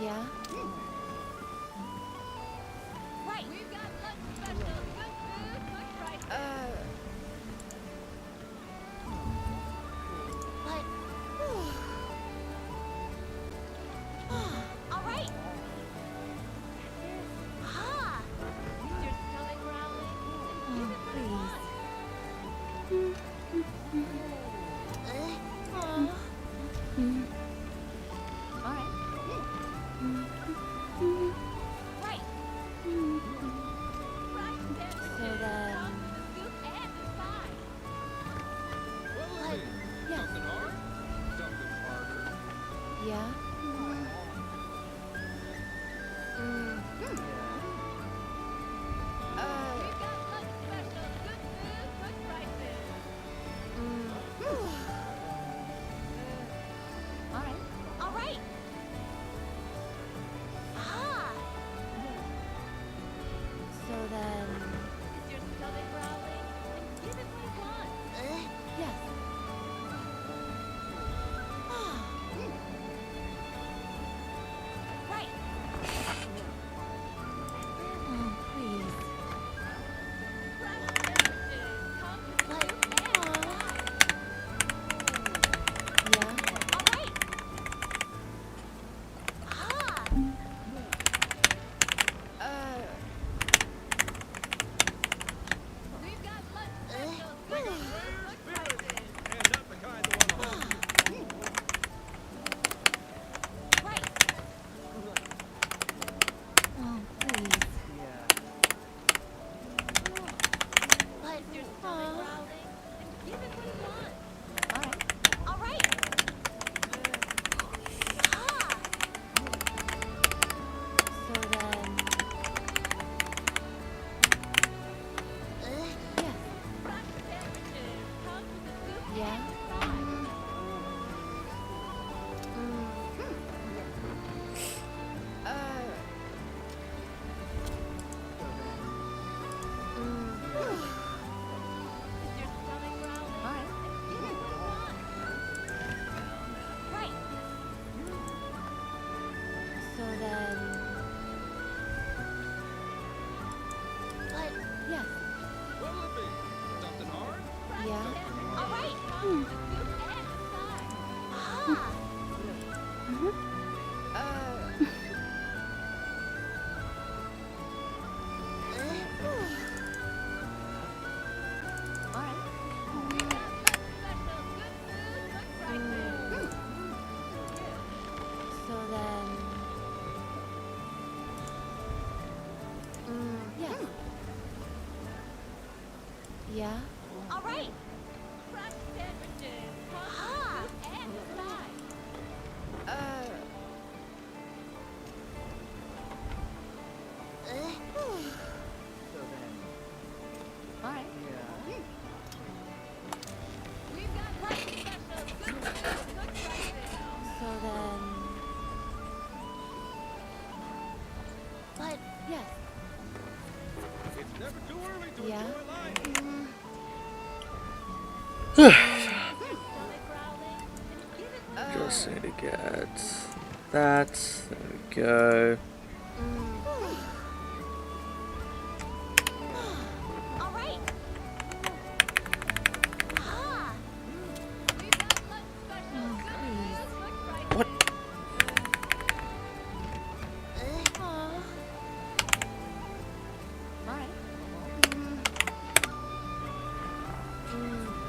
Yeah? Right. We've got lunch special. Good food, good prices. But... all right. Ah. Is your stomach growling? Then give it what it wants. All right. Right. Fresh sandwiches come with the soup and the side. What? Yes. Something hard? Something harder? Yeah? We've got lunch special. Good food, good prices. All right. All right. Ah. So then... Is your stomach growling? Then give it what it wants. Yes. Right. Please. Fresh sandwiches come with the soup and the side. Yeah? All right. Ah. We've got lunch special. Good food, good prices. And not the kind that want to harm you. Right. Oh, please. But is your stomach growling? Then give it what it wants. All right. All right. Ah. So then... Yes. Fresh sandwiches come with the soup Yeah? and the side. Is your stomach growling? All right. Then give it what it wants. Right. So then... But Yes. What'll it be? Something hard? fresh Yeah. sandwiches all right. Come with the soup and the side. Ah. All right. We've got lunch special. Good food, good prices. So then... Yes. Yeah? All right. Fresh sandwiches come with the soup and the side. All right. We've got lunch special. Good food, good prices. So then... But Yes. It's never too early to Yeah. enjoy life. is your stomach growling? Then give it what it Just need to get that. There we go. all right. Ah. We've got lunch special. Good please. food, good prices. What? All right.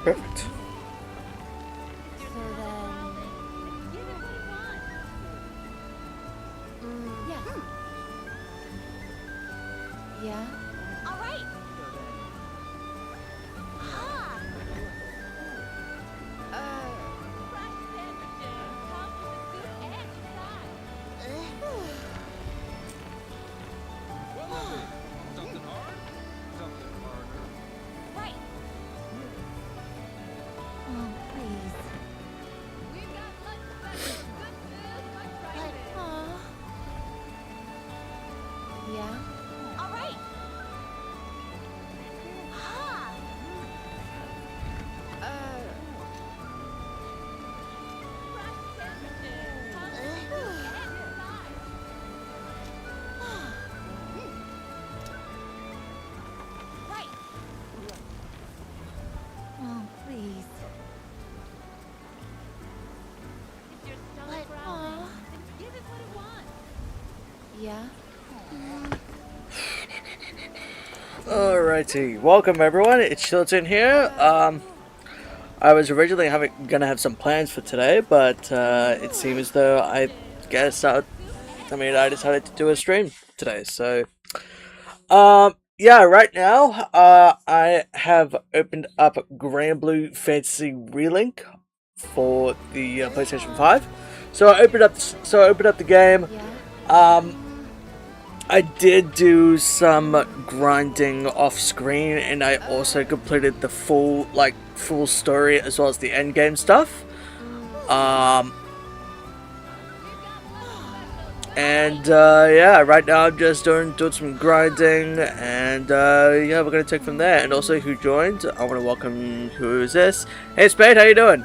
Perfect. Is your So stomach then... growling? Then give it what it wants. Yes. Yeah? All right. Ah. Fresh sandwiches come with the soup and the side. What'll it be? Something hard? Something harder? Right. Oh, please. We've got lunch special. Good food, good prices. Yeah? All right. Ah. Fresh sandwiches come with the soup and the side. Yeah. Alrighty, welcome everyone. It's Chilton here. I was originally gonna have some plans for today, but it seems as though I decided to do a stream today. So, yeah, right now, I have opened up Granblue Fantasy Relink for the PlayStation 5. So I opened up the game. Yeah. I did do some grinding off screen, and I also completed the full story as well as the end game stuff. Yeah, right now I'm just doing some grinding, and yeah, we're gonna take from there. And also, who joined? I want to welcome. Who is this? Hey, Spade, how you doing?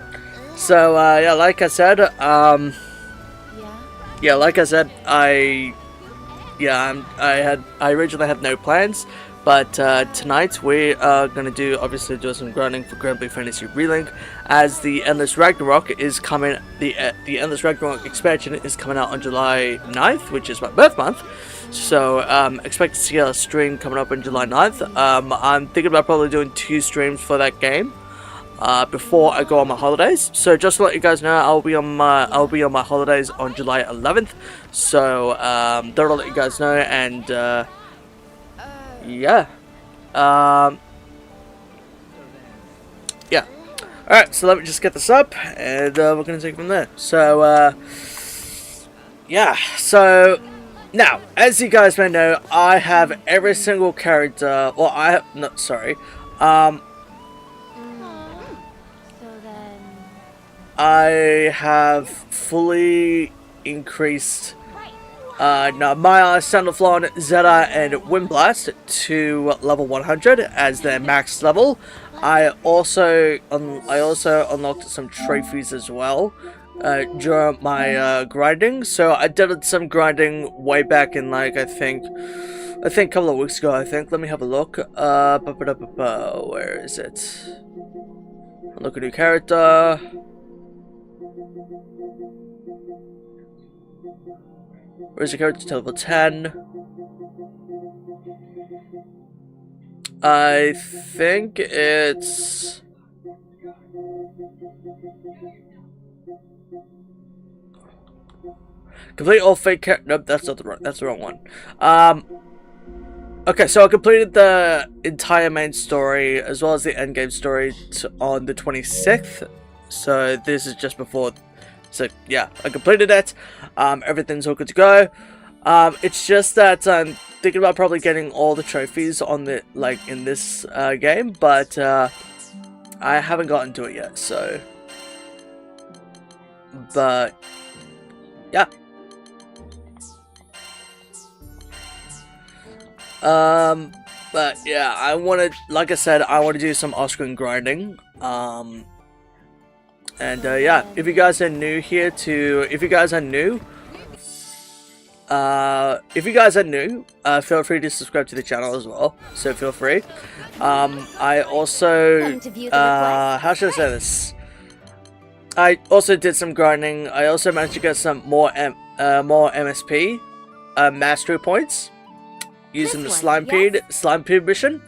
So yeah, like I said, I originally had no plans, but tonight we are going to obviously do some grinding for Granblue Fantasy Relink, as the Endless Ragnarok is coming. The Endless Ragnarok expansion is coming out on July 9th, which is my birth month. So expect to see a stream coming up on July 9th. I'm thinking about probably doing 2 streams for that game before I go on my holidays. So just to let you guys know, I'll be on my holidays on July 11th. So that'll let you guys know, and yeah, yeah. All right, so let me just get this up, and we're gonna take it from there. So yeah. So now, as you guys may know, I have every single character. Well, I have fully increased Maya, Sandalflon, Zeta, and Windblast to level 100 as their max level. I also unlocked some trophies as well during my grinding. So I did some grinding way back in, like, I think a couple of weeks ago. Let me have a look. Where is it? Unlock a new character. Where's the character to level 10? I think it's... Complete all fake characters. Nope, that's the wrong one. Okay, so I completed the entire main story as well as the endgame story on the 26th. So this is just before. So yeah, I completed it. Everything's all good to go. It's just that I'm thinking about probably getting all the trophies on the in this game, but I haven't gotten to it yet. So, but yeah. But yeah, I want to, like I said, I want to do some off-screen grinding. And yeah, if you guys are new here feel free to subscribe to the channel as well. So feel free. I also, how should I say this? I also did some grinding. I also managed to get some more MSP mastery points using the slime ped mission.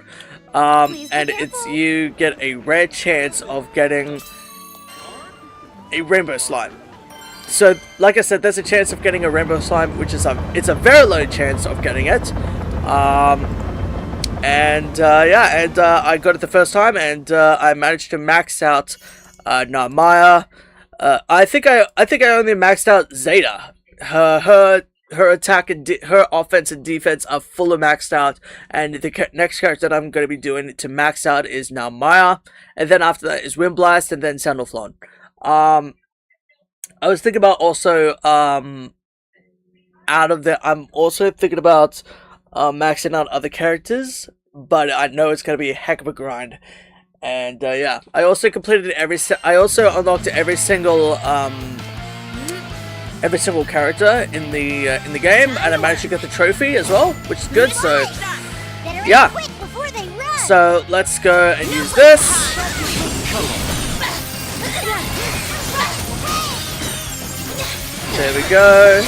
And you get a rare chance of getting a rainbow slime. So, like I said, there's a chance of getting a rainbow slime, which is it's a very low chance of getting it. Yeah, and I got it the first time, and I managed to max out Maya. I think I only maxed out Zeta. Her attack and her offense and defense are fully maxed out, and the next character that I'm going to be doing to max out is now Maya, and then after that is Windblast, and then Sandalflon. I was thinking about also, I'm also thinking about maxing out other characters, but I know it's gonna be a heck of a grind. And yeah, I also completed I also unlocked every single character in the game, and I managed to get the trophy as well, which is good. So yeah, so let's go and use this. There we go.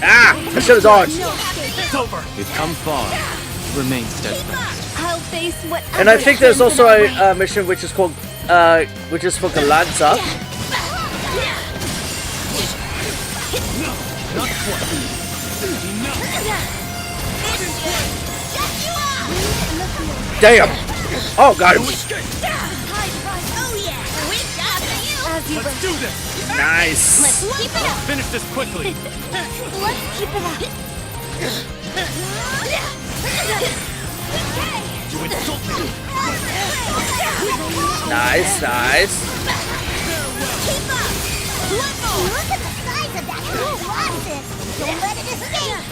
Ah! I should have dodged. It's over. You've come far. Remain steadfast. I'll face what. And I think there's also a mission which is called, which is for Galanza. Not quite. Damn! Oh, got him. Oh yeah, we got you. As you Let's do this. Nice. Let's keep it up. Finish this quickly. Let's keep it up. You insult me. Nice, nice. Keep up. Look at the size of that cool losses. Don't let it escape.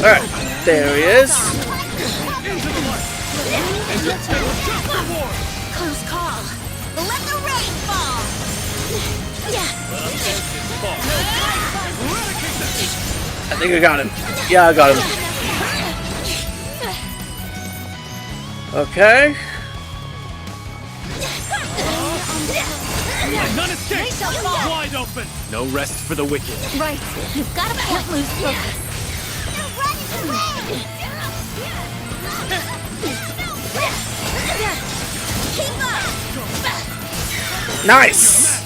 Alright, there he is. Close call. Let the rain fall. I think I got him. Yeah, I got him. Okay. None escape. Wide open. No rest for the wicked. Right. You've got to can't lose focus. They're running away. Keep up. Nice.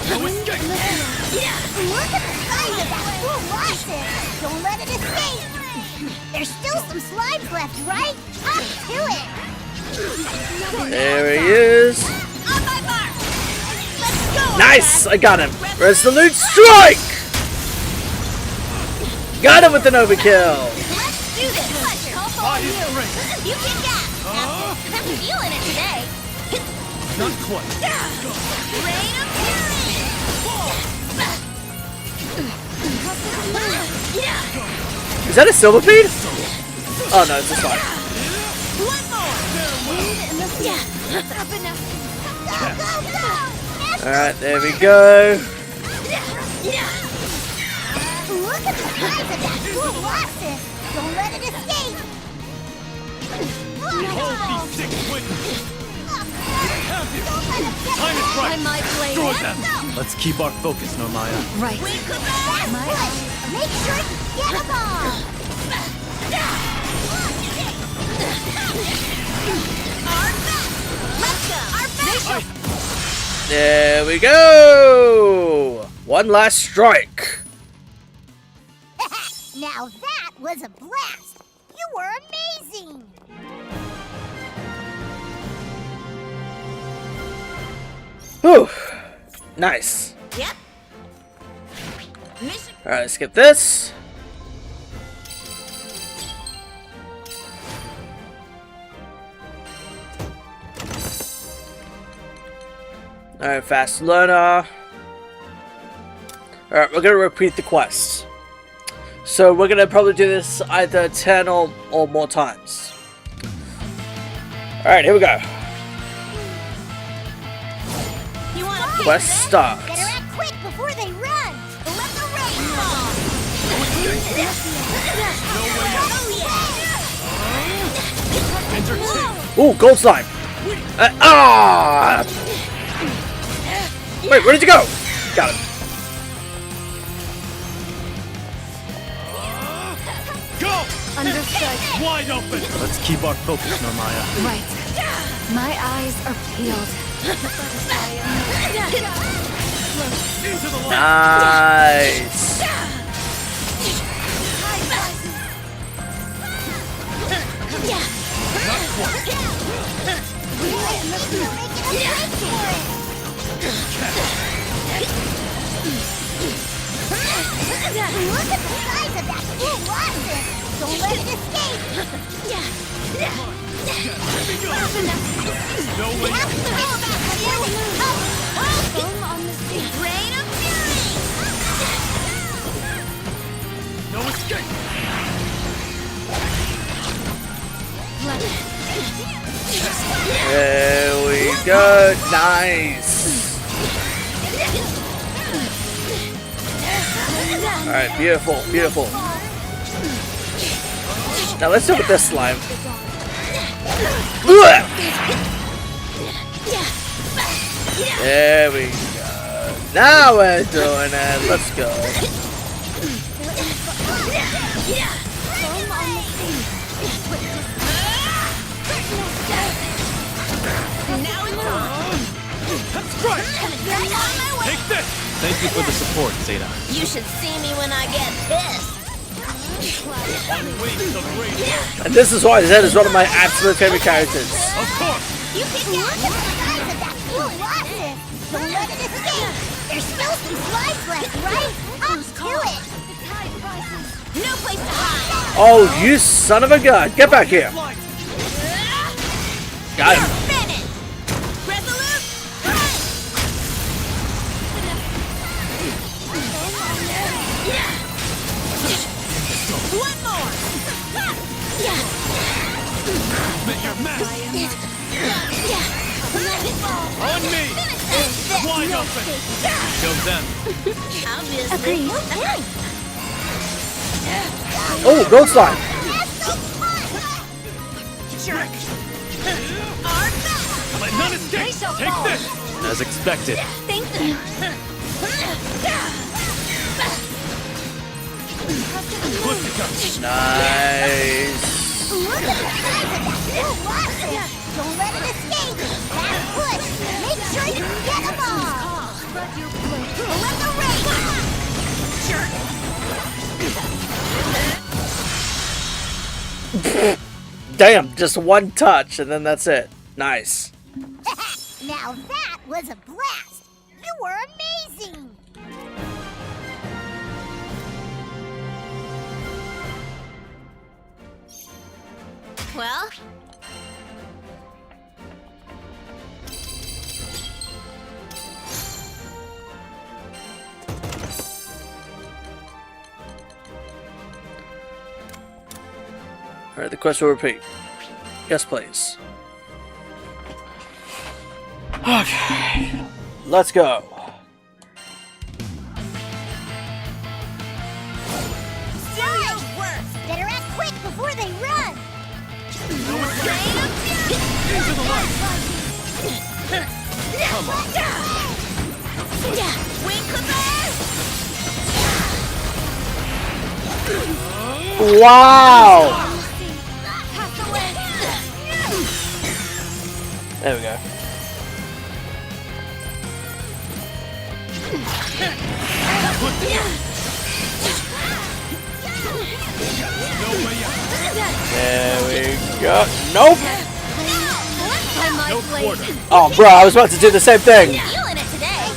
No escape. Look at the size of that cool losses. Don't let it escape. There's still some slimes left, right? Up to it. There he is. On my mark. Let's go. Nice! I got him. Resolute strike! Got him with an overkill. Let's do this. You can gas. I'm feeling it today. Not quite. Rain of fury. Is that a silverpeed? Oh no, it's a slime. One more. Up enough. Go, go, go. Alright, there we go. Look at the size of that cool losses. Don't let it escape. Behold these six witnesses. Time is right. I might play Destroy them. Let's keep our focus, Normaya. Right. Make sure you get them all. Let's go. Our best. There we go. One last strike. Now that was a blast. You were amazing. Whew. Nice. Yep. Mission. Alright, let's skip this. Alright, fast learner. Alright, we're gonna repeat the quest. So we're gonna probably do this either 10 or more times. Alright, here we go. You want to Quest starts. Better act quick before they run. Let the rain fall. Oh Ooh, gold slime. Wait, where did you go? Got it. Go! Understood. Wide open. Let's keep our focus, Normaya. Right. My eyes are peeled. Into the light. Nice. Look at the size of that cool losses. Don't let it escape. No way. Rain of fury. No escape. There we go. Nice. Alright, beautiful, beautiful. Now let's deal with this slime. There we go. Now we're doing it. Let's go. That's right. Take this. Thank you for the support, Zeta. You should see me when I get pissed. And this is why Zed is one of my absolute favorite characters. Of course. You can look at the size of that cool glasses. Don't let it escape. There's still some slides left, right? Up to it. No place to hide. Oh, you son of a gun. Get back here. Got him. Finish. Resolute. One more. Submit your mess. On me. Wide open. Kill them. Obviously. Oh, gold slime. Jerk. Let none escape. Take this. As expected. Thank you. Nice. Look at the size of that cool glasses. Don't let it escape. Fast push. Make sure you get them all. Let the race. Jerk. Damn, just one touch and then that's it. Nice. Now that was a blast. You were amazing. Well, Alright, the quest will repeat. Yes, please. Okay. Let's go. do your worst. Better act quick before they run. Into the light. Come on. Wing clipper. Wow! There we go. There we go. Nope! No quarter. Oh, bro, I was about to do the same thing. Feeling it today.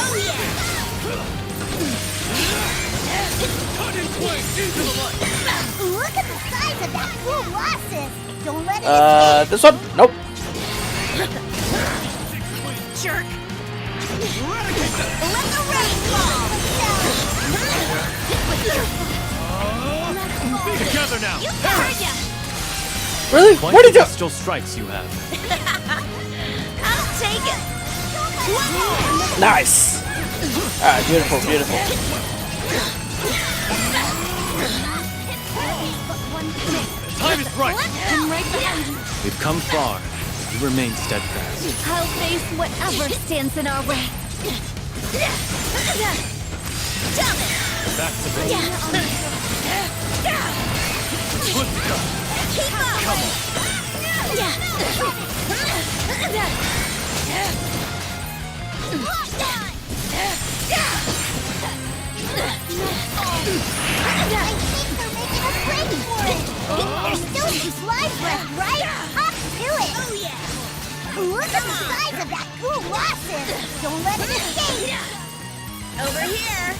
Oh yeah. Look at the size of that cool glasses. Don't let it escape. This one? Nope. Jerk. Let the rain fall. Together now. You heard ya. Really? Quite What did you? bestial strikes you have. I'll take it. Nice. Alright, beautiful, beautiful. The time is right. I'm right behind you. We've come far. You remain steadfast. I'll face whatever stands in our way. Back to base. Keep up. Come on. I think they're making a break for it. There's still some slides left, right? Up to it. Oh yeah. Look at the size of that cool glasses. Don't let it escape. Over here.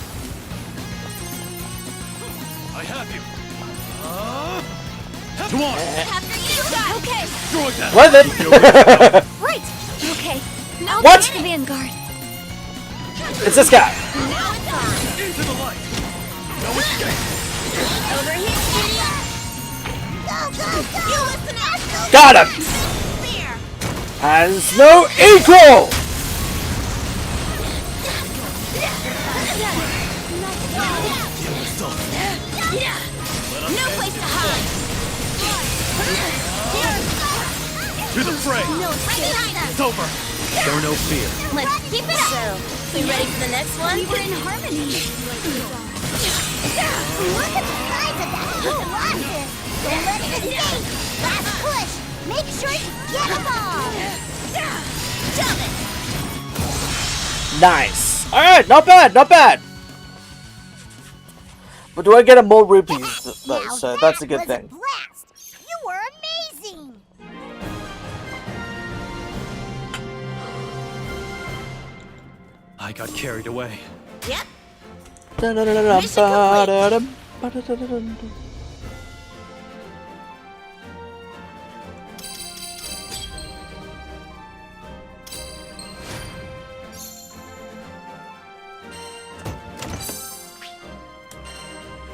I have you. Come on. After you guys. Okay, Destroy that. What then? right. Okay. Now What? take the Vanguard. It's this guy. Now it's on. Into the light. No escape. Over here, idiot. Got him! Has no equal! No place to hide. To the fray! It's over! Show no fear. Let's keep it up. So, we ready for the next one? We were in harmony. Look at the size of that cool rocket! Don't let it escape! Last push! Make sure you get them all! Jump it. Nice. Alright, not bad, not bad. But do I get a more rupees though, Now so that's a good was thing. blast! You were amazing! I got carried away. Yep.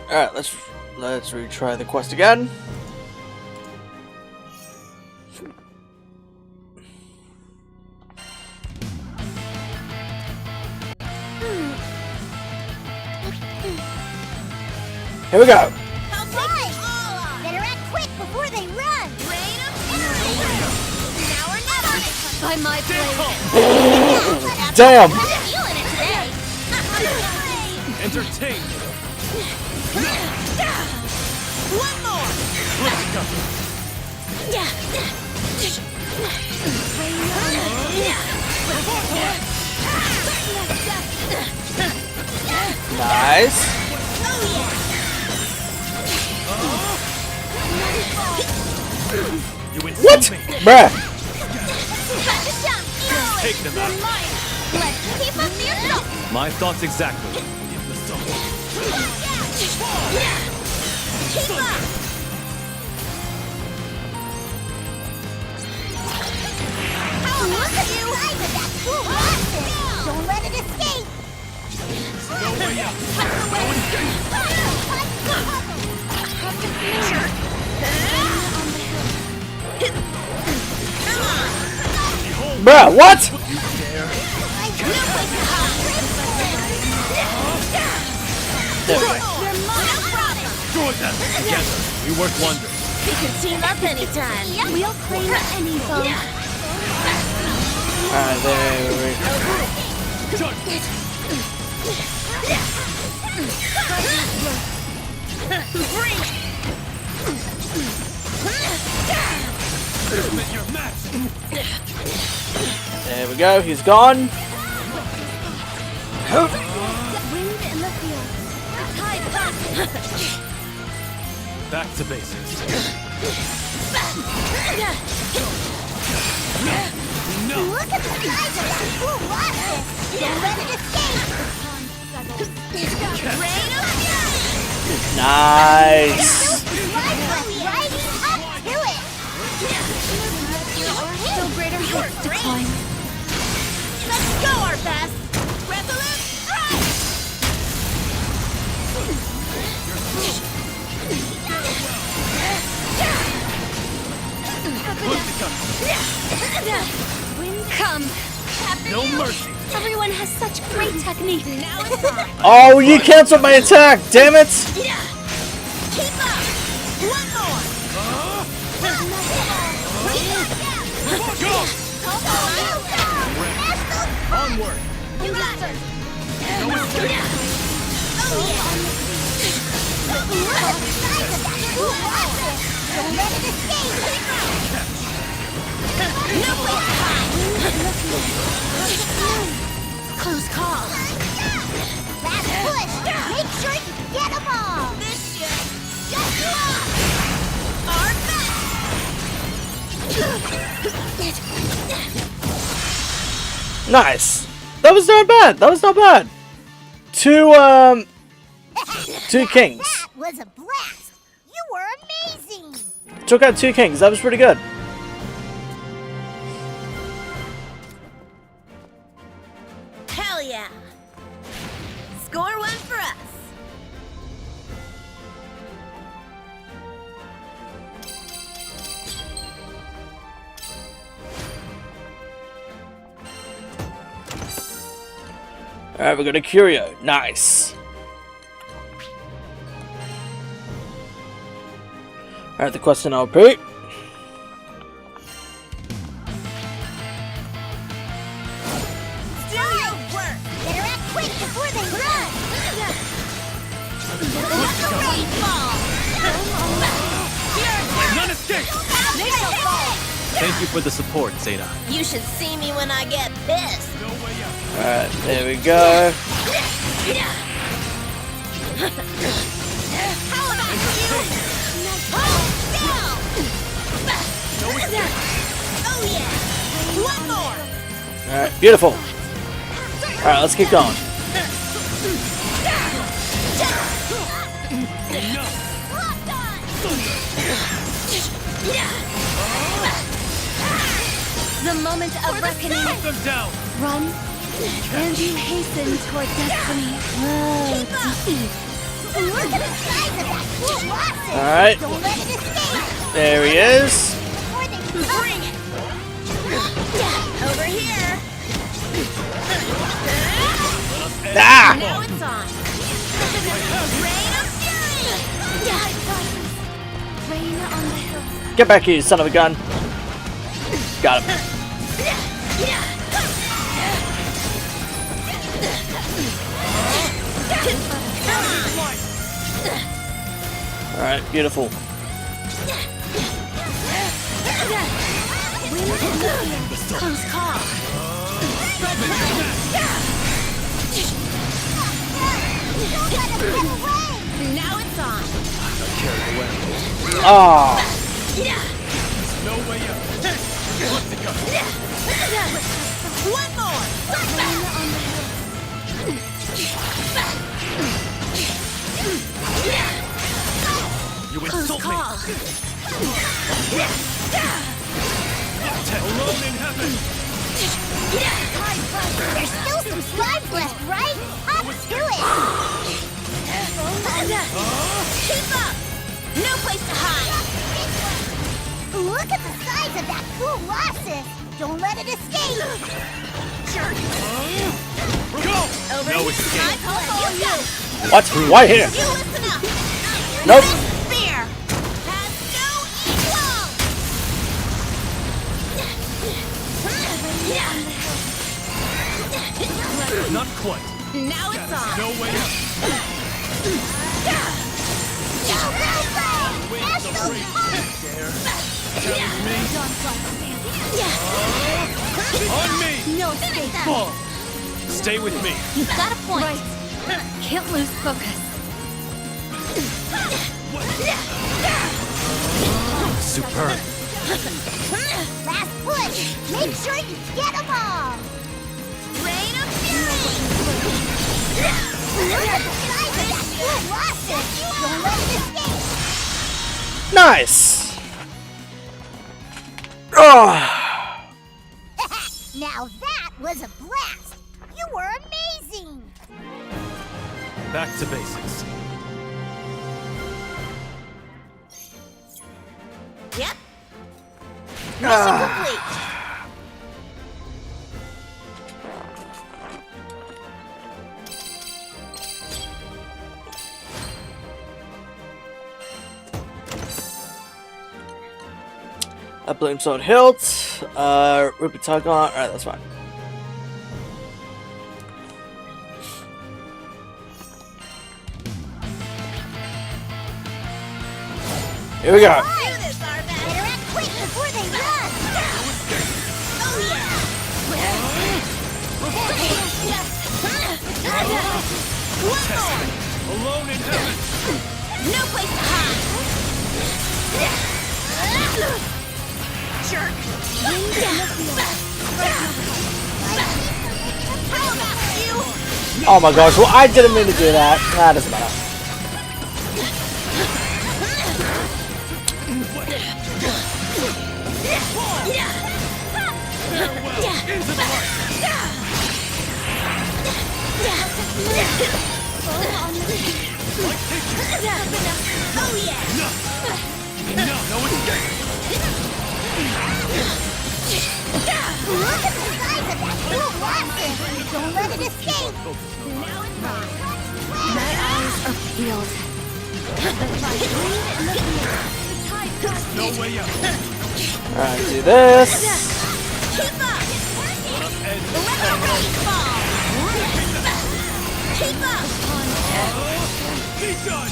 Alright, let's retry the quest again. Here we go. Right. Better act quick before they run! Rain of fury. Now or never. By my blade. Damn. I'm feeling it today. Entertain! One more. Let's go! Nice. You insult What? me! Bruh. Take them out! Let's keep up the assault. My thoughts exactly. Keep up. Look at you! Size of that cool rocket! Don't let it escape! No way out! Bruh, what? Destroy them! Together, we work wonders. We can team up anytime. We'll claim any foe. Alright, there we go. Your match! There we go, he's gone. Wind in the field. Tide passes. Back to basics. No! Look at the size of that cool rocket! Don't let it escape! Rain of fury. Nice. Right up to it! Still greater heights to climb. Let's go, our best. Resolute strike. Wind come. No mercy! Everyone has such great technique. Now it's time. Oh, you canceled my attack, damn it! Keep up. One more. Go! Onward! You got it. No escape! Don't let it escape! No place to hide. Close call. Last push! Make sure you get them all! This shit. Just you up. Our best. Nice. That was not bad. That was not bad. Two kings. That was a blast! You were amazing! Took out 2 kings. That was pretty good. Hell yeah. Score one for us. Alright, we got a Curio. Nice. Alright, the question I'll repeat. Still your work. Better act quick before they run! Let the rain fall. None escape! They shall fall. Thank you for the support, Zeta. You should see me when I get pissed. No way out. Alright, there we go. How about you? Hold still. Oh yeah. One more. Alright, beautiful. Alright, let's keep going. The moment of reckoning. Cut them down! Run, and you hasten toward destiny. Keep up. Look at the size of that cool blossom! Alright, Don't let it escape! there he is. Before they Bring it. Over here. Ah! Now it's on. Rain of fury. Rain on the hill. Get back here, you son of a gun. Got him. Alright, beautiful. Close call. Now it's on. Carried away. Oh, No way out. What's it got? One more. You Close insult me. call. Alone in heaven. There's still some slides left, right? Up to it! Keep up. No place to hide. Look at the size of that cool blossom! Don't let it escape! Jerk. Go! Over No here. escape. I call you. what? Why here? You listen up. Nope. This spear has no equal. Not quite. Now it's on. No way out. Ash those hearts! Dare. Challenge me. On me. No escape! Fall. Stay with me. You've got a point! Right. Can't lose focus. Superb. Last push! Make sure you get them all! Rain of fury. Look at the size of that cool blossom! Don't let it escape! Nice. Oh. Now that was a blast! You were amazing! Back to basics. Yep. Mission complete. A Bloom Sword hilt. Ruby Tiger. Alright, that's fine. Here we go. Do this, Arvin. Better act quick before they run! Oh yeah. One more. Alone in heaven. No place to hide. Jerk. How about you? Oh my gosh, well I didn't mean to do that. Nah, doesn't matter. Into the light. Oh yeah. No escape. Look at the size of that cool blossom! Don't let it it escape. Now it's mine. My eyes are peeled. No way out. Alright, do this. Keep up! End. Let the rain fall! Keep up! Be done.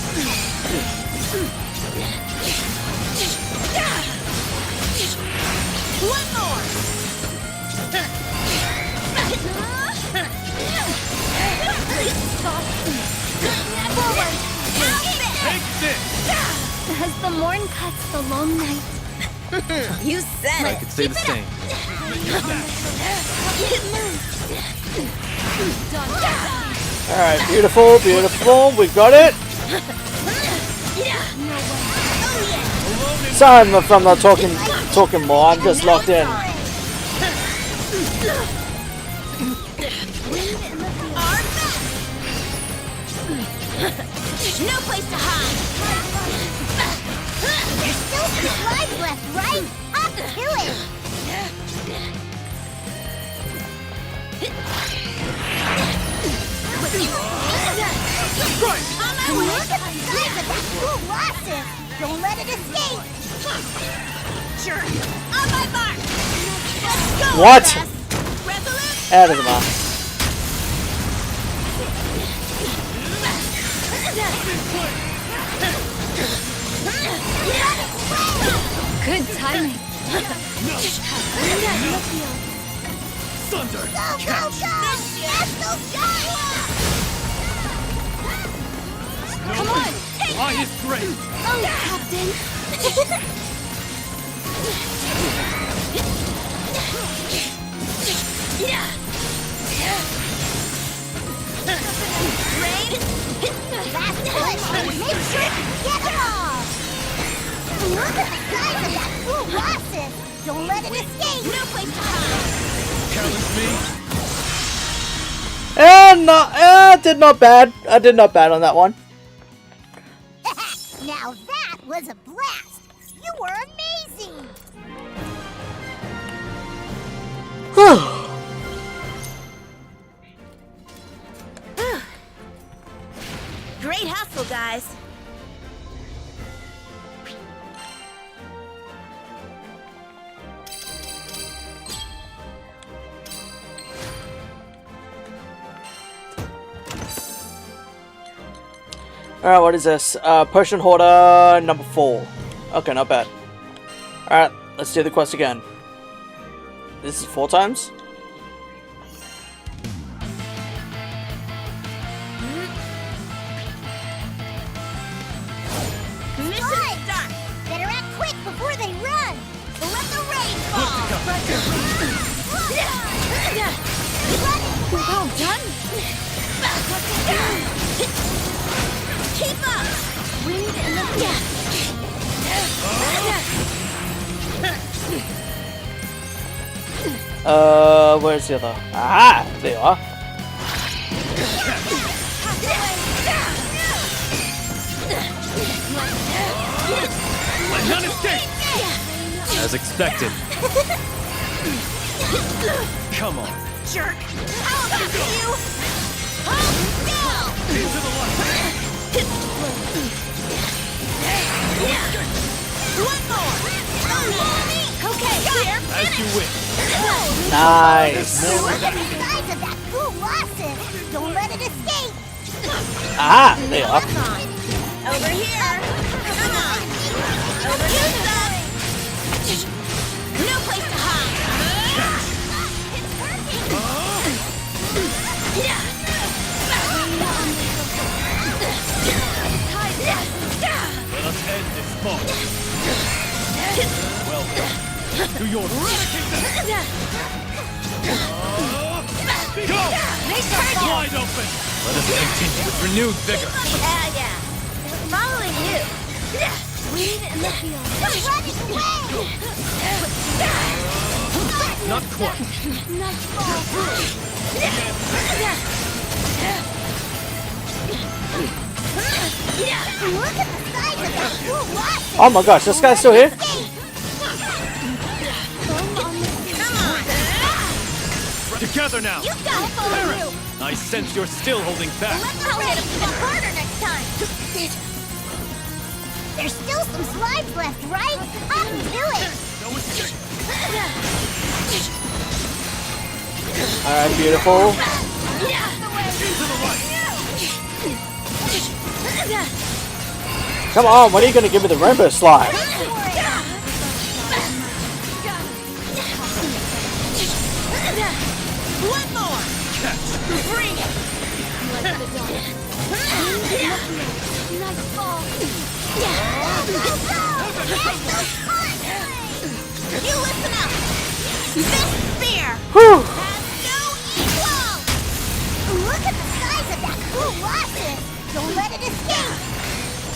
One more! Forward! Take this. As the morn cuts the long night. You said I could say the same. Alright, beautiful, beautiful. We got it. Sorry if I'm not talking more. I'm just locked in. No place to hide! There's still some lives left, right? Up to it. Right. On my Look way! at the size of that cool blossom. Don't let it escape. Sure. On my mark! Let's go! What? Bess. Resolute? Out of the mark. Good timing. Thunder. Go, go, go! Astral shot! Come on! Take Fly is great. Oh, Captain! Rain! Fast push! Make sure to get them all! Look at the size of that cool blossom. Don't let it escape. No place to hide! Challenge me. And I did not bad. I did not bad on that one. Now that was a blast! You were amazing! Great hustle, guys! Alright, what is this? Potion Hoarder number 4. Okay, not bad. Alright, let's do the quest again. This is 4 times? Mission done! Better act quick before they run! Let the rain fall! Well done! Keep up! Wind in the Where's the other? Ah, there you are. Let none escape. As expected. Come on. jerk! I'll get to you! Hold still! Into the light. One more! Okay, clear! As you wish. Nice. Look at the size of that cool blossom! Don't let it escape! Ah, there you are. Over here! Come on! Over here, son! No place to hide! Let us end this fight. Well done. To your Go! Wide open! Let us continue with renewed vigor. Yeah. Following you. Wind in the field. Running away! Not quite. Not Look at the size of that cool blossom! Oh my gosh, this guy's still here? Together now. You got it, follow you. I sense you're still holding back. I'll hit him even harder next time. There's still some slides left, right? Up to it. No escape. Alright, beautiful. Into the light. Come on, when are you gonna give me the rainbow slide? One more. Bring it. Nice ball. You listen up. This spear Whew. has no equal. Look at the size of that cool blossom. Don't let it escape.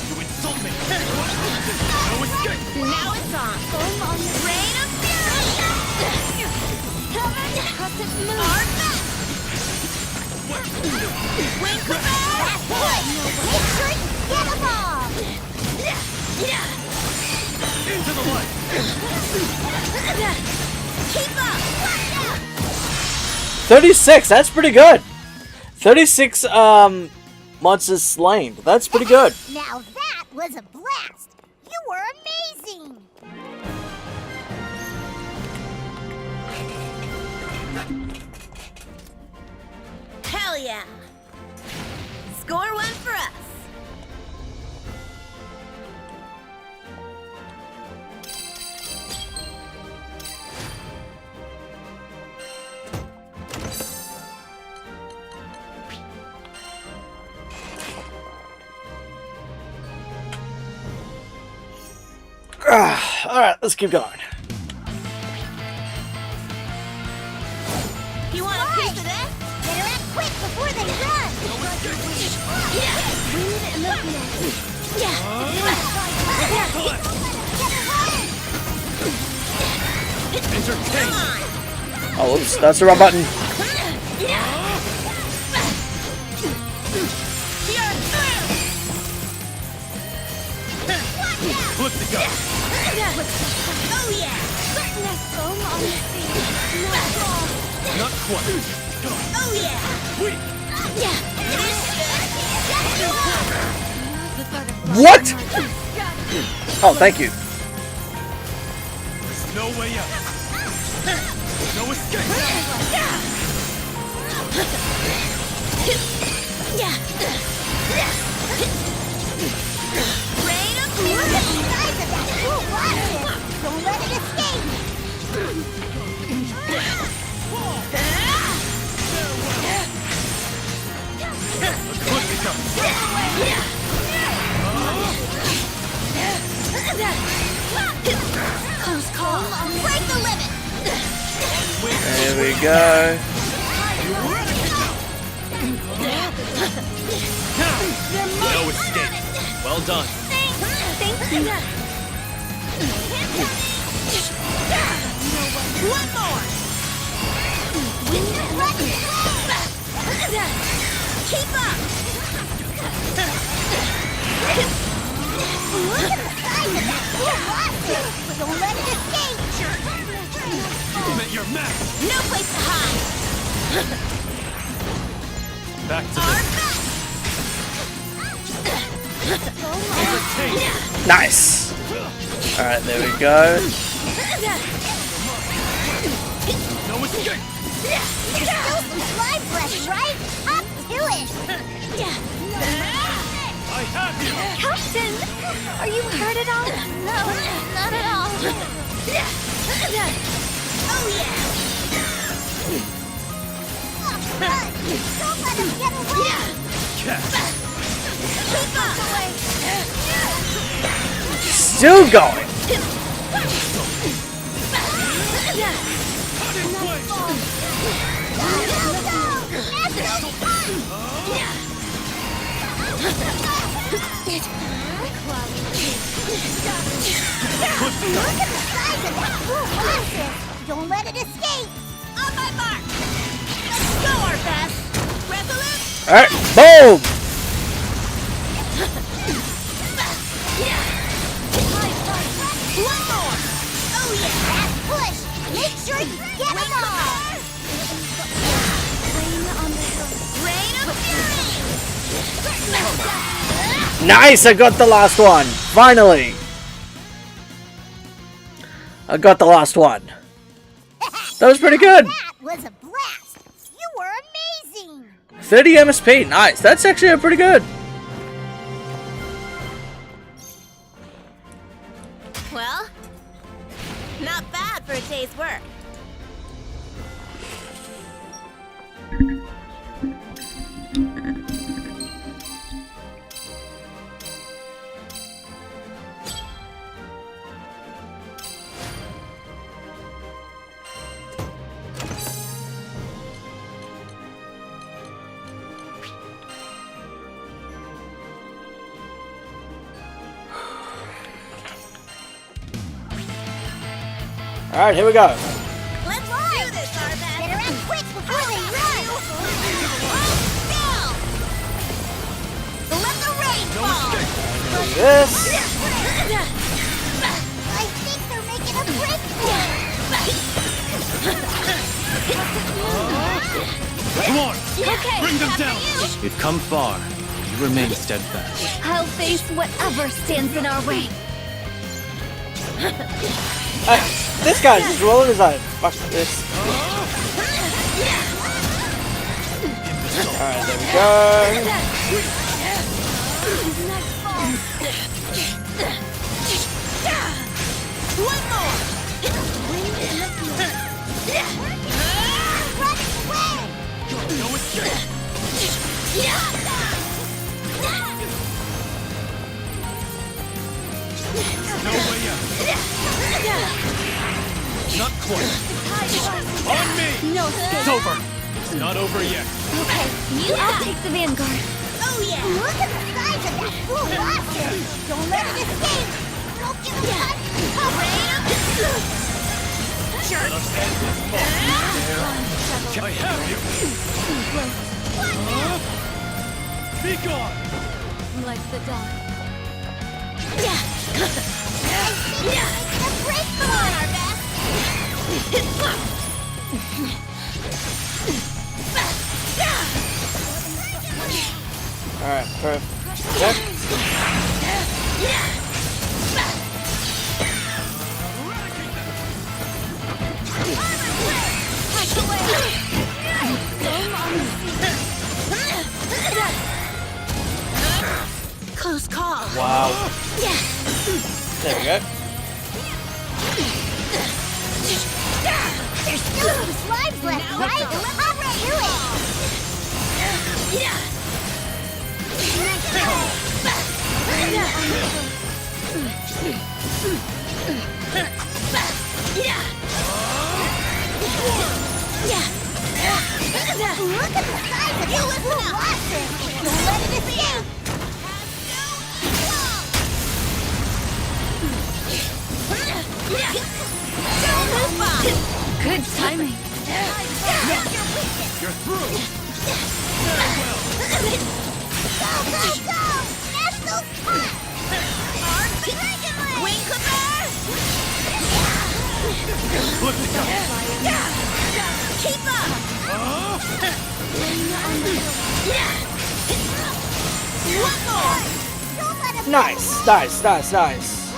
You insult me. No escape. Now it's on. Rain of fury. Our best. Wing That's command. good. Make sure you get them all. Into the light. Keep up. 36, that's pretty good. 36 monsters slain. That's pretty good. Now that was a blast. You were amazing. Hell yeah. Score one for us. Alright, let's keep going. You want a piece of this? Better act quick before they run. Entertain. Oh, whoops, that's the wrong button. Flip the gun. Oh yeah! Not quite. Oh yeah! Wait. What? Oh, thank you. There's no way out. No escape. Rain of Look at the size of that cool blossom. Don't let it escape. Flip the gun. Close call. Break the limit. There we go. No escape. Well done. Thank you. One more. Keep up. Look at the size of that cool blossom. Don't let it escape. I'm at your max. No place to hide. Back to Our this. best. Entertain. Nice. Alright, there we go. No escape. There's still some slides left, right? Up to it. I have you. Captain, are you hurt at all? No, not at all. Oh yeah. Don't let him get away. Catch. Keep up. Still going. Look at the size of that cool blossom. Don't let it escape. On my mark. Let's go our best. Resolute. Alright, boom! One more. Oh yeah. Fast push. Make sure you get them all. Rain on the hill. Nice! I got the last one! Finally! I got the last one. That was pretty good. That was a blast. You were amazing. 30 MSP. Nice. That's actually pretty good. Well, not bad for a day's work. Alright, here we go. Let's do this, Arvin. Better act quick before they run. Let the rain fall. Do this. I think they're making a break for it. Come on! Okay, Bring them after down! you. We've come far. You remain steadfast. I'll face whatever stands in our way. This guy's just rolling his eyes. Fuck this. Alright, there we go. One more. No escape! No way out! Not quite! On me! No It's escape. over! It's not over yet! Okay, I'll take the vanguard. Oh yeah. Look at the size of that cool rocket. Don't let it escape. Don't give him time to cover. Let us end this fight! I have you! Be gone! Like the dawn. Making a break for it. Alright, perfect. Yep. Close call. Wow. There we go. There's still some slimes left, right? Hop to Look at the size of this blue blossom. Don't let it escape. Good timing. You're through! Go, go, go! Smash those cuts! Wing clipper. Look to go! Keep up. One more. Don't let him Nice, nice, nice, nice.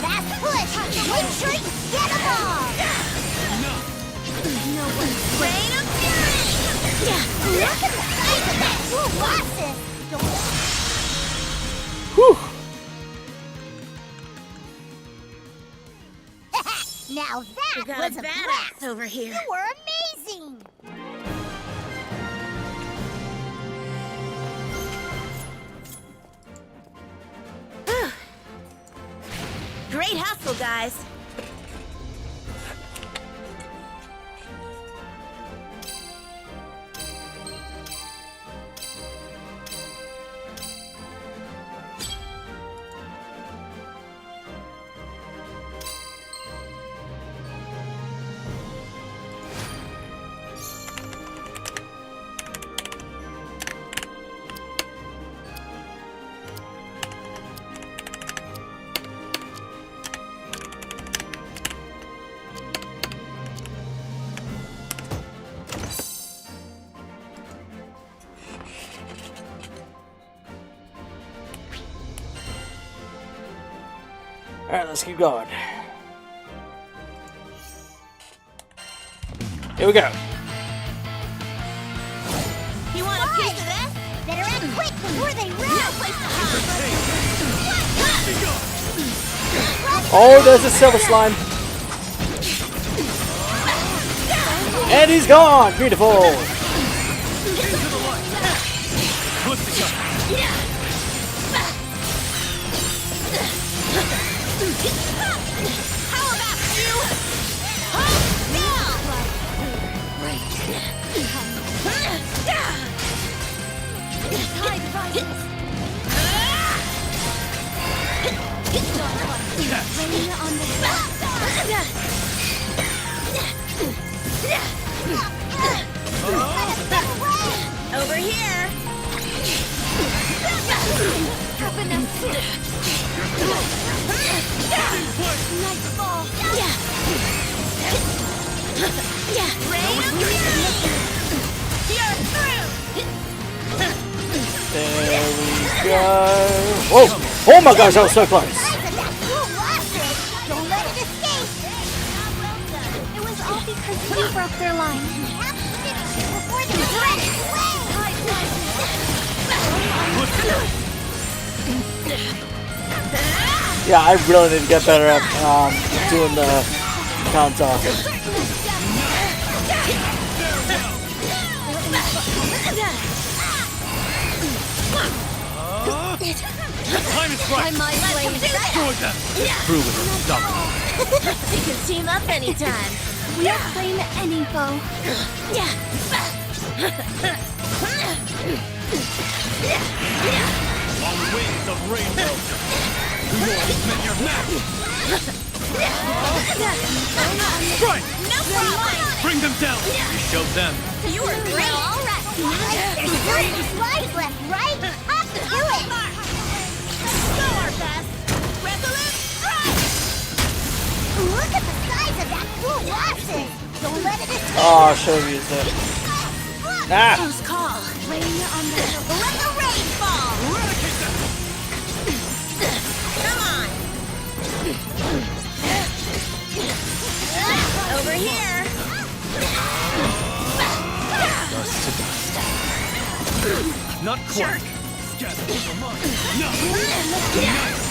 Fast push! Make sure you get them all! Rain of fury. Look at the size of that blue blossom! Whew. Now We that got was a a badass blast! over here. You were amazing! Great hustle, guys. Alright, let's keep going. Here we go. You want a piece of this? Better act quick before they run! No place to hide. Oh, there's a silver slime. And he's gone! Beautiful! How about you? Hold still! Tide rises. Rain on the Over here. Nightfall. Rain of fury. You're through. There we go. Whoa! Oh my gosh, that was so close! Guys, and that cool losses! Don't let it escape! It was all because you broke their line. You have to finish it before they run away! Tide rises. Yeah, I really need to get better at doing the counter. Time is By right. my blade. Destroy them. Prove it. Stop them. We can team up anytime. We'll claim any foe. On wings of rainbow. You always met your match. Strike. No problem. Bring them down. We showed them. You were great. All right, there's still some slides left, right? Up to it! Go our best. Resolute strike. Look at the size of that cool losses! Don't let it escape! Oh, I should have used it. Ah! Close call. Rain on the Let the rain fall. Come on. Over here. Dust to dust. Not quite. Scatter for mine. No. Nice.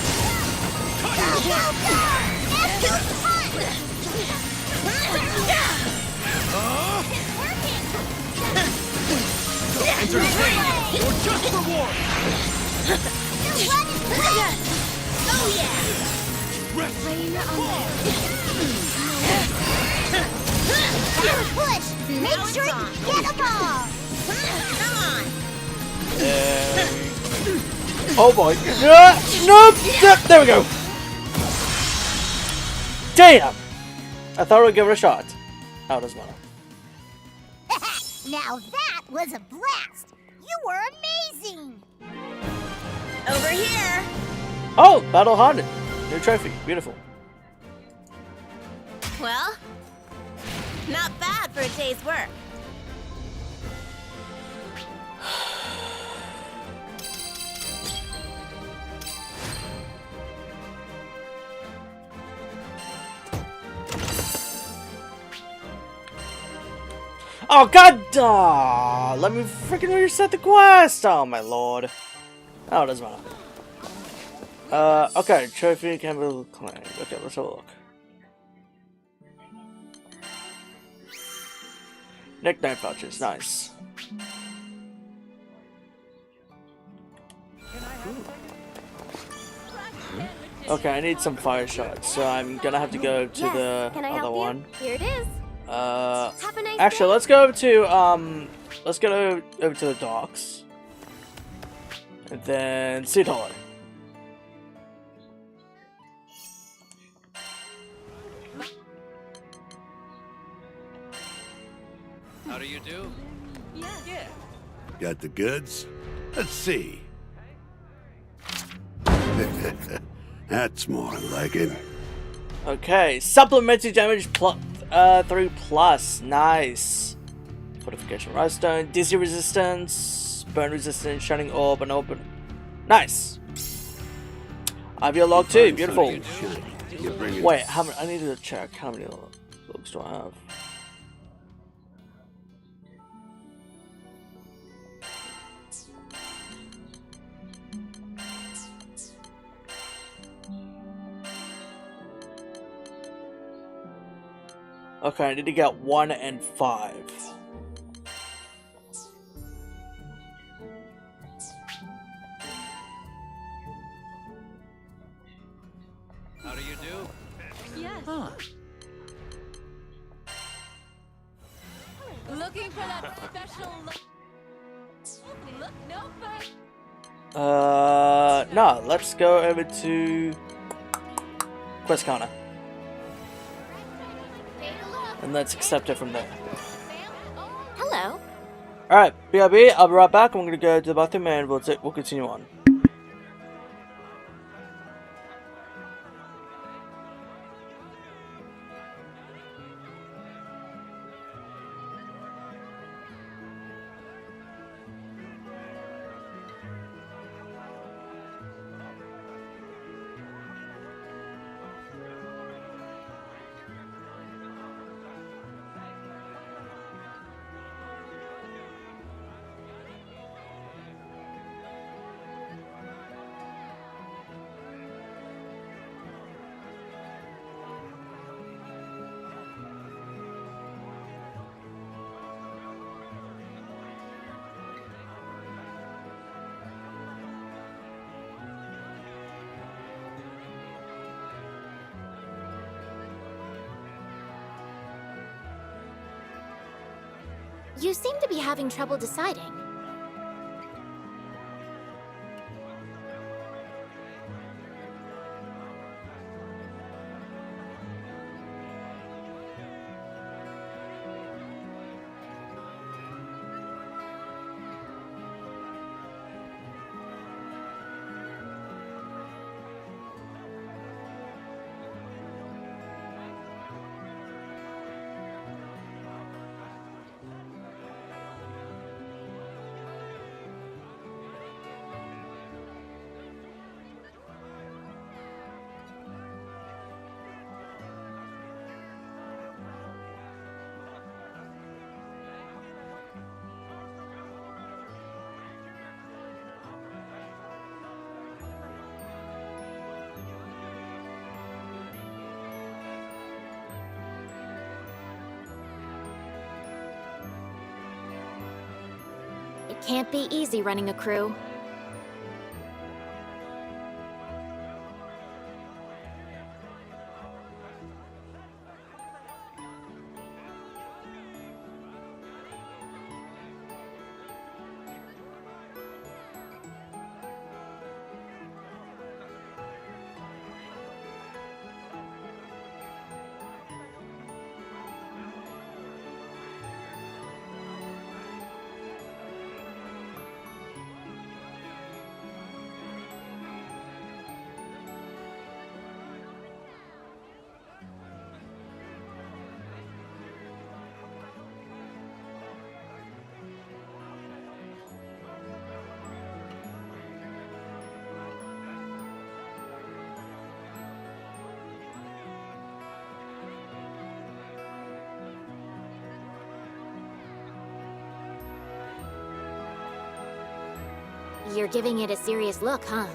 Entertain or just reward. Oh yeah. rain on the Push! Make sure you get them all! Come on. Oh boy. Nope! There we go! Damn! I thought we'd give it a shot. Oh, it doesn't matter. Now that was a blast! You were amazing! Over here. Oh, Battle Haunted. New trophy. Beautiful. Well, not bad for a day's work. Oh god! Let me freaking reset the quest! Oh my lord. Oh, it doesn't matter. Okay, trophy can be claimed. Okay, let's have a look. Nickname pouches, nice. Okay, I need some fire shots, so I'm gonna have to go to the Can I other help one. you? Here it is. Have a nice Actually, day. let's go over to let's go over to the docks, and then Seed Hollow. How do you do? Got the goods? Let's see. That's more like it. Okay, supplementary damage 3+, nice. Fortification Rhinestone, Dizzy Resistance, Burn Resistance, Shining Orb, and Open. Nice. I have your log You too. find Beautiful. something shiny, you bring it- Wait, how many? I need to check how many logs do I have. Okay, I need to get 1 and 5. How do you do? Yes. Looking for that special look? No first. No, let's go over to Quest Counter. And let's accept it from there. Hello. Alright, BRB, I'll be right back. I'm gonna go to the bathroom and we'll continue on. You seem to be having trouble deciding. It can't be easy running a crew. You're giving it a serious look, huh?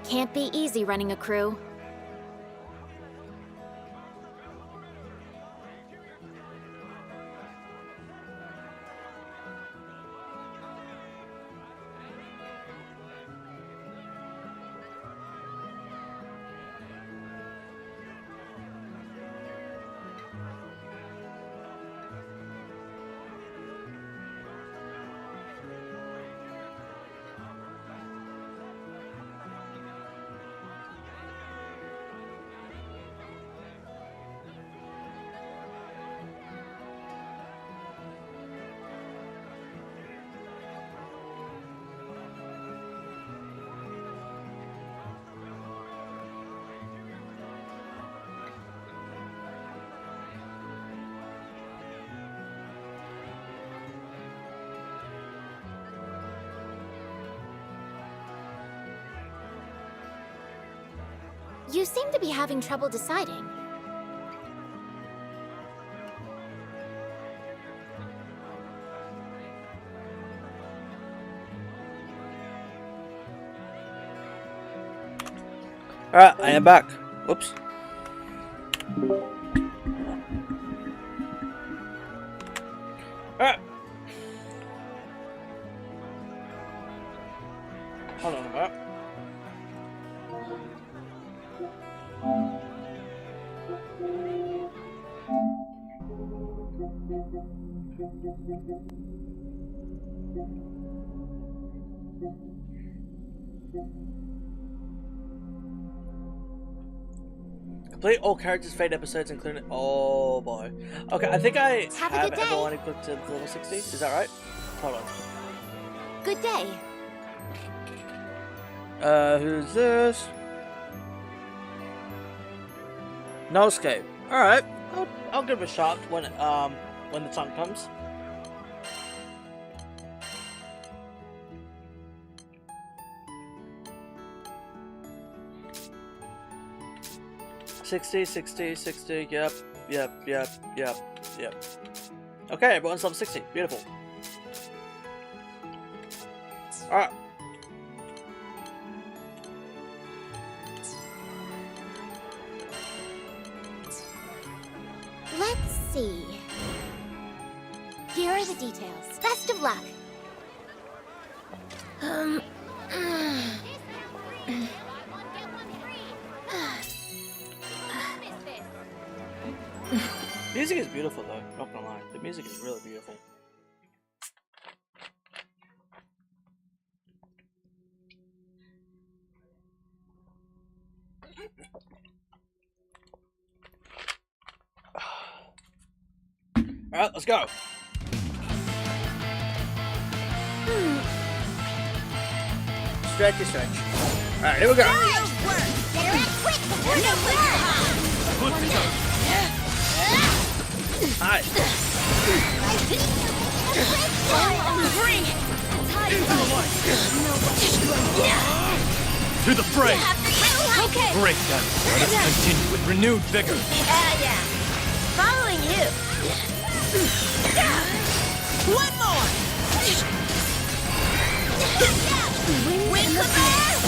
Can't be easy running a crew. You seem to be having trouble deciding. Alright, I am back. Whoops. Alright. Hold on a minute. Complete all characters' fate episodes, including. Oh boy. Okay, I think I Have a have good day. everyone equipped to level 60. Is that right? Hold on. Good day. Who's this? No escape. All right, I'll give it a shot when the time comes. $60, $60, $60. Yep. Okay, everyone's level 60. Beautiful. All right. Let's see. Here are the details. Best of luck. Music is beautiful though, not gonna lie. The music is really beautiful. Alright, let's go. Stretchy stretch. Alright, here we go. Better act quick before you burn! Hi. Bring it! To the fray! Okay. Great, then. Let us continue with renewed vigor. Yeah. Following you. One more. Wing command.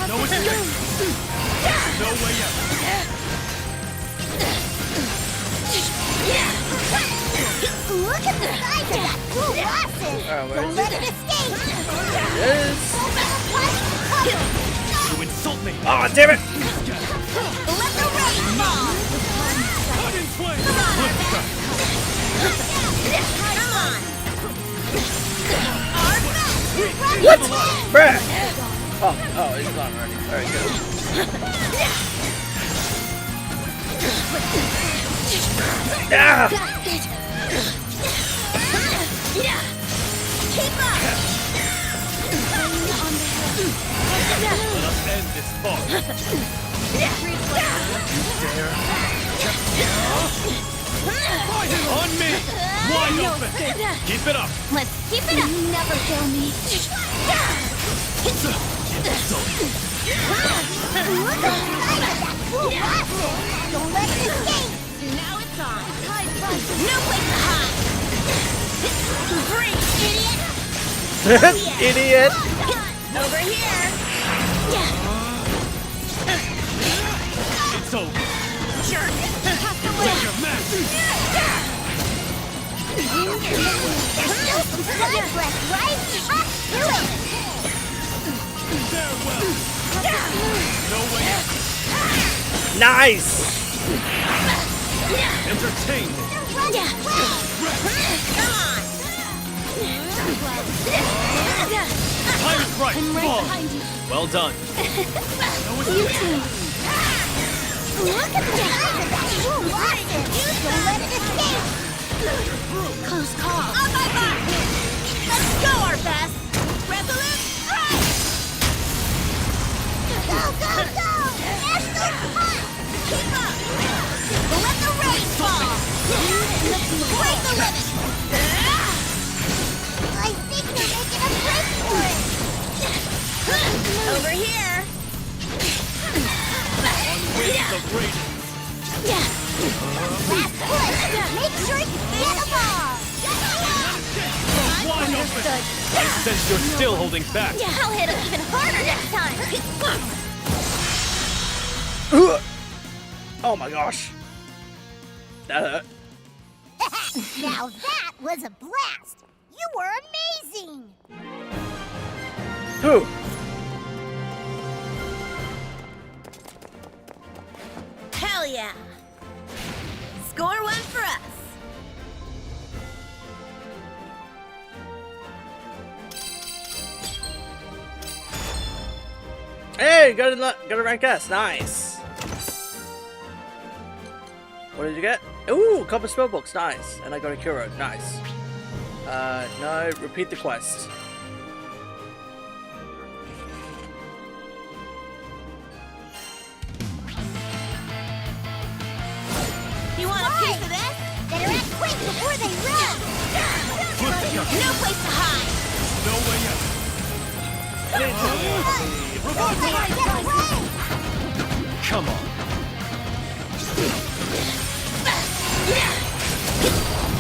No escape! No way out! Look at the size of that cool blossom! Where Don't is let it? it escape! Yes. You insult me! Oh, damn it! Let the rain fall. Cut in flame! Come on. Our best. What? Bruh! Oh, he's gone already. Alright, good. Ah! Keep up. Let us end this fight! On me! Wide open! Keep it up! Let's keep it up. Never fail me. Look at the size of that cool blossom! Don't let it escape! Now it's on. No place to hide. Free, idiot! Idiot! Over here! It's over. Jerk! Take your match. There's still some slides left, right? Up to it! Farewell. No way out. Nice! Entertainment. Come on! Time is right. I'm right Fall. behind you. Well done. You too. Look at the size of that cool Watson! Don't let it escape! Close call. On my mark! Let's go, our best! Resolute, strike! Go, go, go! National Punch! Keep up! Let the rain fall! Break the limit! I think they're making a break for it! Over here! The radiance. Last push! Make sure you get them all! Wide open. I sense you're still holding back. I'll hit him even harder next time! Oh my gosh. That hurt. Now that was a blast! You were amazing! Who? Hell yeah! Score one for us! Hey, got a rank S. Nice. What did you get? Ooh, copper spellbooks. Nice. And I got a Kuro. Nice. No, repeat the quest. You want a piece of this? Better act quick before they run! No place to hide! No way out. Get away! Come on.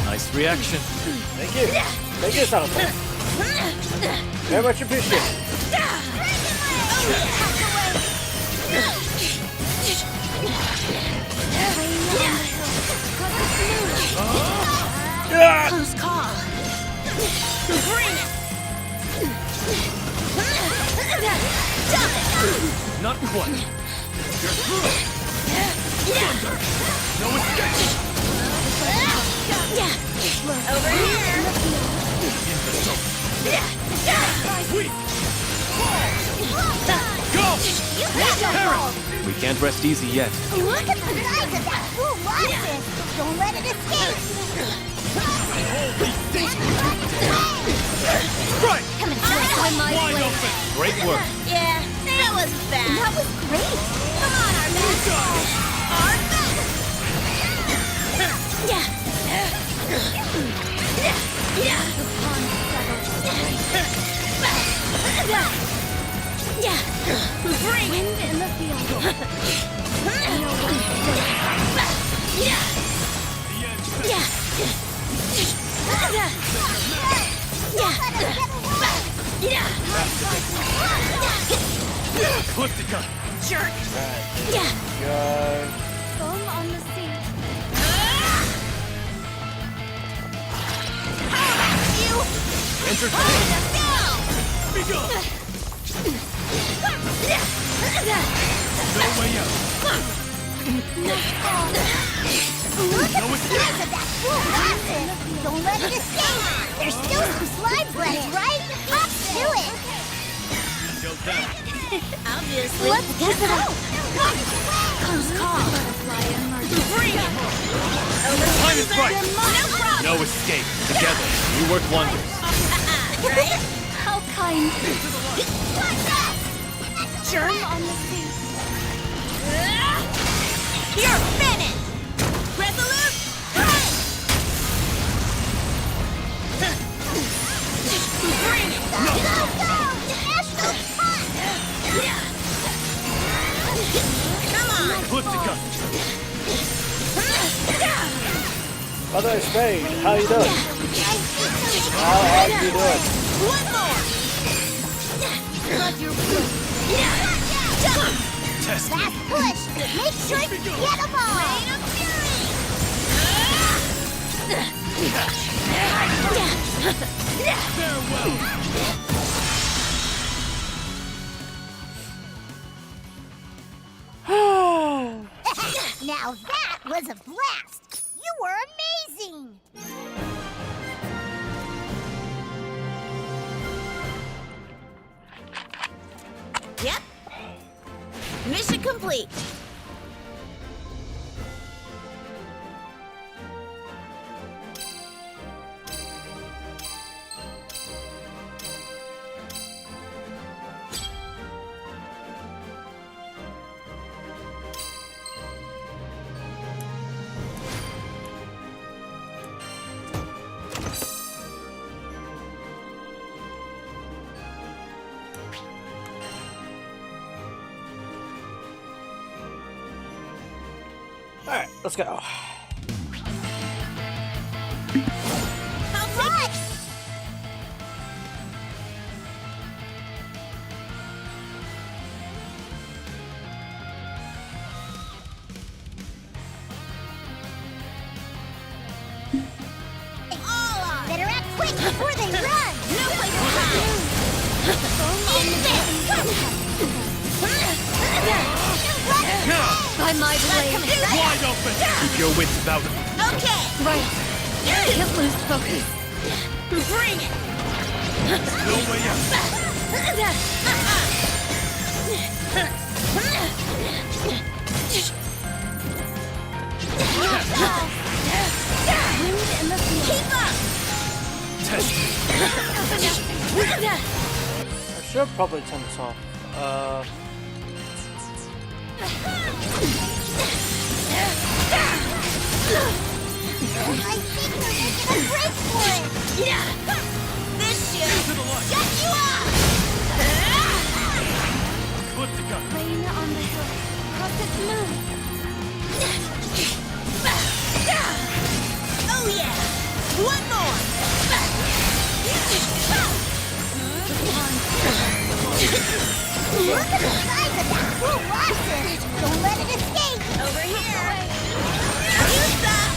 Nice reaction. Thank you. Thank you, Salvatore. Very much appreciated. Ah! Close call! Bring it! Dump it! Not quite. You're through. Thunder. No escape. Over here! Sweep. Go. Parry. We can't rest easy yet. Look at the size of that cool Watson! Don't let it escape! Holy strike. Come and try my Wide way. open. Great work. Yeah, that wasn't bad. That was great. Come on, our best! Our best! Bring it! Wind in the field. Ecliptica. Jerk! Foam on the sea. You! Entertain. Let's go! Be gone. No way out. Look at the size of that cool Watson! Don't let it escape! There's still some slides left, right? Up to it! Go down. Obviously. Let's kiss it out. Close call. Bring it! Time is right. No problem! No escape. Together, we work wonders. Right? How kind. Jerk! On the sea. You're finished! Resolute, strike! Bring it! Go, go, go! National Punch! Come on! Ecliptica. By the way, Spade, how you doing? I think How hard do you do it? One more. Test me. Last push. Make sure you get them all. Rain of fury. Now that was a blast. You were amazing. Yep. Mission complete. Alright, let's go. I'll take it. All on. Better act quick before they run. No place to hide. Eat this. By my blade. Wide open. Keep your wits about you. Okay. Right. Can't lose focus. Bring it. No way out. Wind in the field. Keep up. Test me. I should probably turn this off. I think they're making a break for it. This should To the light. shut you up. Good to go. Rain on the hill. Cross its moon. Oh yeah. One more. Look at the size of that cool Watson. Don't let it escape. Over here. Use that.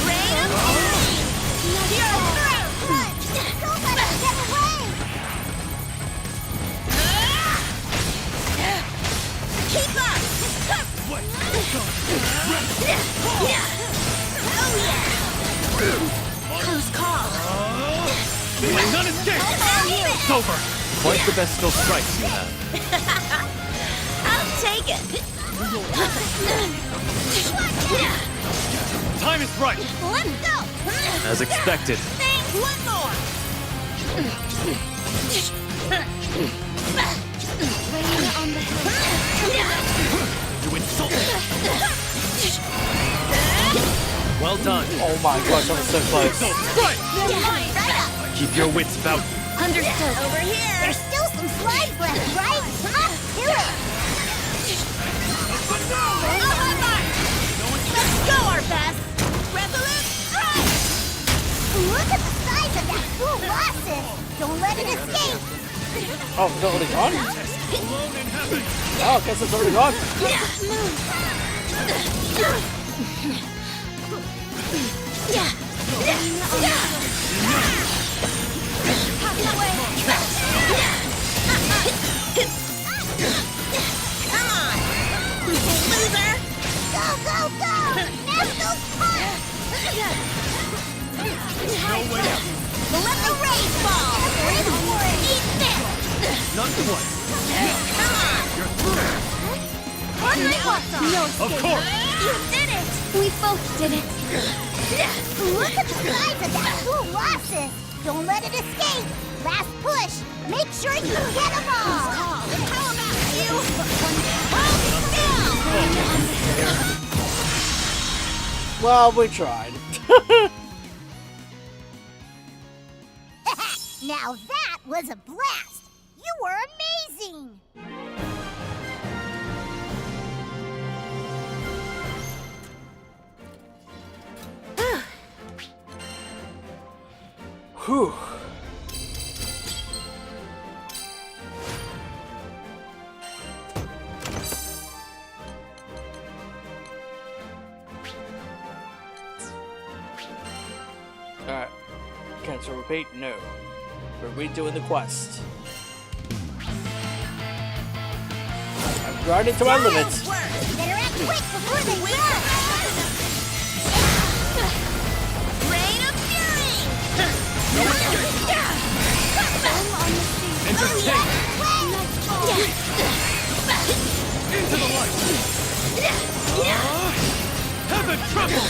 Rain of fury. You're through. Run. Don't let it get away. Keep up. Oh yeah. Close call. None escape. It's over. Quite the best still strikes you have. I'll take it. Time is right. Let's go. As expected. Thanks. One more. Rain on the hill. You insult me. Well done. Oh my gosh, I was so close. So right. Right up. Keep your wits about you. Understood. Over here. There's still some slides left, right? Up to it. Let's go, our best. Resolute strike. Look at the size of that cool Watson. Don't let it escape. Oh, it's already gone? Alone in heaven. Oh, I guess it's already gone. Come on, loser. Go, go, go. National Park. No way out. Let the rain fall. Eat this. Not twice. Come on. You're through. No Of escape. course. You did it. We both did it. Look at the size of that cool Watson. Don't let it escape. Last push. Make sure you get them all. How about you? Hold still. Well, we tried. Now that was a blast. You were amazing. Whew. Alright. Cancel repeat? No. We're redoing the quest. I'm grinding to my limits. Better act quick before they run! Rain of Fury! Entertain! Into the light! Heaven trouble!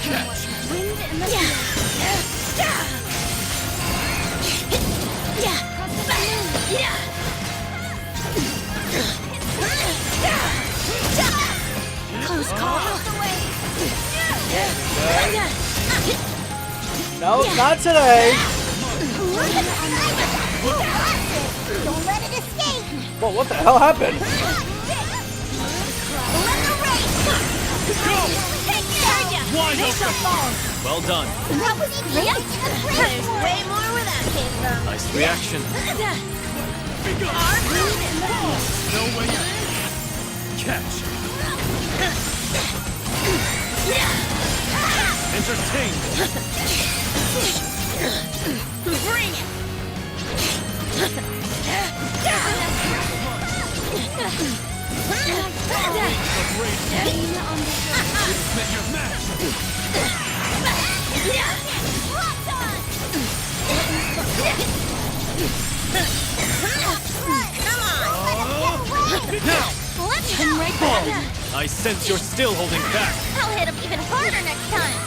Catch! Wind in the Close call. No, not today. Don't let it escape! Whoa, what the hell happened? Wide open! Well done. That was great! There's way more where that came from. Nice reaction. No way out. Catch! Entertain! Bring it! Met your match! Now! Let's go! I sense you're still holding back. I'll hit him even harder next time.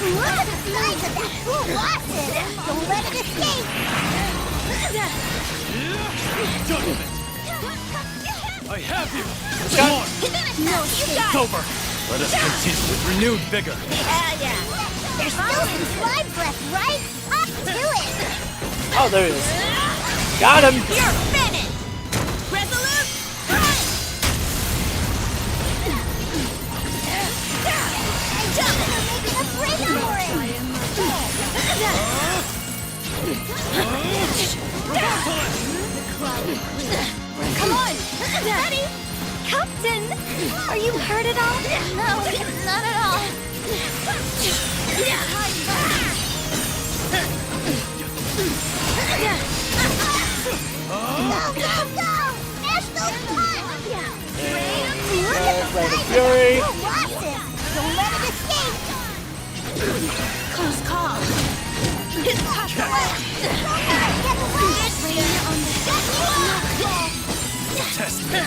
Look at the size of that cool Watson! Don't let it escape! Judgment! I have you! Come on! No, you It's got it. over! Let us continue with renewed vigor. Yeah. There's still some slides left, right? Up to it! Oh, there he is. Got him! You're finished. Resolute. Run. Jump. You're making a break for it! Come on! Ready? Captain! Are you hurt at all? No, not at all. Go, go, go! Smash those pots! Look at the Rain of size Fury. of that cool Watson! Don't let it escape! Close call. Get away! Test me.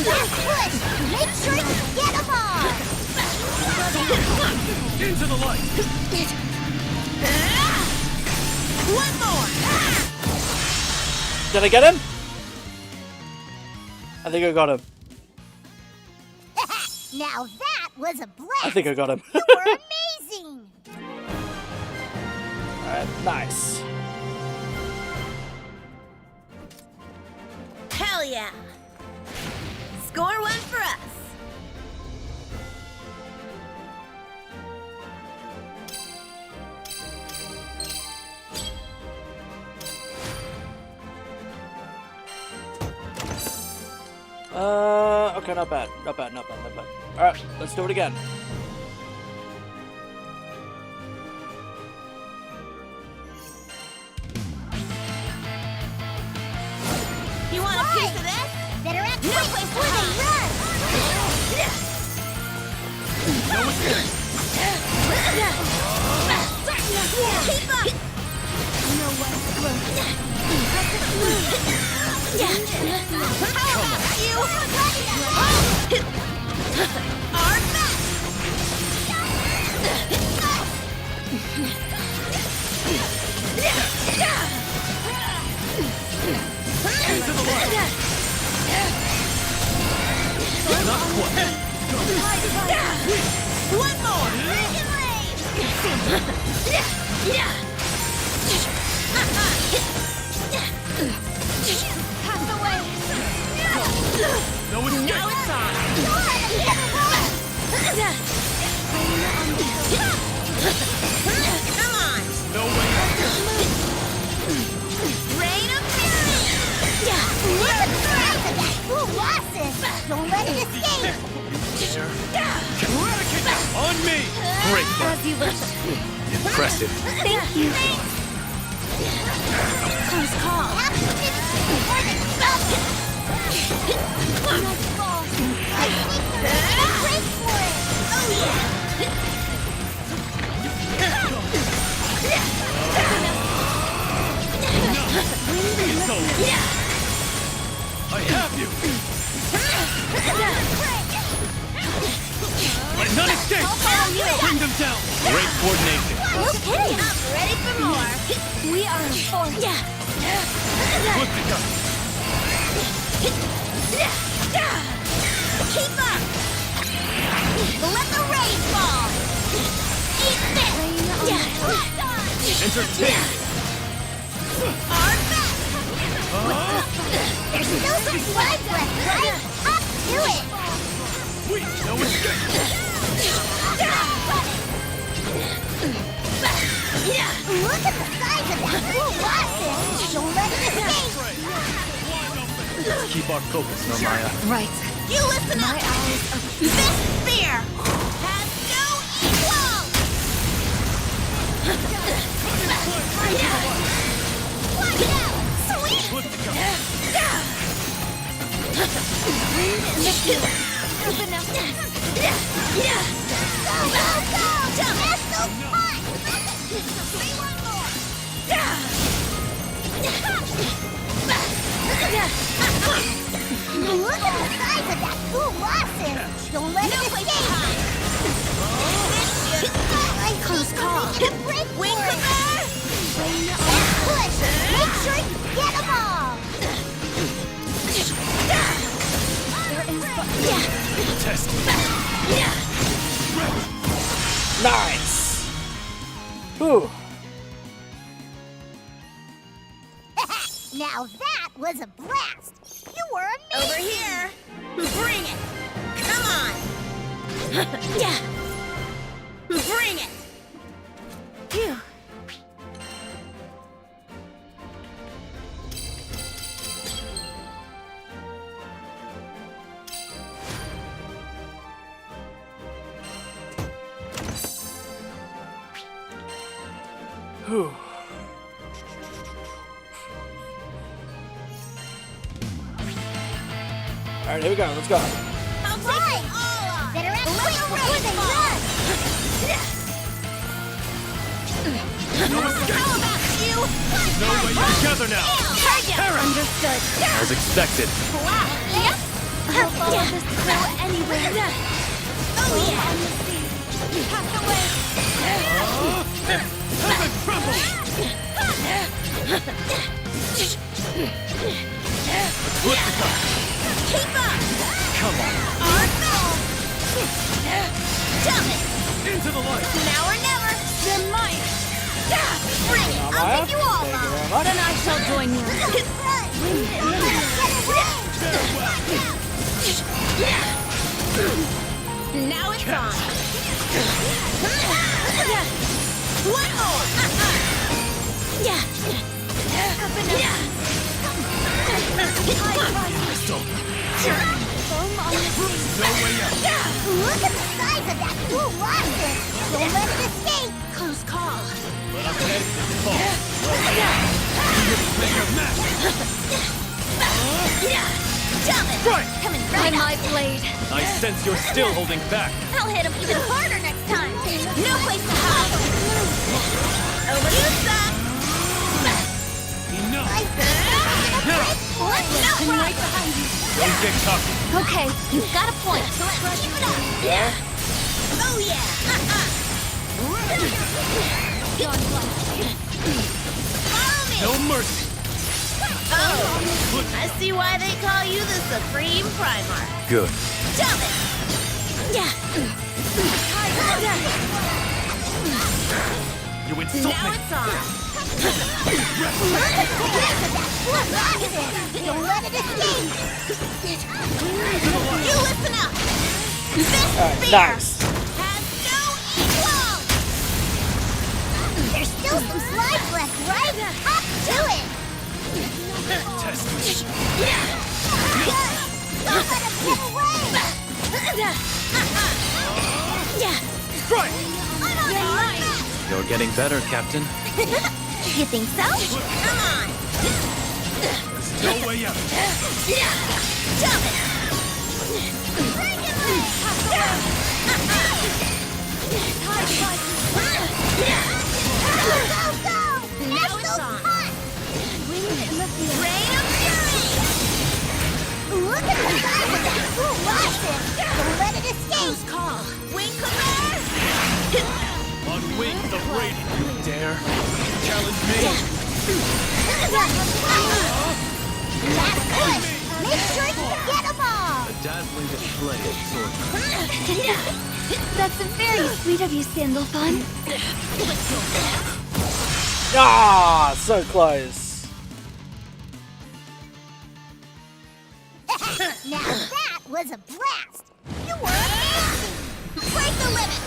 Push! Make sure you get them all! Into the light. One more. Did I get him? I think I got him. Now that was a blast! I think I got him. You were amazing! Alright, nice. Hell yeah. Score one for us. Okay, not bad. Not bad. Alright, let's do it again. You want a piece of this? Better act quick before they run! Keep up. How about you? Our best. Into the light. Not quite. One more. Pass away. No escape! Now it's on. Come on. No way out! Rain of fury. Look at the size of that cool Lawson! Don't let it escape! On me! Great work! As you wish. Impressive. Thank you. Close call. Nice ball. I think they're gonna break for it! Oh yeah. It's over. I have you! But none escape! Bring them down! Great coordination. Okay. I'm ready for more. We are in form. Look to come. Keep up. Let the rain fall. Eat this. Entertain! Our back. There's still some slides left, right? Up to it! Wait, no escape! Look at the size of that cool Lawson! Don't let it escape! Let's keep our focus, Normaya. Right. You listen up. This spear has no equal. Watch out. Sweet. Look to come. Open up. Go, go, go! That's so fun! Say one more. Look at the size of that cool Lawson! Don't let it escape! Close call. Make it a break Wing for it! commander. And push! Make sure you get them all! There is Test me. Nice. Whew. Now that was a blast! You were amazing! Over here. Bring it. Come on. Bring it. Phew. Whew. Alright, here we go. Let's go. I'll take it all on. Better act quick before they run! How about you? No way together now! Understood. As expected. Wow. Yep. I'll follow this through anywhere. Oh yeah. On the sea. Pass away. Heaven tremble! Look to come. Keep up. Come on. Our bell. Jump it. Into the light. Now or never. You're mine. Bring it. I'll take you all Thank you on. very much. Then I shall join you. Now it's on. One more. No way out. Look at the size of that cool Lawson! Don't let it escape! Close call. Let us head this fall. Make a mess. Jump it. Right. Coming By right my up. blade. I sense you're still holding back. I'll hit him even harder next time. No place to hide. Over you, son. Enough. No problem. Right behind you. Don't get cocky. Okay, you've got a point. Let's keep it up. Yeah. Oh yeah. Follow me. No mercy. Oh, I see why they call you the Supreme Primarch. Good. Jump it. You insult Now me. it's on. Don't let it escape! You listen up! This Alright, spear nice. has no equal! There's still some slides left, right? Up to it! Test me. Don't let him get away! Strike! You're getting better, Captain. You think so? Come on! No way out. Jump it! Go, go! Now it's on! Rain of Fury! Look at the size of that cool Watson! Don't let it escape! Close call! Wing Commander! Unwing the radiant, you dare. Challenge me. Last push! Make sure you get them all! A dazzling display of sword. That's very sweet of you, Sandalphon. Ah, so close. Now that was a blast! You were amazing! Break the limit!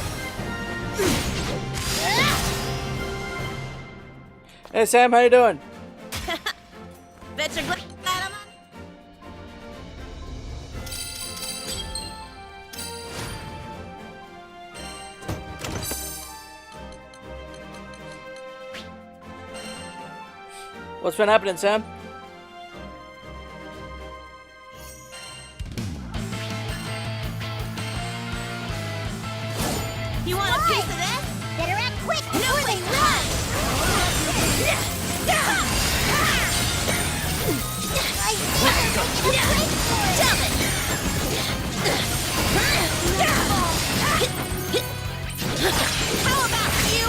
Hey Sam, how you doing? Bet you're glad I'm on. What's been happening, Sam? You want a piece of this? Better act quick! No way, run! Jump it! How about you?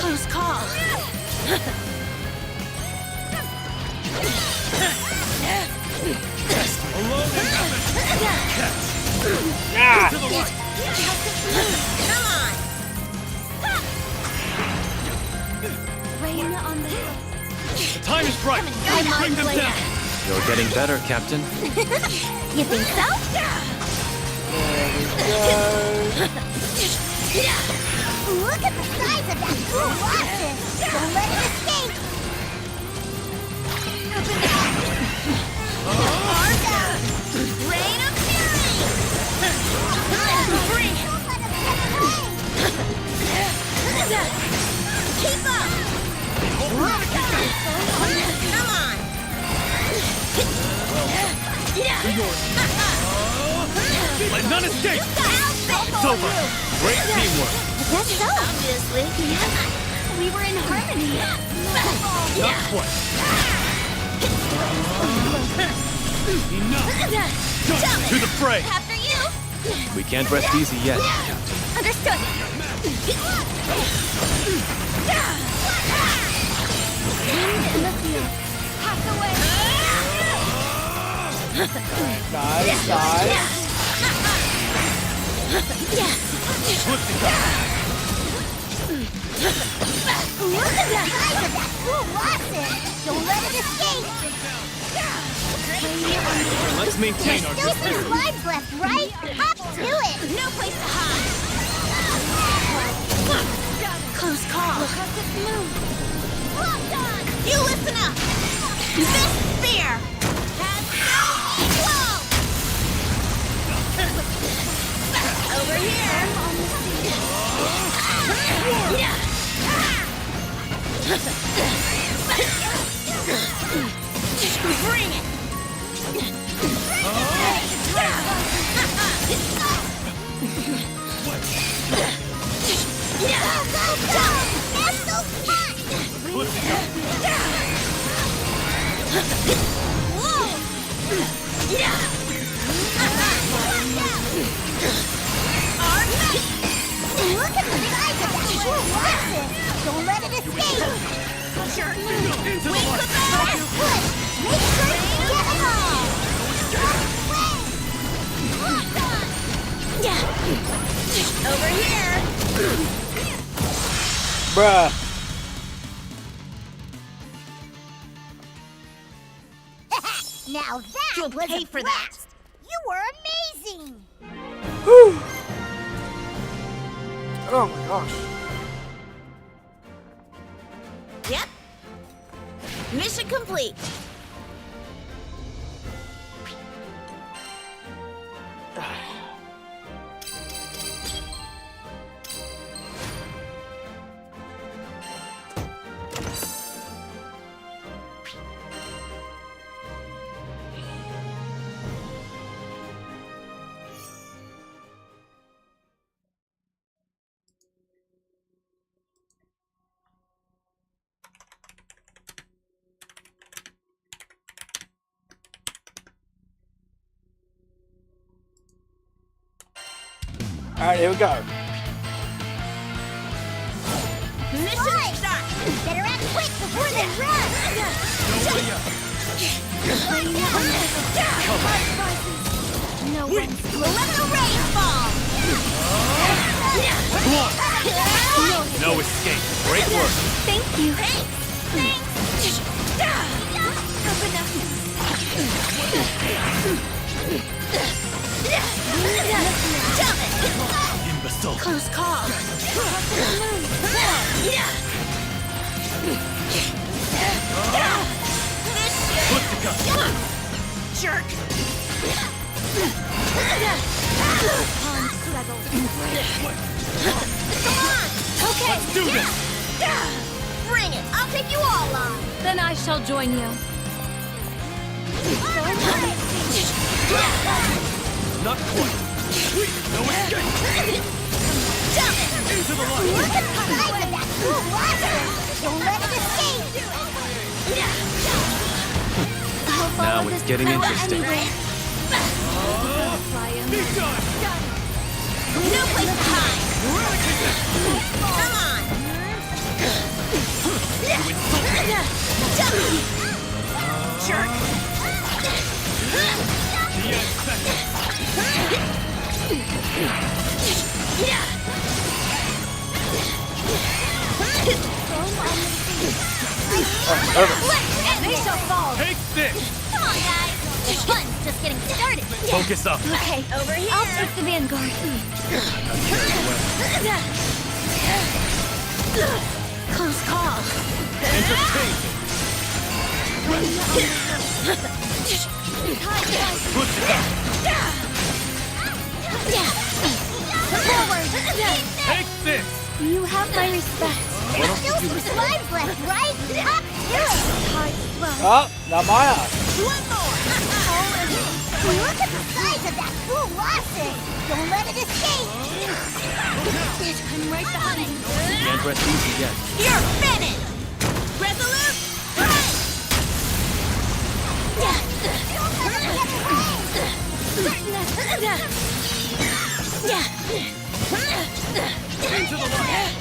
Close call. Alone in heaven. Ah! To the right. Come on! Rain on the hill. The time is right. Bring them down. You're getting better, Captain. You think so? Look at the size of that cool Watson! Don't let it escape! Rain of Fury! Free! Don't let him get away! Keep up! Come on! Let none escape. It's over. Great teamwork. That's so. Obviously. We were in harmony. Not quite. Enough. To the fray. After you! We can't rest easy yet. Understood. Wind in the field. Pass away. Nice, nice. Flip it up. Look at the size of that cool Watson! Don't let it escape! Let's maintain our Still some distance. slides left, right? Up to it! No place to hide! Close call! You listen up! This spear has no equal! Over here! Bring it! Go, go, go! That's so fun! Look at the size of that cool Watson! Don't let it escape! Into the Wing light. Commander! Last push! Make sure you get them all! Wing! Lock on! Bruh. Now that You'll was pay a for that. blast. You were amazing. Whew. Oh my gosh. Yep. Mission complete. Alright, here we go. Mission start. Better act quick before they run. No one's Let the rain fall. No escape. Great work. Thank you. Imbecile. Close call. Pussycat. Jerk. Okay, Let's do this. Bring it. I'll take you all on. then I shall join you. Not quite. No escape. Into the light. Look at the size of that cool blaster. Don't let it escape. I'll follow Now this it's getting trail interesting. anyway. Be done. No place to hide. Come on. You insult me. Jerk. The end sentence. They shall fall. Take this. Come on, guys. The fun's just getting started. Focus up. Okay, Over here. I'll take the vanguard. Close call. Entertain. Pussycat. Forward. Take this. You have my respect. Why don't Still you do some this? slimes left, right? Up to it. Oh, not my ass. One more. Look at the size of that cool blaster. Don't let it escape. I'm right behind you. Can't rest easy yet. You're finished. Resolute. Run. Into the light.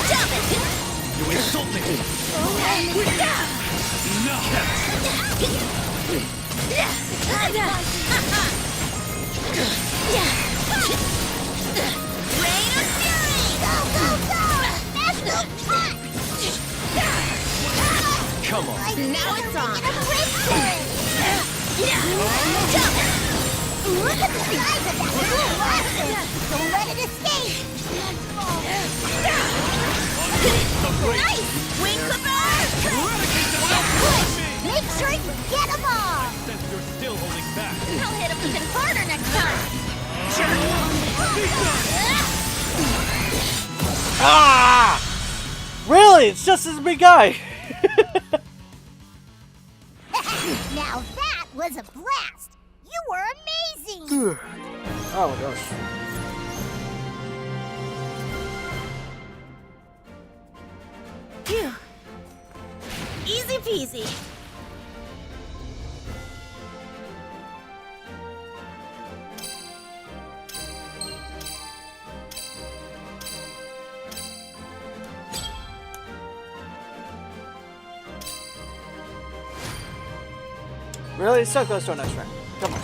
Jump it. You insult me. Enough. Rain of fury. Go, go, go. Master punch. Come on. Now it's on. Jump. Look at the size of that cool blaster. Don't let it escape. Nice. Wing clipper. Push. Make sure you get them all. Since you're still holding back. I'll hit him even harder next time. Ah! Really? It's just this big guy. Now that was a blast. You were amazing. Oh my gosh. Phew. Easy peasy. Really? It's so close to our next round. Come on.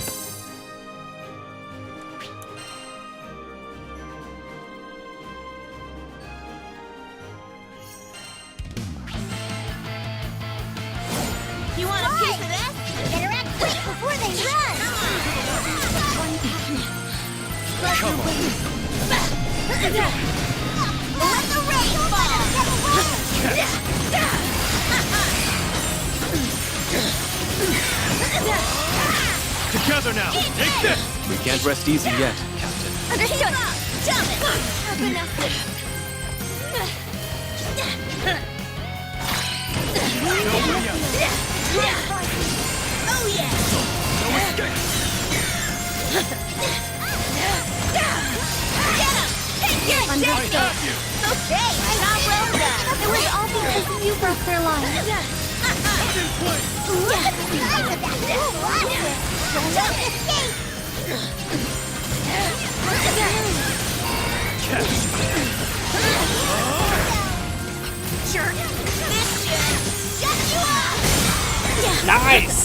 piece of this? Better act quick before they run! Come on. Let the rain fall! Together now. Take this. We can't rest easy yet, Captain. Understood. Jump it! Nobody else. Oh yeah! No escape. Get him! Take your I have you. Okay, job well done. It was all because you broke their line. In place. Look at the size of that cool blossom! Don't let it escape! Catch. Jerk! This should shut you up! Nice!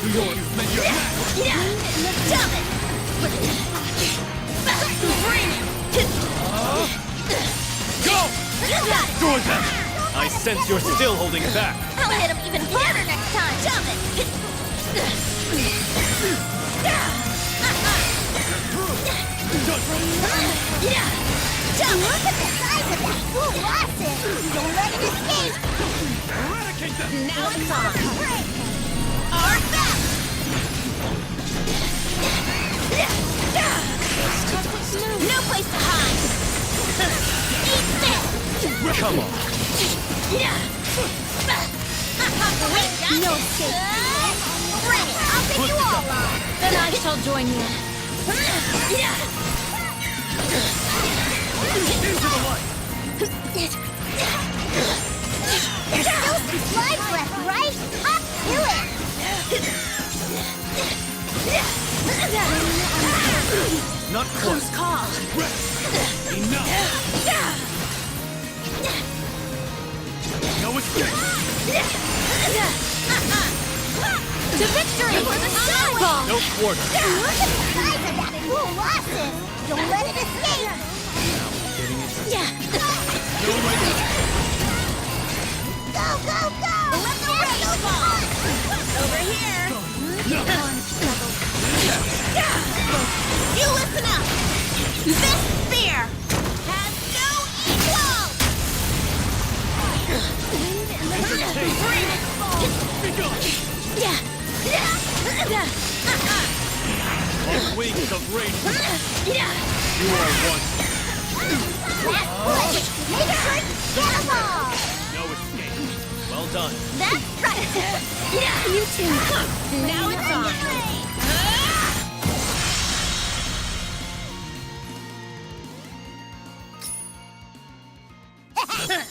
You've met your match. Jump it! Bring it! Go. You got it! Destroy them. I sense you're still holding back. I'll hit him even harder next time! Jump it! Jump! Look at the size of that cool blossom! Don't let it escape! Eradicate them. Now it's on! Our best! No place to hide! Eat this! Come on. No escape! Bring it! I'll take you all on! Then I shall join you. Into the light. There's still some slides left, right? Up to it! Not close. Call! Rest. Enough. No escape. To victory for the Skyfall! No quarter. Look at the size of that cool blossom! Don't let it escape! Getting it. Yeah! No way. Go, go, go! Let the rain fall! Over here! You listen up! This spear has no equal! Bring it! Be gone. On wings of rage. You are one. That's good! Make sure you get them all! No escape. Well done. That's right! You two! Now it's on!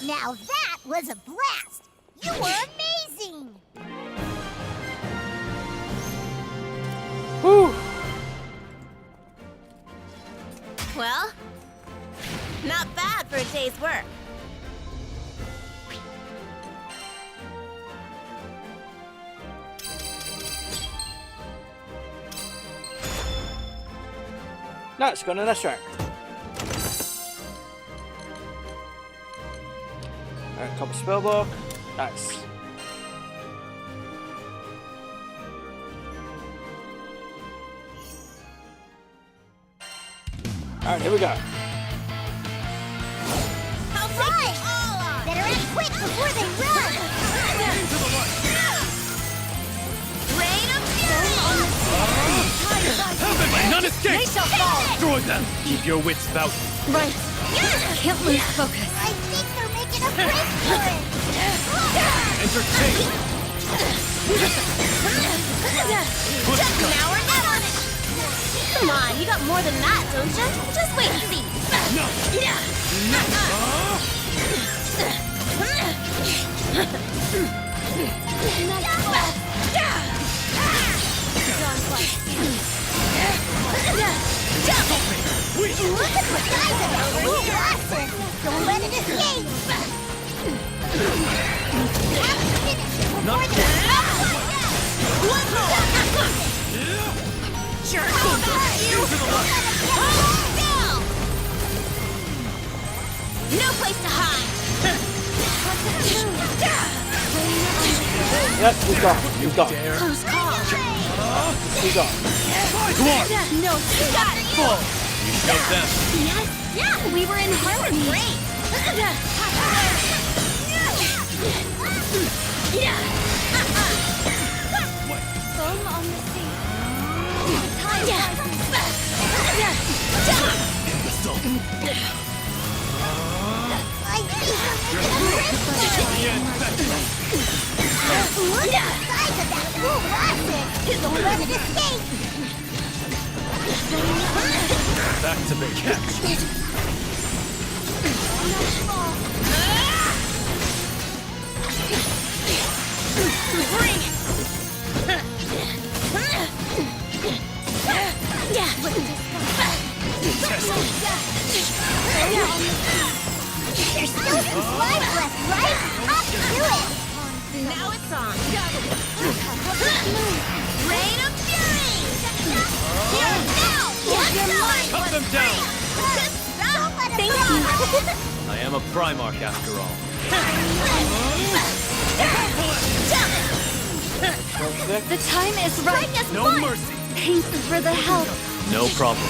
Now that was a blast! You were amazing! Whew. Well, not bad for a day's work. Now let's go on the next track. Alright, copper spellbook. Nice. Alright, here we go. I'll take you all on! Better act quick before they run! Into the light. Rain of fury! Have it, none escape. They shall fall! Destroy them. Keep your wits about you. Right. Can't lose focus. I think they're making a break for it! Entertain. Push Just cut. now or never! Come on, you got more than that, don't you? Just wait and see. No. Look at the size of that cool blossom! Don't let it escape! Have to finish it before Not they One more! Jerk! You! Hold still! No place to hide! Yep, he's gone. He's gone. Close call. He's gone. Come on! No, you got it. Full! You showed them. Yes, yeah, we were in harmony. Great. Foam on the sea. Time Look at the size of that cool rocket! Don't let it escape! Back to the catch. Bring it. There's still some slides left, right? Up to it! Now it's on. Rain of Fury. Here now. Your mind Cut them down! Don't let it Thank go! I am a Primarch after all. The time is right. No mercy! Thanks for the help. No problem.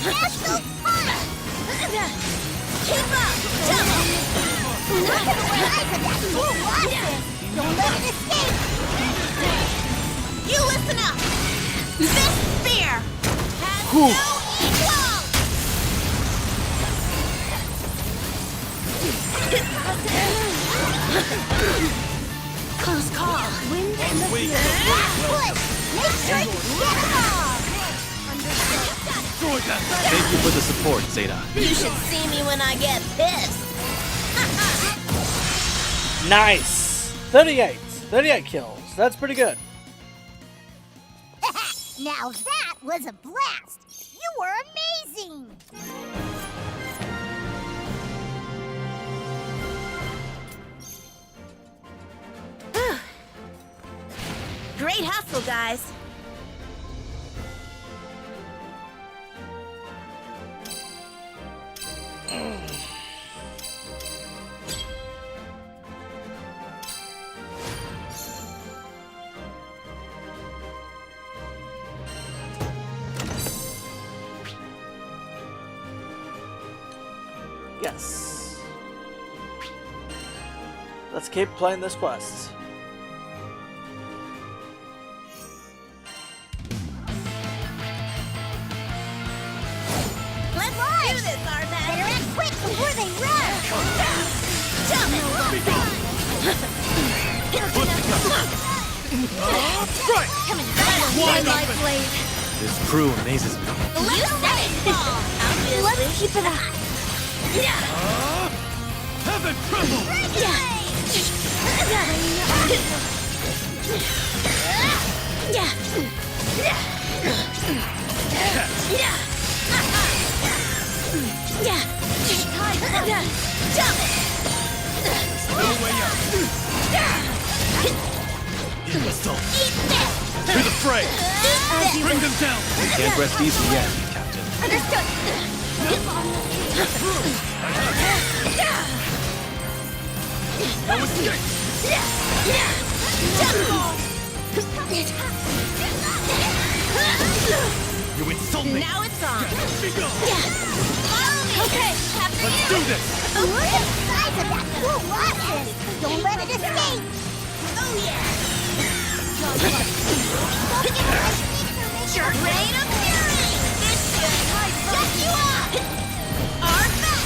National Park! Keep up. Look at the size of that cool rocket! Don't let it escape! You listen up. This spear has no equal. Close call. Wind and the Wait. Push! Make sure you get them all! Destroy that! Thank you for the support, Zeta. You should see me when I get pissed. Nice. 38. 38 kills. That's pretty good. Now that was a blast! You were amazing! Great hustle, guys. Yes. Let's keep playing this quest. Let's do this, Arvin. Better act quick before they run! Jump it. Strike! Coming right Wide my open! blade. This crew amazes me. You said it fall. Let's keep it up. Heaven tremble! No way out. Imbecile. To the fray! As you Bring them down! We can't rest easy yet, Captain. understood. No escape! You insult me! Now it's on. Be gone! Okay. Let's do this! Look at the size of that cool rocket! Don't let it escape! Oh yeah. Don't give it my sneaker, make Rain of Fury. This should shut you up. Arvin.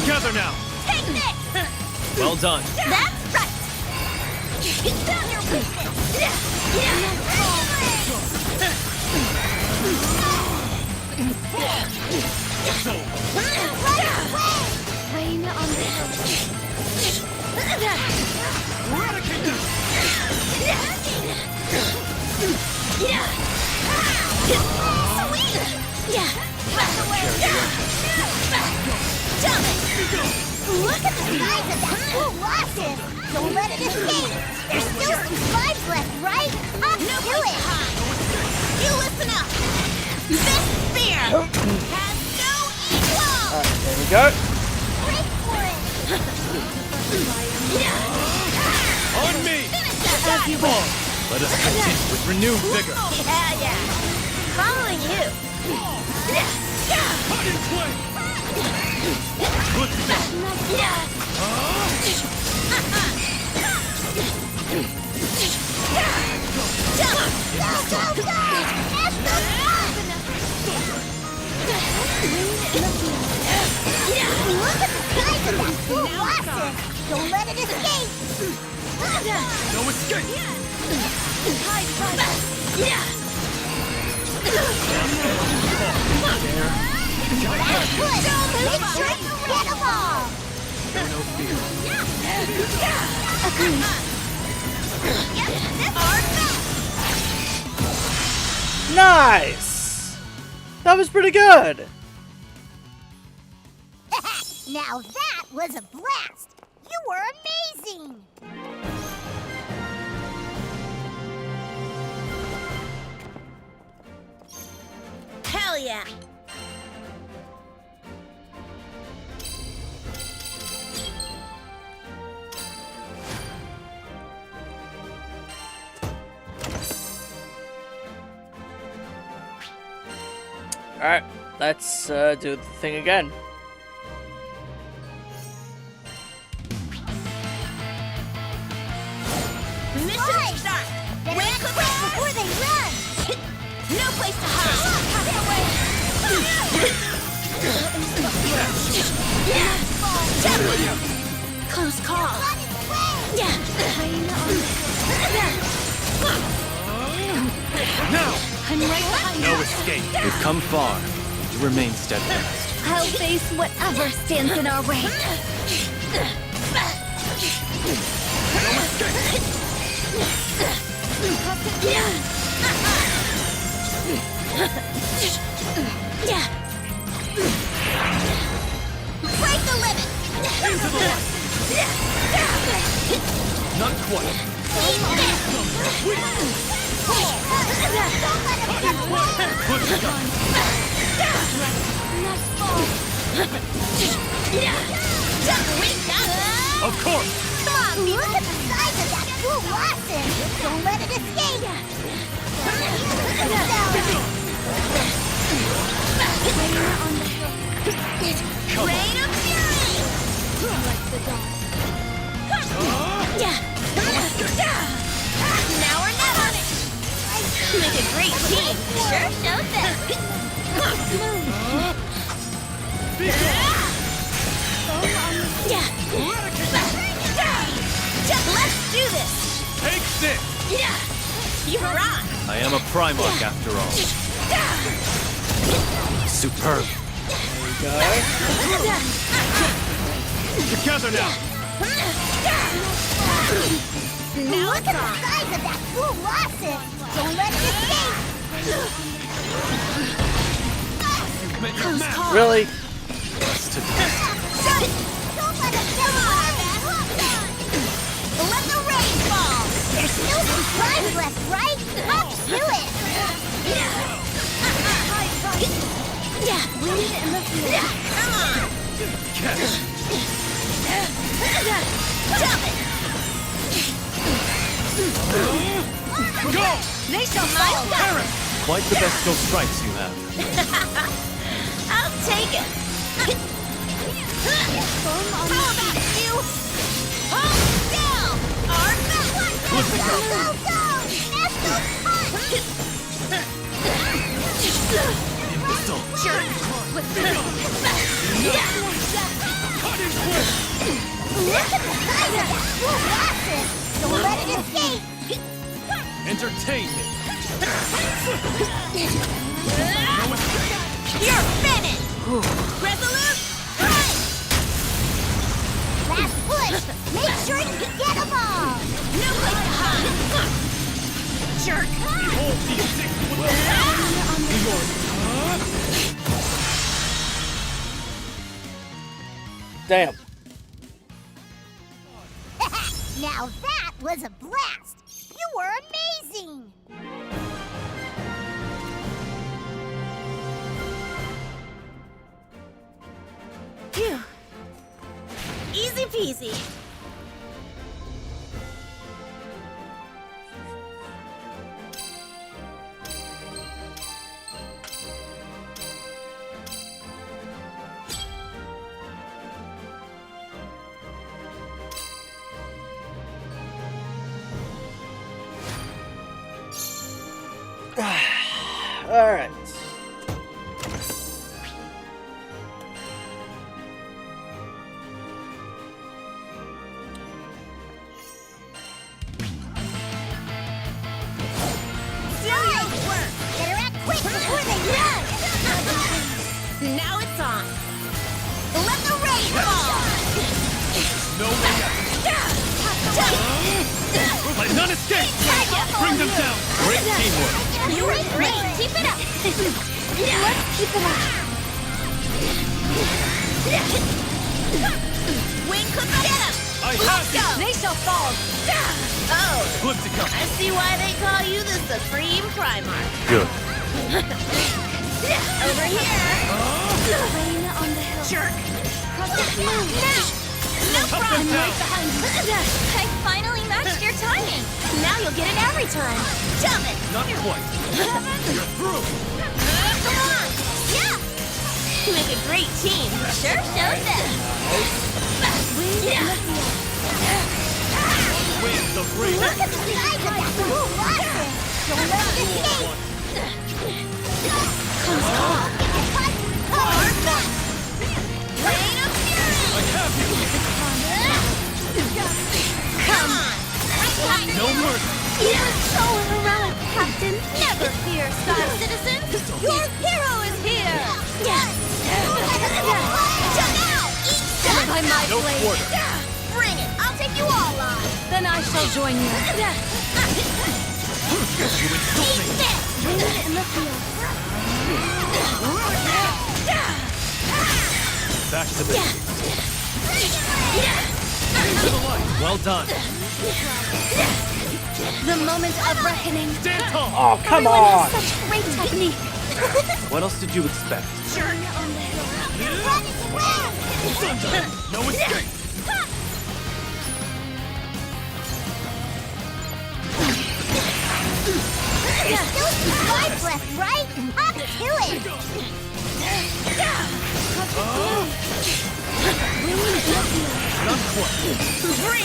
Together now! Take this. Well done. That's right. Down your weakness. Rain on the hills. Eradicate them! Look at the size of that cool rocket! losses! Don't let it escape! There's still some slides left, right? Up to it! You listen up! This spear has no equal! Alright, there we go. Break for it! On me! As you will. Let us continue with renewed vigor. Yeah. Following you. Cut and play! Good stuff. Go, go, go! That's the fun! Look at the size of that cool blossom! Don't let it escape! No escape! That's good! Make sure you get them all! No fear. Nice! That was pretty good. Now that was a blast! You were amazing! Hell yeah! Alright, let's do the thing again. Mission start! Better Win get the quick race! before they run! No place to hide! Close call! On its way! Now! I'm right behind No you. escape. We've come far. You remain steadfast. I'll face whatever stands in our way. Break the limit! Into the light! Not quite. Good stuff. Of course. Look at the size of that cool blossom! Don't let it escape! Rain of fury! Now or never! Make a great team! Sure shows them! Let's do this! Take this. You rock! I am a Primarch after all. Superb. Together now. Look at the size of that cool blossom! Don't let it escape! You've met your match. Really? Dust to dust. Don't let it get away! Let the rain fall! There's still some slides left, right? Up to it! Come on! Catch. Jump it! Go. They shall fall! Quite the bestial strikes you have. I'll take it! How about you? Hold still! Arm back! Good to go. Go, go! Esco punch! Imbecile. Jerk! Look at the size of that cool blossom! Don't let it escape! Entertainment. You're finished! Resolute! Right! Last push! Make sure you get them all! No place to hide! Jerk! Behold these six. Damn. Now that was a blast! You were amazing! Phew. Easy peasy. Alright. Serious work. Better act quick before they run! Now it's on. Let the rain fall. No way out. Let none escape. Bring them down. Great teamwork. You were great. Keep it up. Let's keep it up. Wing could get him. I Let's have go. you. They shall fall. Oh, Flip to come. I see why they call you the Supreme Primarch. Good. Over here. Rain on the hill. Jerk. Cross the field. No Cut them problem. down. Behind you. I finally matched your timing. Now you'll get it every time. Jump it. Not quite. You're through. Come on. Yeah. You make a great team. Sure shows them. Yeah. Win the race. Look at the size of that cool blossom! Don't let it escape! Rain of fury. I have you. Come on. Right No mercy. You're so heroic, Captain. Never fear, Sky citizens. Your hero is here. Yes! Jump out. Eat that. By my No blade. quarter. Bring it. I'll take you all on. Then I shall join you. You insult Eat me. this. Wind in the field. Back to basics. To the light. Well done. The moment of reckoning. Stand tall. Oh, come Everyone on! has such great technique. What else did you expect? Rain on the hill. Thunder. No escape. There's still some life left, right? Up to it! Not quite.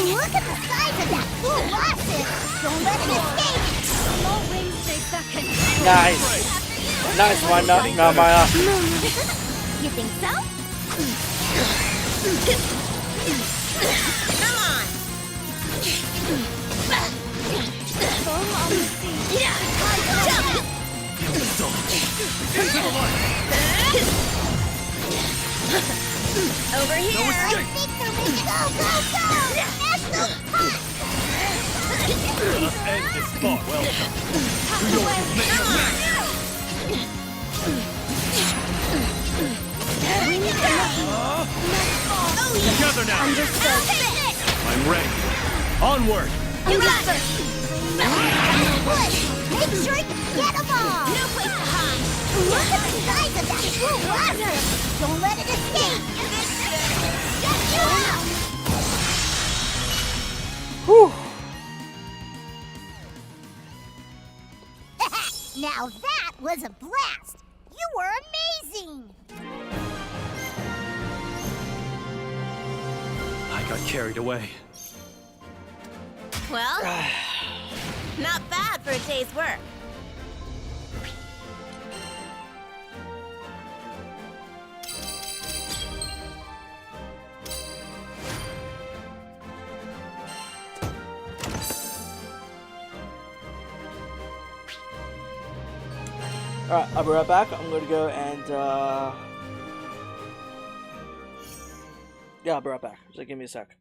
Look at the size of that cool blossom! Don't let it escape! Small rings stay second. Nice! Nice one, no, Maya. You think so? Come on. Foam on the sea. Jump. Feel the song. Into the light. Over here. No I escape. think they're ready to go, go, go! Smash those pots! Let us end this spot. Well done. To yours, make Come on. Oh, yeah. Together now. Understood. I'm ready. Onward. You got it. Push! Make sure you get them all! No place to hide. Look at the size of that cool blossom! Don't let it escape! Get you out! Whew. Now that was a blast! You were amazing! I got carried away. Well, not bad for a day's work. Alright, I'll be right back. I'm gonna go and, yeah, I'll be right back. So give me a sec.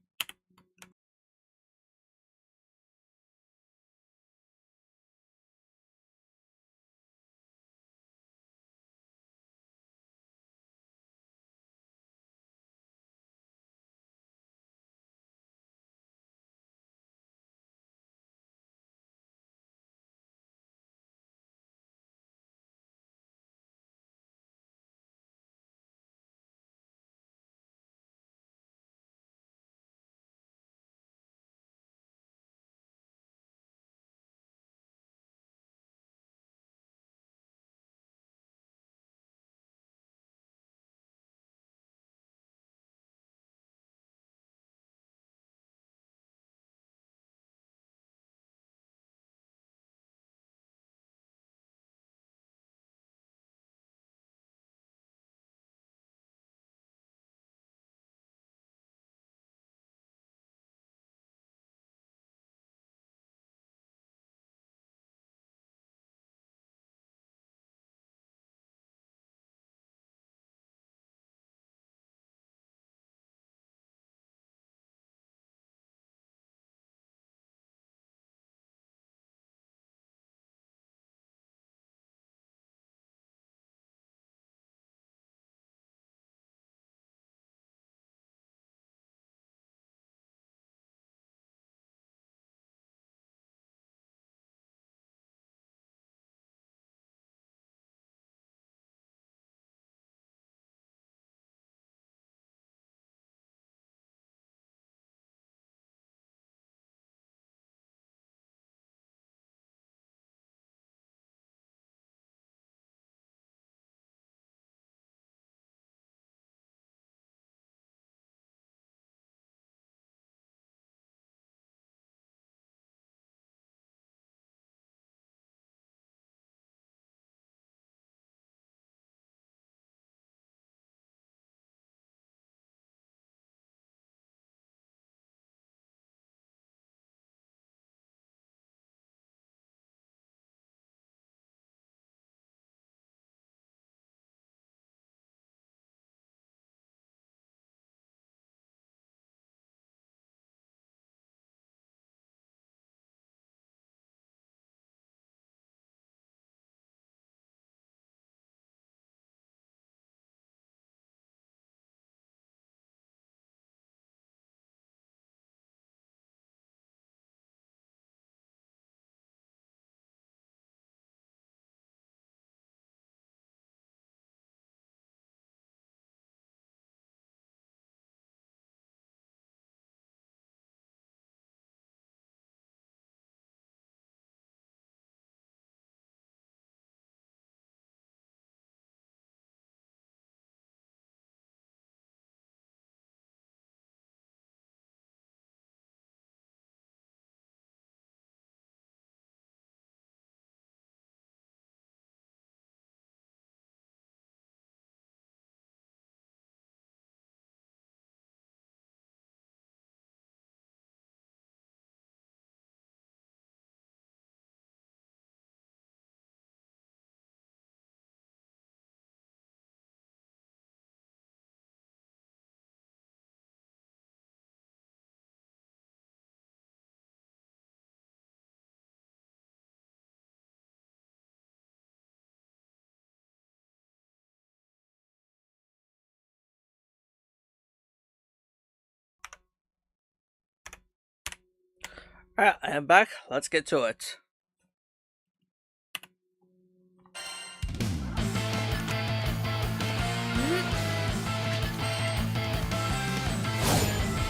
Alright, I am back. Let's get to it.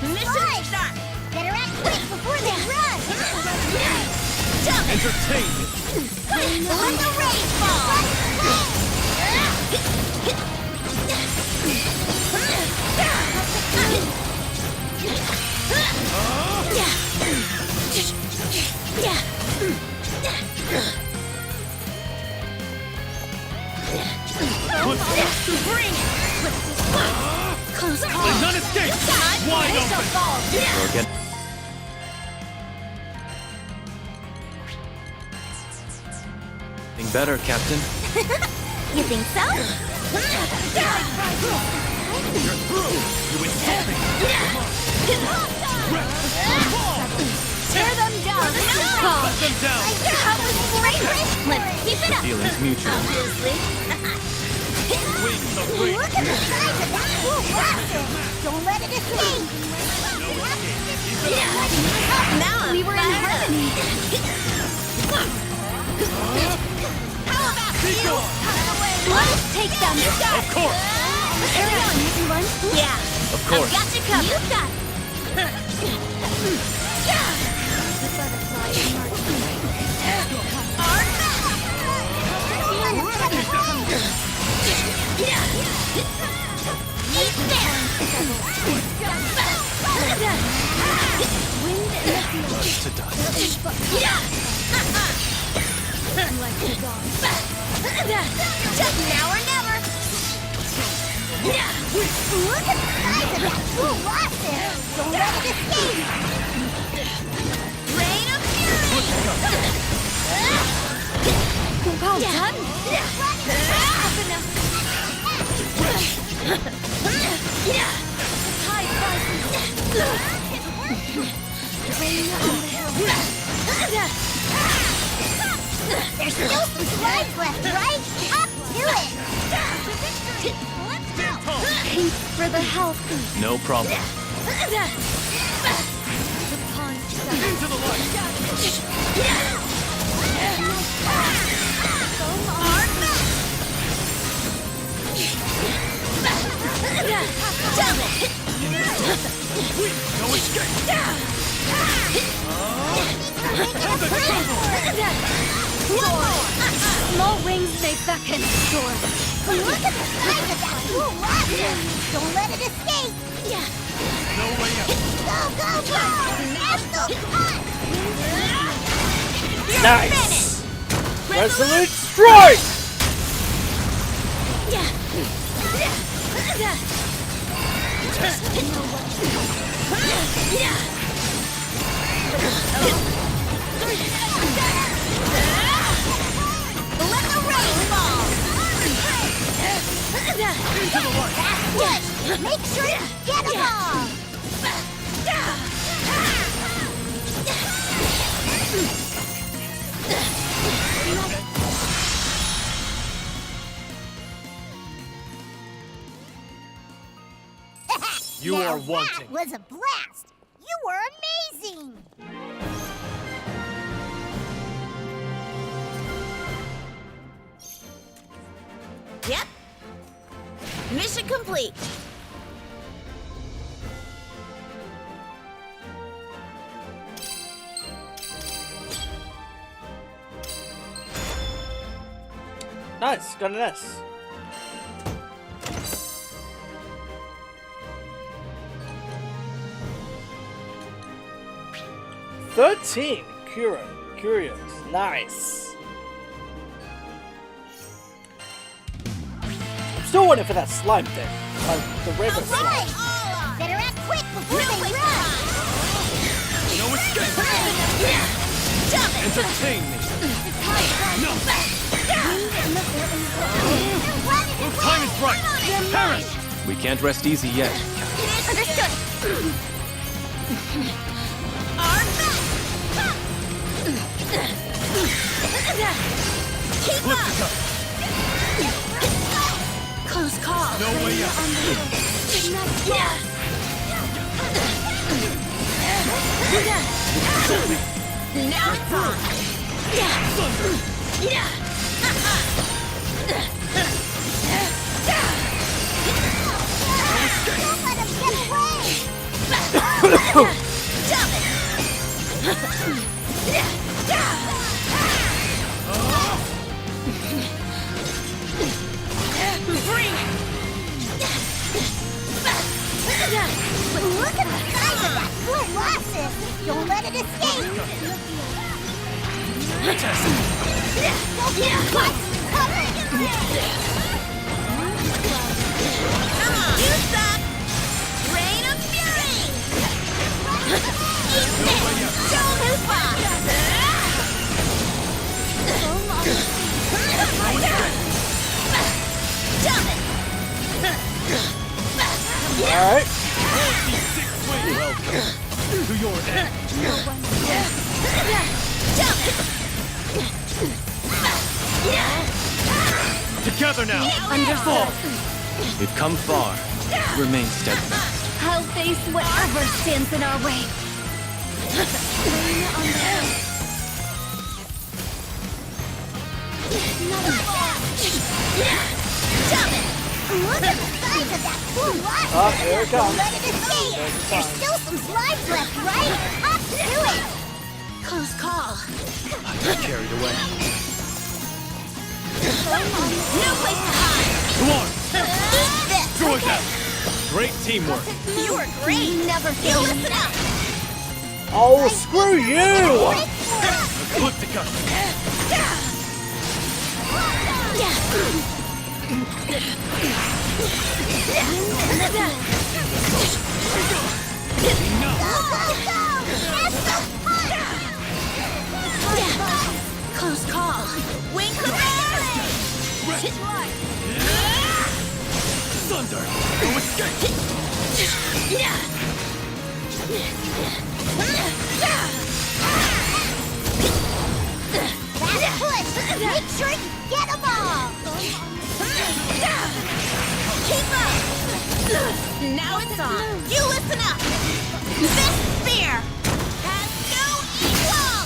Mission start. Better act quick before they run! Entertainment. Let the rain fall! Bring it. Close call. Let none escape. Wide open. Forget. Think better, Captain. You think so? You're through. You insult me. Tear them down. Cut them down. Let's keep it up. Feelings mutual. Obviously. Wings of great. Look at the size of that cool blaster! Don't let it escape! Now we were in harmony. How about you? Let's take them. Of course. Carry on, easy one. Yeah. Of course. I've got you covered. You got it. To dust. Just now or never. Look at the size of that cool blaster! Don't let it escape! Rain of fury. Well done. There's still some slides left, right? Up to it! Thanks for the help. No problem. Into the No escape. Small rings may beckon. Look at the size of that cool blaster! Don't let it escape! No way out. Go, go, go! Astral punch! Nice! Resolute strike! Let the rain fall. Into the light. Push! Make sure you get them all! You Now are wanting. That was a blast! You were amazing! Yep. Mission complete. Nice, got an S. $13. Curious. Nice. I'm still waiting for that slime thing. Like the river slime. Right! Better act quick before they run! No escape. Entertain me. No. Time is right. Perish. We can't rest easy yet. Understood. Keep Lift up. it up. Close call. No way out. Yeah. Now it's on. Don't let him get away! Look at the size of that colossus! Don't let it escape! Don't get caught! Cover! Come on! You suck! Rain of Fury! Eat this! Show 'em who's boss! Jump it! Alright. Welcome to your end. Jump it! Together now. Understood. We've come far. Remain steadfast. I'll face whatever stands in our way. Jump it! Look at the size of that colossus! Oh, here it Don't comes. let it escape! There's still some slides left, right? Up to it! Close call. I got carried away. No place to hide. Come on. Eat this! Destroy them. Great teamwork. You were great. Never You fail. listen up. Oh, screw you! Ecliptica. Close call. Wing command. Thunder. No escape. That's push! Make sure you get them all! Keep up. Now it's on. You listen up. This spear has no equal.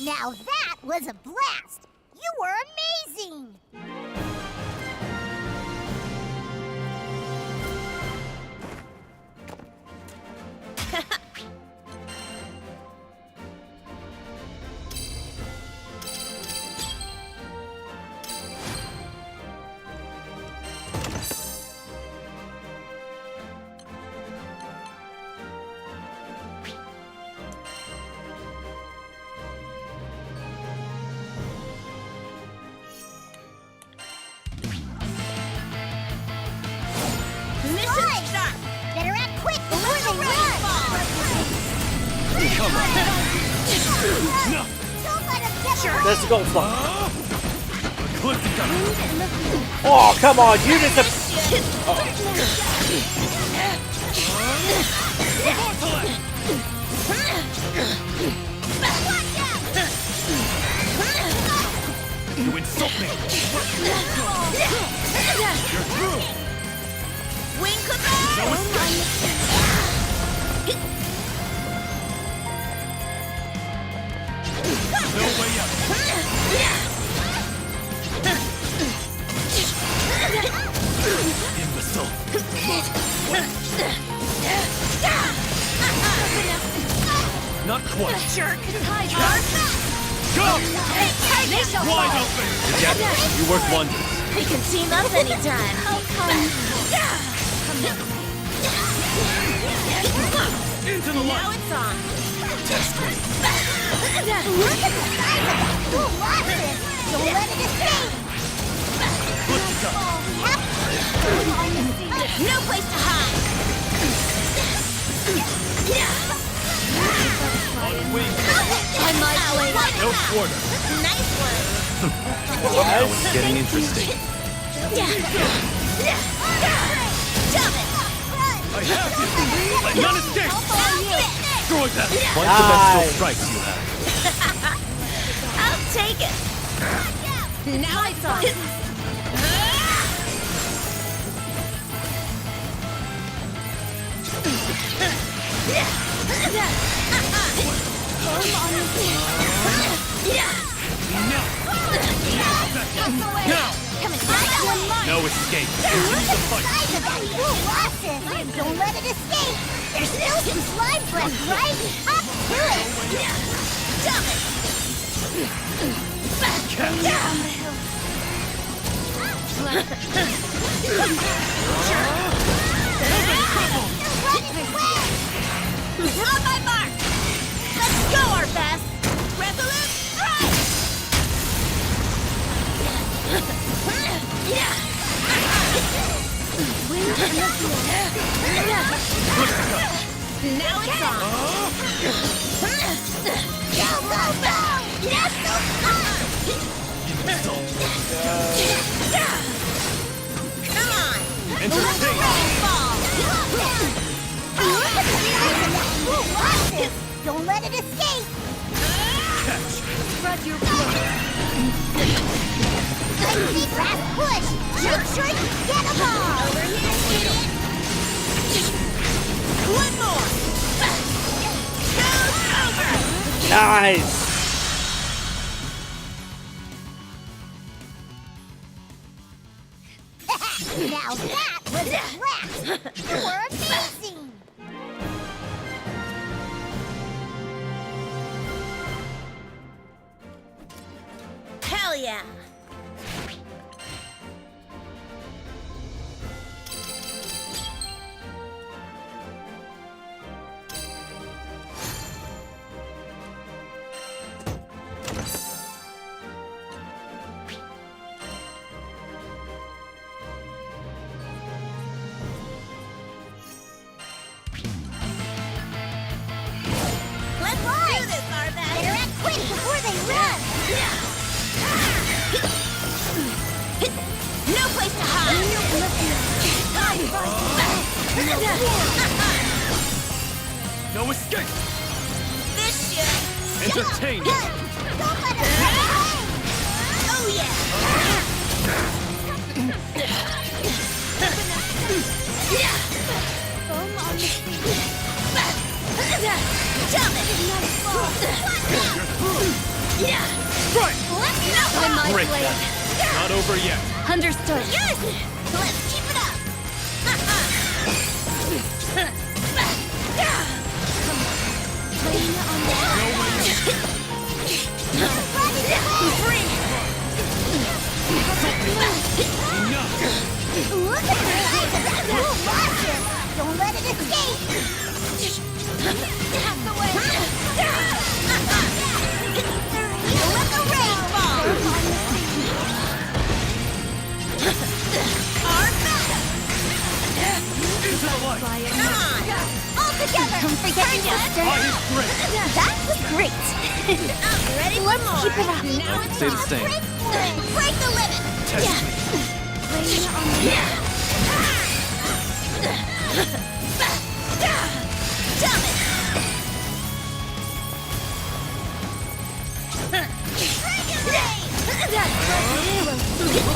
Now that was a blast! You were amazing! Mission start. Better act quick before they run! Come on. No. Don't let him get away! There's the gold slot. Ecliptica. Oh, come on, you did the. You insult me. You're through. Wing command. No escape. No way out. Imbecile. Not quite. Jerk. Go! They shall Wide fall. open. Together, you work wonders. We can team up anytime. Into the Now light. it's on. Test me. Look at the size of that colossus! Don't let it escape! Ecliptica. No place to hide. On wing. I might play like No that. quarter. Nice one. Now it's getting interesting. Jump it. I have you. Let none escape. Destroy them. Quite the best still strikes you have. I'll take it. Now it's on. No escape. Look at the size of that cool losses! Don't let it escape! There's still some slime left, right? Up to it! Dump it! On my mark! Let's go, our best! Resolute strike! Now it's on! Go, go, go! Yes, go, Come on! Entertain. Ball! Look at the size of that cool losses! Don't let it escape! Spread your blood. Crazy fast push! Make sure you get a ball! Over here, idiot! One more! Show's over! Nice. Now that was a wrap! You were amazing! Hell yeah! Let's do this, Arvin! Better act quick before they run! No place to hide! No escape. This shit! Entertain. Don't let us get away! Oh yeah! Foam on the feet. Jump it! Right. On my Break blade. that. Not over yet. Understood. Yes! Let's keep it up! Rain on the Bring it! Enough. Look at the size of that cool losses! Don't let it escape! Out the way! Let the rain fall! Our battle! Into the light. Come on! All together! Don't forget your sister. By his grace. That was great. Ready for Let's more? keep it up. Now I can it's say the on. same. Break the limit! Test me. Rain on the Jump it!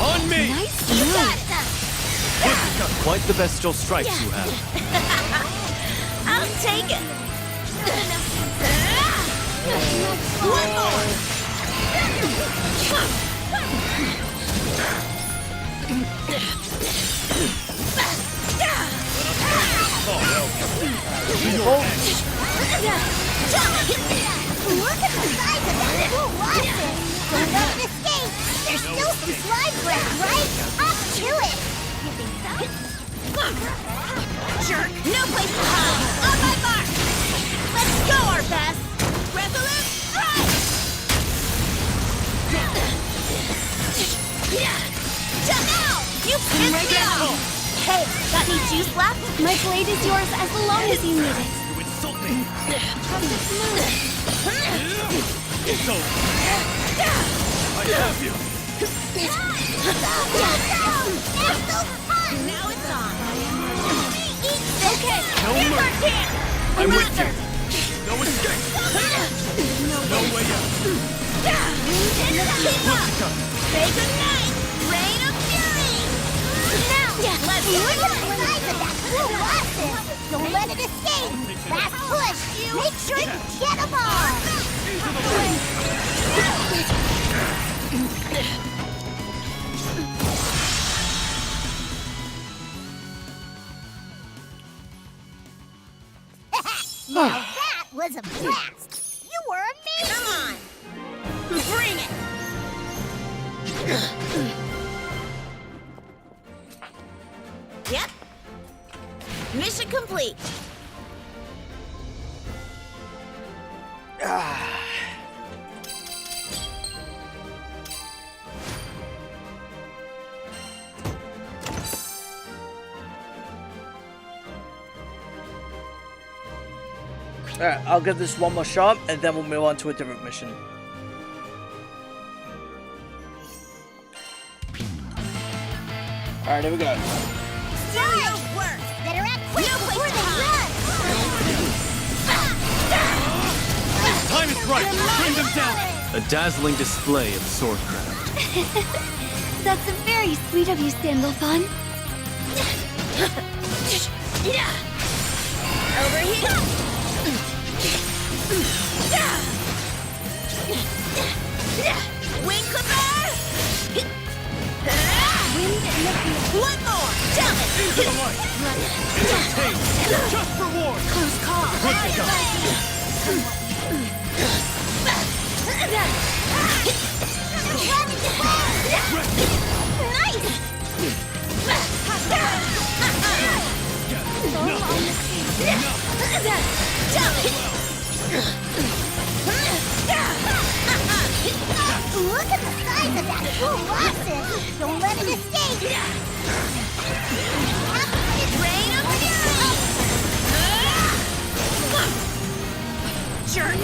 On me. nice You move. got it! Quite the bestial strikes you have. I'll take it! One more! Look at the size of that cool losses! Don't let it escape! There's still some slime left, right? Up to it! Jerk! No place to hide! On my mark! Let's go, our best! Resolute strike! Jump out! You pissed me off! Hey, got any juice left? My blade is yours as long as you need it. You insult me. Trumpets move. It's over. I have you. Now it's on! Eat this! Okay, No here's our mercy. chance! I'm with Monster! you. No escape. No way out. Keep up! Say goodnight! Rain of Fury! Now! Let's Look at go! the size of that cool losses. Don't let it escape. Fast push. Make sure you get them all. Now that was a blast. You were amazing. Come on. Bring it. Yep. Mission complete. Alright, I'll give this one more shot and then we'll move on to a different mission. Alright, here we go. Serious work. Better act quick No before place they to run. Time is right! Bring them down! A dazzling display of swordcraft. That's very sweet of you, Sandalphon. Over here. Wing clipper. One more. Jump it. Into the light! Entertain! Just reward! Close call. Good job! Nice. Look at the size of that cool losses. Don't let it escape. Rain of fury. Jerk.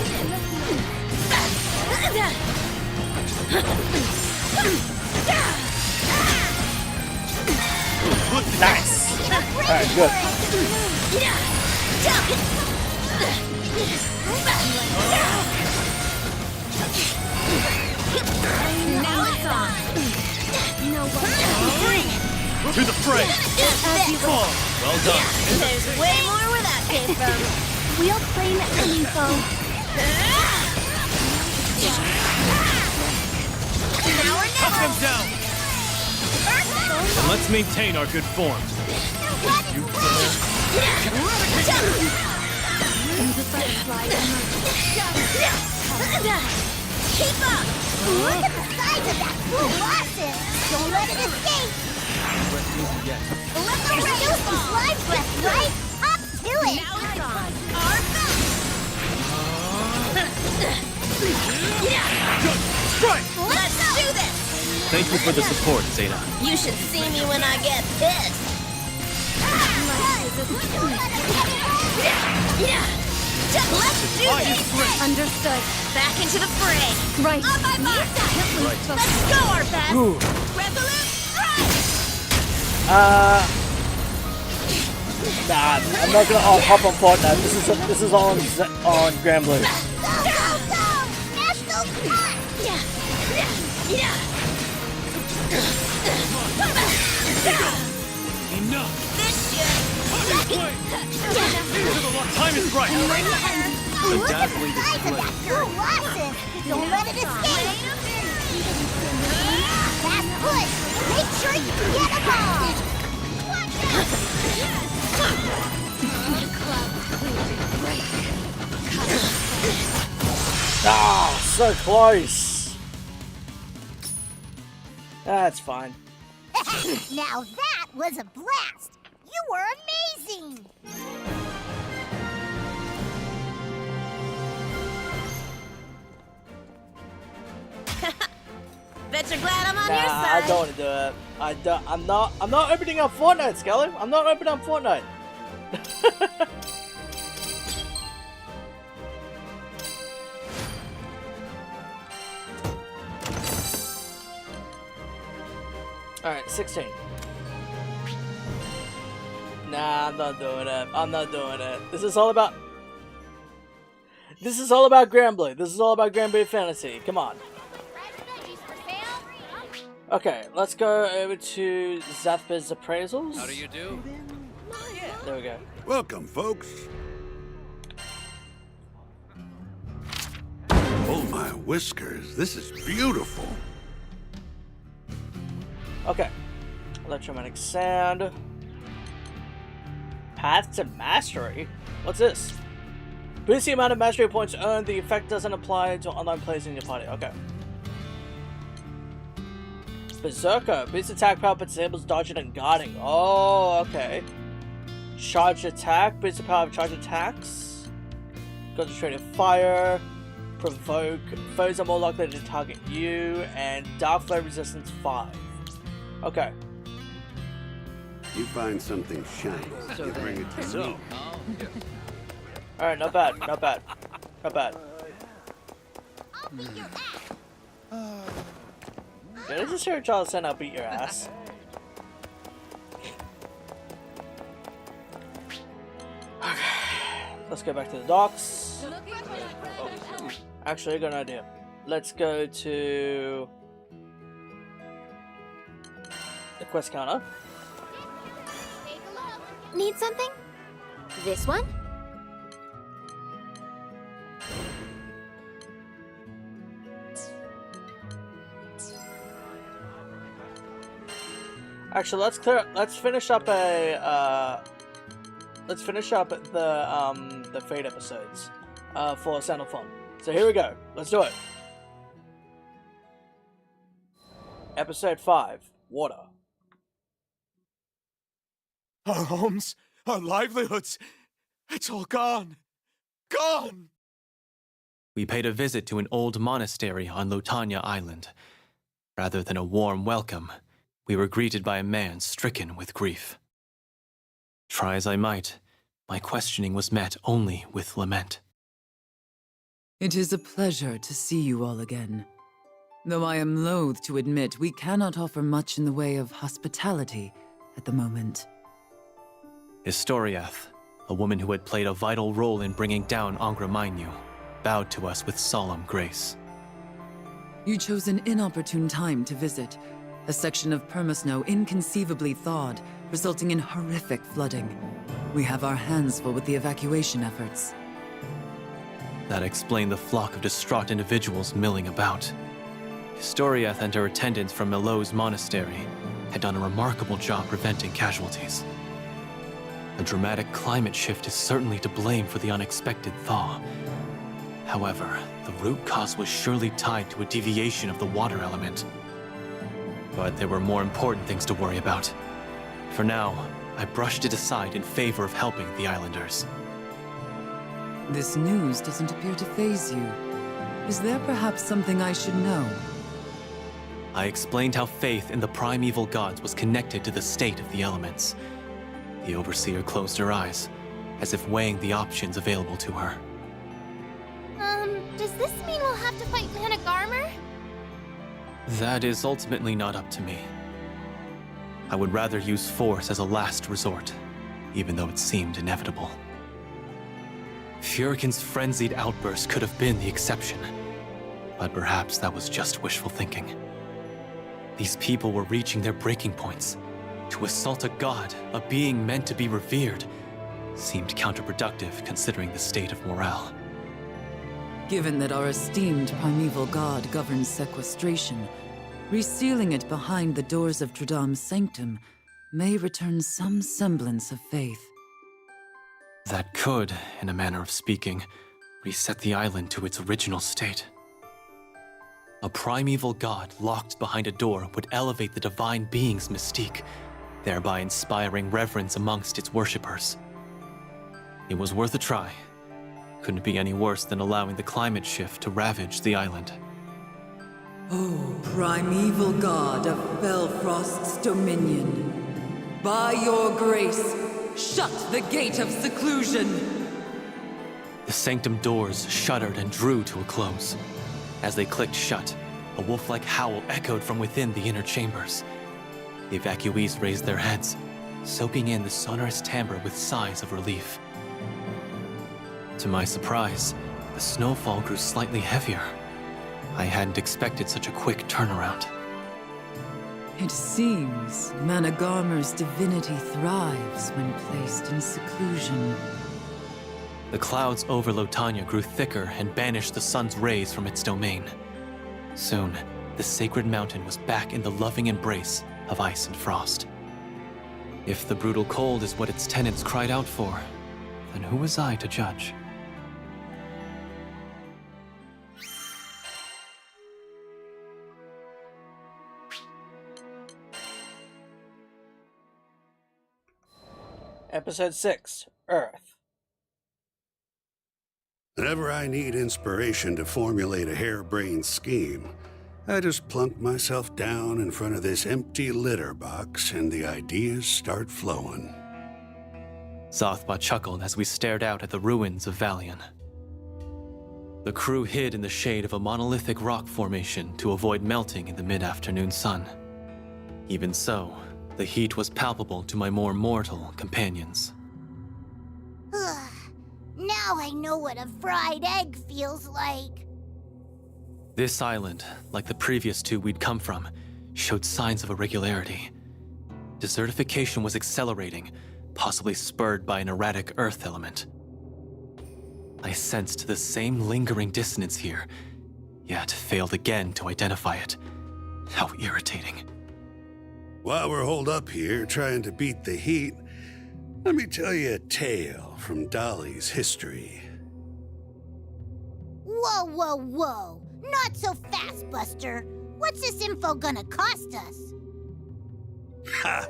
Nice! Alright, good. Now it's on. No one. Bring it. To the fray! Fall! Well done! There's way more where that came from. Wheel plane info. Now or Cut never. them down! And let's maintain our good form. You The butterfly Keep up. Look at the size of that cool losses. Don't let it escape. Let the There's rain still some fall. slide breath, right? Up to it. Now it's on. Our best. strike! Let's do this. Thank you for the support, Zeta. You should see me when I get pissed. Let's do this. Understood. Back into the fray. Right. On my mark. Let's go, our best. Ooh. Resolute strike. Nah, I'm not gonna hop on Fortnite. This is all on Granblue. Go, go, go! National cut! Enough! This should. Way! Time is right! The Look at the dazzling size of display. that cool losses. Don't let it escape. Fast push. Make sure you get them all. Ah, so close. That's fine. Now that was a blast. You were amazing. Bet you're glad I'm on your Nah, side. I don't want to do it. I'm not opening up Fortnite, Skelly. I'm not opening up Fortnite. Alright, 16. Nah, I'm not doing it. I'm not doing it. This is all about Granblue. This is all about Granblue Fantasy. Come on. Okay, let's go over to Zathba's appraisals. How do you do? There we go. Welcome, folks. Oh my whiskers, this is beautiful. Okay. Electromagnetic sound. Path to mastery? What's this? Boost the amount of mastery points earned. The effect doesn't apply to online players in your party. Okay. Berserker. Boost attack power but disables dodging and guarding. Oh, okay. Charge attack. Boost the power of charge attacks. Concentrated fire. Provoke. Foes are more likely to target you. And dark flame resistance 5. Okay. You find something shiny, you bring it to me. Alright, not bad, not bad. Not bad. I'll beat your ass. Did I just hear a child saying I'll beat your ass? Okay. Let's go back to the docks. Actually, I got an idea. Let's go to the quest counter. Take a look. Need something? This one? Actually, let's finish up the Fate episodes for Sound of Fun. So here we go. Let's do it. Episode 5, Water. Our homes, our livelihoods, it's all gone. Gone! We paid a visit to an old monastery on Lotanya Island. Rather than a warm welcome, we were greeted by a man stricken with grief. Try as I might, my questioning was met only with lament. It is a pleasure to see you all again. Though I am loath to admit we cannot offer much in the way of hospitality at the moment. Historiath, a woman who had played a vital role in bringing down Angra Mainyu, bowed to us with solemn grace. You chose an inopportune time to visit. A section of permasnow inconceivably thawed, resulting in horrific flooding. We have our hands full with the evacuation efforts. That explained the flock of distraught individuals milling about. Historiath and her attendants from Melo's monastery had done a remarkable job preventing casualties. A dramatic climate shift is certainly to blame for the unexpected thaw. However, the root cause was surely tied to a deviation of the water element. But there were more important things to worry about. For now, I brushed it aside in favor of helping the islanders. This news doesn't appear to faze you. Is there perhaps something I should know? I explained how faith in the primeval gods was connected to the state of the elements. The overseer closed her eyes, as if weighing the options available to her. Does this mean we'll have to fight Managarmer? That is ultimately not up to me. I would rather use force as a last resort, even though it seemed inevitable. Furiken's frenzied outburst could have been the exception, but perhaps that was just wishful thinking. These people were reaching their breaking points. To assault a god, a being meant to be revered, seemed counterproductive considering the state of morale. Given that our esteemed primeval god governs sequestration, resealing it behind the doors of Tradam's sanctum may return some semblance of faith. That could, in a manner of speaking, reset the island to its original state. A primeval god locked behind a door would elevate the divine being's mystique, thereby inspiring reverence amongst its worshippers. It was worth a try. Couldn't be any worse than allowing the climate shift to ravage the island. O primeval god of Belfrost's dominion, by your grace, shut the gate of seclusion! The sanctum doors shuddered and drew to a close. As they clicked shut, a wolf-like howl echoed from within the inner chambers. The evacuees raised their heads, soaking in the sonorous timbre with sighs of relief. To my surprise, the snowfall grew slightly heavier. I hadn't expected such a quick turnaround. It seems Managarmer's divinity thrives when placed in seclusion. The clouds over Lotania grew thicker and banished the sun's rays from its domain. Soon, the sacred mountain was back in the loving embrace of ice and frost. If the brutal cold is what its tenants cried out for, then who was I to judge? Episode 6, Earth. Whenever I need inspiration to formulate a harebrained scheme, I just plunk myself down in front of this empty litter box and the ideas start flowing. Zothba chuckled as we stared out at the ruins of Valian. The crew hid in the shade of a monolithic rock formation to avoid melting in the mid-afternoon sun. Even so, the heat was palpable to my more mortal companions. Now I know what a fried egg feels like. This island, like the previous two we'd come from, showed signs of irregularity. Desertification was accelerating, possibly spurred by an erratic Earth element. I sensed the same lingering dissonance here, yet failed again to identify it. How irritating. While we're holed up here trying to beat the heat, let me tell you a tale from Dolly's history. Whoa, whoa, whoa. Not so fast, Buster. What's this info gonna cost us? Ha!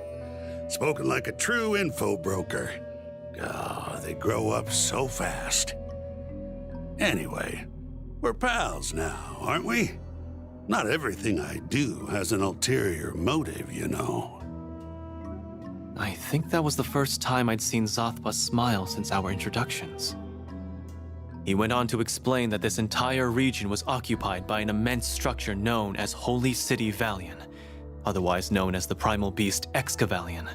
Spoken like a true info broker. Oh, they grow up so fast. Anyway, we're pals now, aren't we? Not everything I do has an ulterior motive, you know. I think that was the first time I'd seen Zothba smile since our introductions. He went on to explain that this entire region was occupied by an immense structure known as Holy City Valian, otherwise known as the primal beast Excavalian,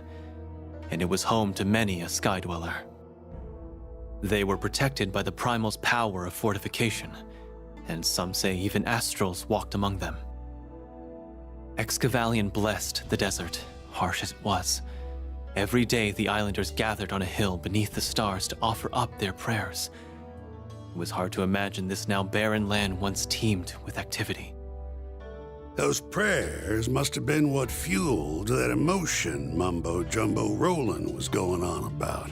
and it was home to many a Skydweller. They were protected by the primal's power of fortification, and some say even astrals walked among them. Excavalian blessed the desert, harsh as it was. Every day the islanders gathered on a hill beneath the stars to offer up their prayers. It was hard to imagine this now barren land once teemed with activity. Those prayers must have been what fueled that emotion mumbo-jumbo Roland was going on about.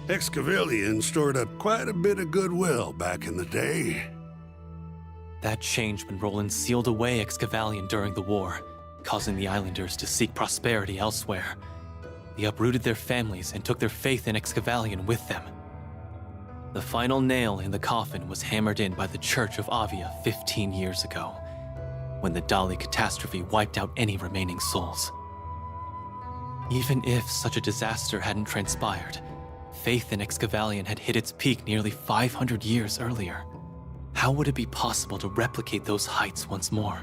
Excavalian stored up quite a bit of goodwill back in the day. That changed when Roland sealed away Excavalian during the war, causing the islanders to seek prosperity elsewhere. They uprooted their families and took their faith in Excavalian with them. The final nail in the coffin was hammered in by the Church of Avia 15 years ago, when the Dali catastrophe wiped out any remaining souls. Even if such a disaster hadn't transpired, faith in Excavalian had hit its peak nearly 500 years earlier. How would it be possible to replicate those heights once more?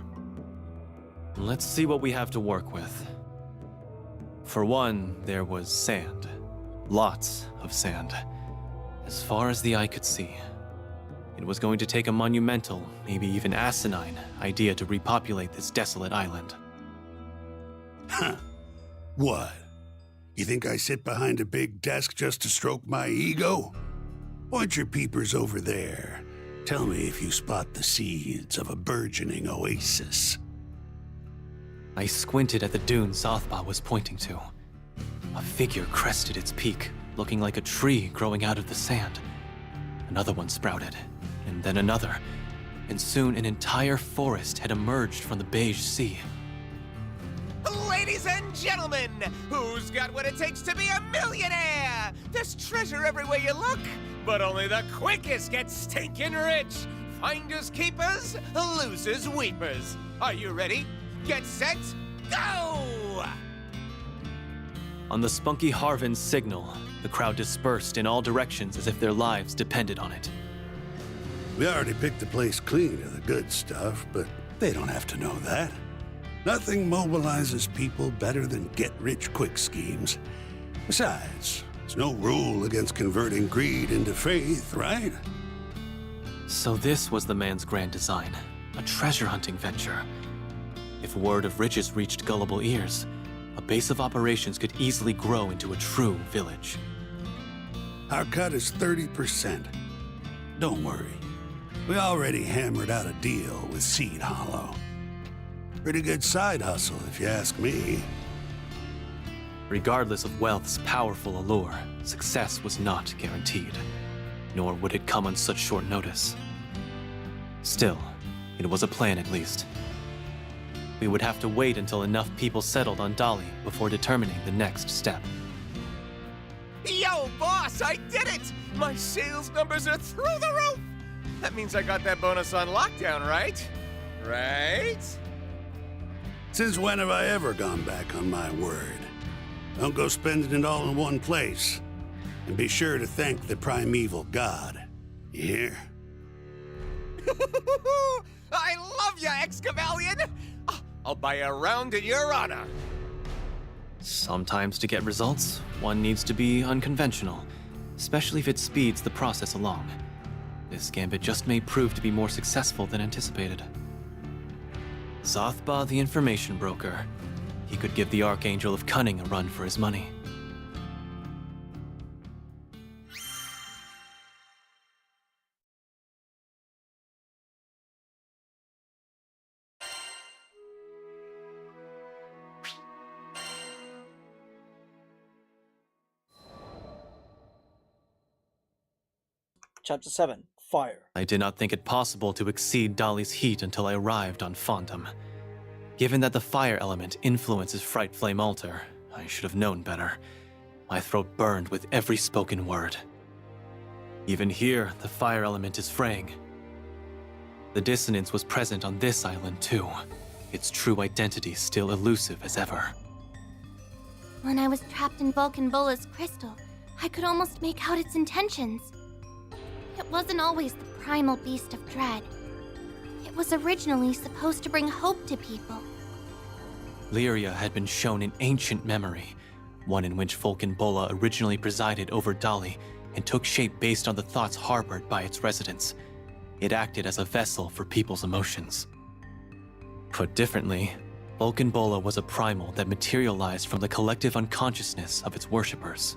Let's see what we have to work with. For one, there was sand. Lots of sand. As far as the eye could see. It was going to take a monumental, maybe even asinine, idea to repopulate this desolate island. Huh. What? You think I sit behind a big desk just to stroke my ego? Point your peepers over there. Tell me if you spot the seeds of a burgeoning oasis. I squinted at the dune Zothba was pointing to. A figure crested its peak, looking like a tree growing out of the sand. Another one sprouted, and then another, and soon an entire forest had emerged from the beige sea. Ladies and gentlemen, who's got what it takes to be a millionaire? There's treasure everywhere you look, but only the quickest get stinking rich. Finders keepers, losers weepers. Are you ready? Get set, go! On the spunky Harvin's signal, the crowd dispersed in all directions as if their lives depended on it. We already picked the place clean of the good stuff, but they don't have to know that. Nothing mobilizes people better than get-rich-quick schemes. Besides, there's no rule against converting greed into faith, right? So this was the man's grand design, a treasure hunting venture. If word of riches reached gullible ears, a base of operations could easily grow into a true village. Our cut is 30%. Don't worry. We already hammered out a deal with Seed Hollow. Pretty good side hustle, if you ask me. Regardless of wealth's powerful allure, success was not guaranteed, nor would it come on such short notice. Still, it was a plan at least. We would have to wait until enough people settled on Dolly before determining the next step. Yo, boss, I did it! My sales numbers are through the roof! That means I got that bonus on lockdown, right? Right? Since when have I ever gone back on my word? Don't go spending it all in one place. And be sure to thank the primeval god. You hear? I love ya, Excavalion! I'll buy a round in your honor. Sometimes to get results, one needs to be unconventional, especially if it speeds the process along. This gambit just may prove to be more successful than anticipated. Zothba the information broker. He could give the Archangel of Cunning a run for his money. Chapter 7, Fire. I did not think it possible to exceed Dolly's heat until I arrived on Fondom. Given that the fire element influences Fright Flame Altar, I should have known better. My throat burned with every spoken word. Even here, the fire element is fraying. The dissonance was present on this island too, its true identity still elusive as ever. When I was trapped in Vulcan Bola's crystal, I could almost make out its intentions. It wasn't always the primal beast of dread. It was originally supposed to bring hope to people. Lyria had been shown an ancient memory, one in which Vulcan Bola originally presided over Dolly and took shape based on the thoughts harbored by its residents. It acted as a vessel for people's emotions. Put differently, Vulcan Bola was a primal that materialized from the collective unconsciousness of its worshippers.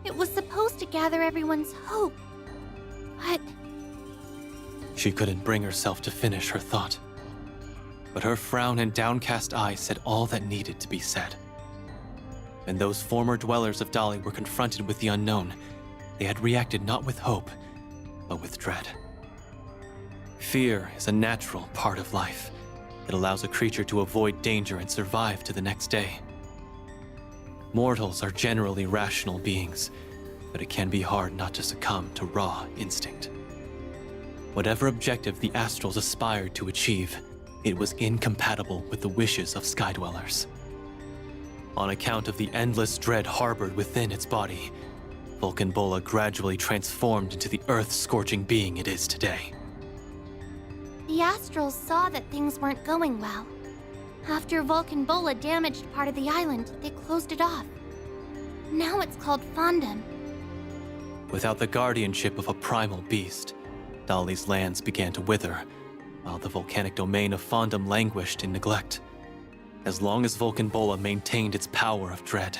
It was supposed to gather everyone's hope. But She couldn't bring herself to finish her thought. But her frown and downcast eyes said all that needed to be said. When those former dwellers of Dolly were confronted with the unknown, they had reacted not with hope, but with dread. Fear is a natural part of life. It allows a creature to avoid danger and survive to the next day. Mortals are generally rational beings, but it can be hard not to succumb to raw instinct. Whatever objective the Astrals aspired to achieve, it was incompatible with the wishes of Skydwellers. On account of the endless dread harbored within its body, Vulcan Bola gradually transformed into the earth-scorching being it is today. the Astrals saw that things weren't going well. After Vulcan Bola damaged part of the island, they closed it off. Now it's called Fondom. Without the guardianship of a primal beast, Dolly's lands began to wither, while the volcanic domain of Fondom languished in neglect. As long as Vulcan Bola maintained its power of dread,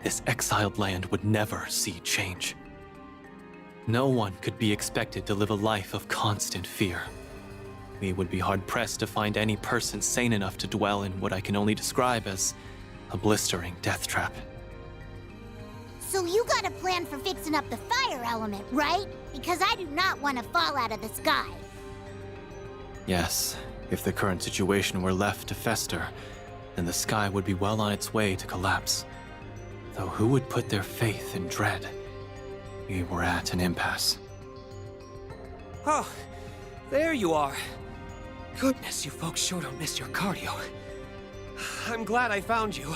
this exiled land would never see change. No one could be expected to live a life of constant fear. We would be hard-pressed to find any person sane enough to dwell in what I can only describe as a blistering death trap. So you got a plan for fixing up the fire element, right? Because I do not want to fall out of the sky. Yes, if the current situation were left to fester, then the sky would be well on its way to collapse. Though who would put their faith in dread? We were at an impasse. Oh, there you are. Goodness, you folks sure don't miss your cardio. I'm glad I found you.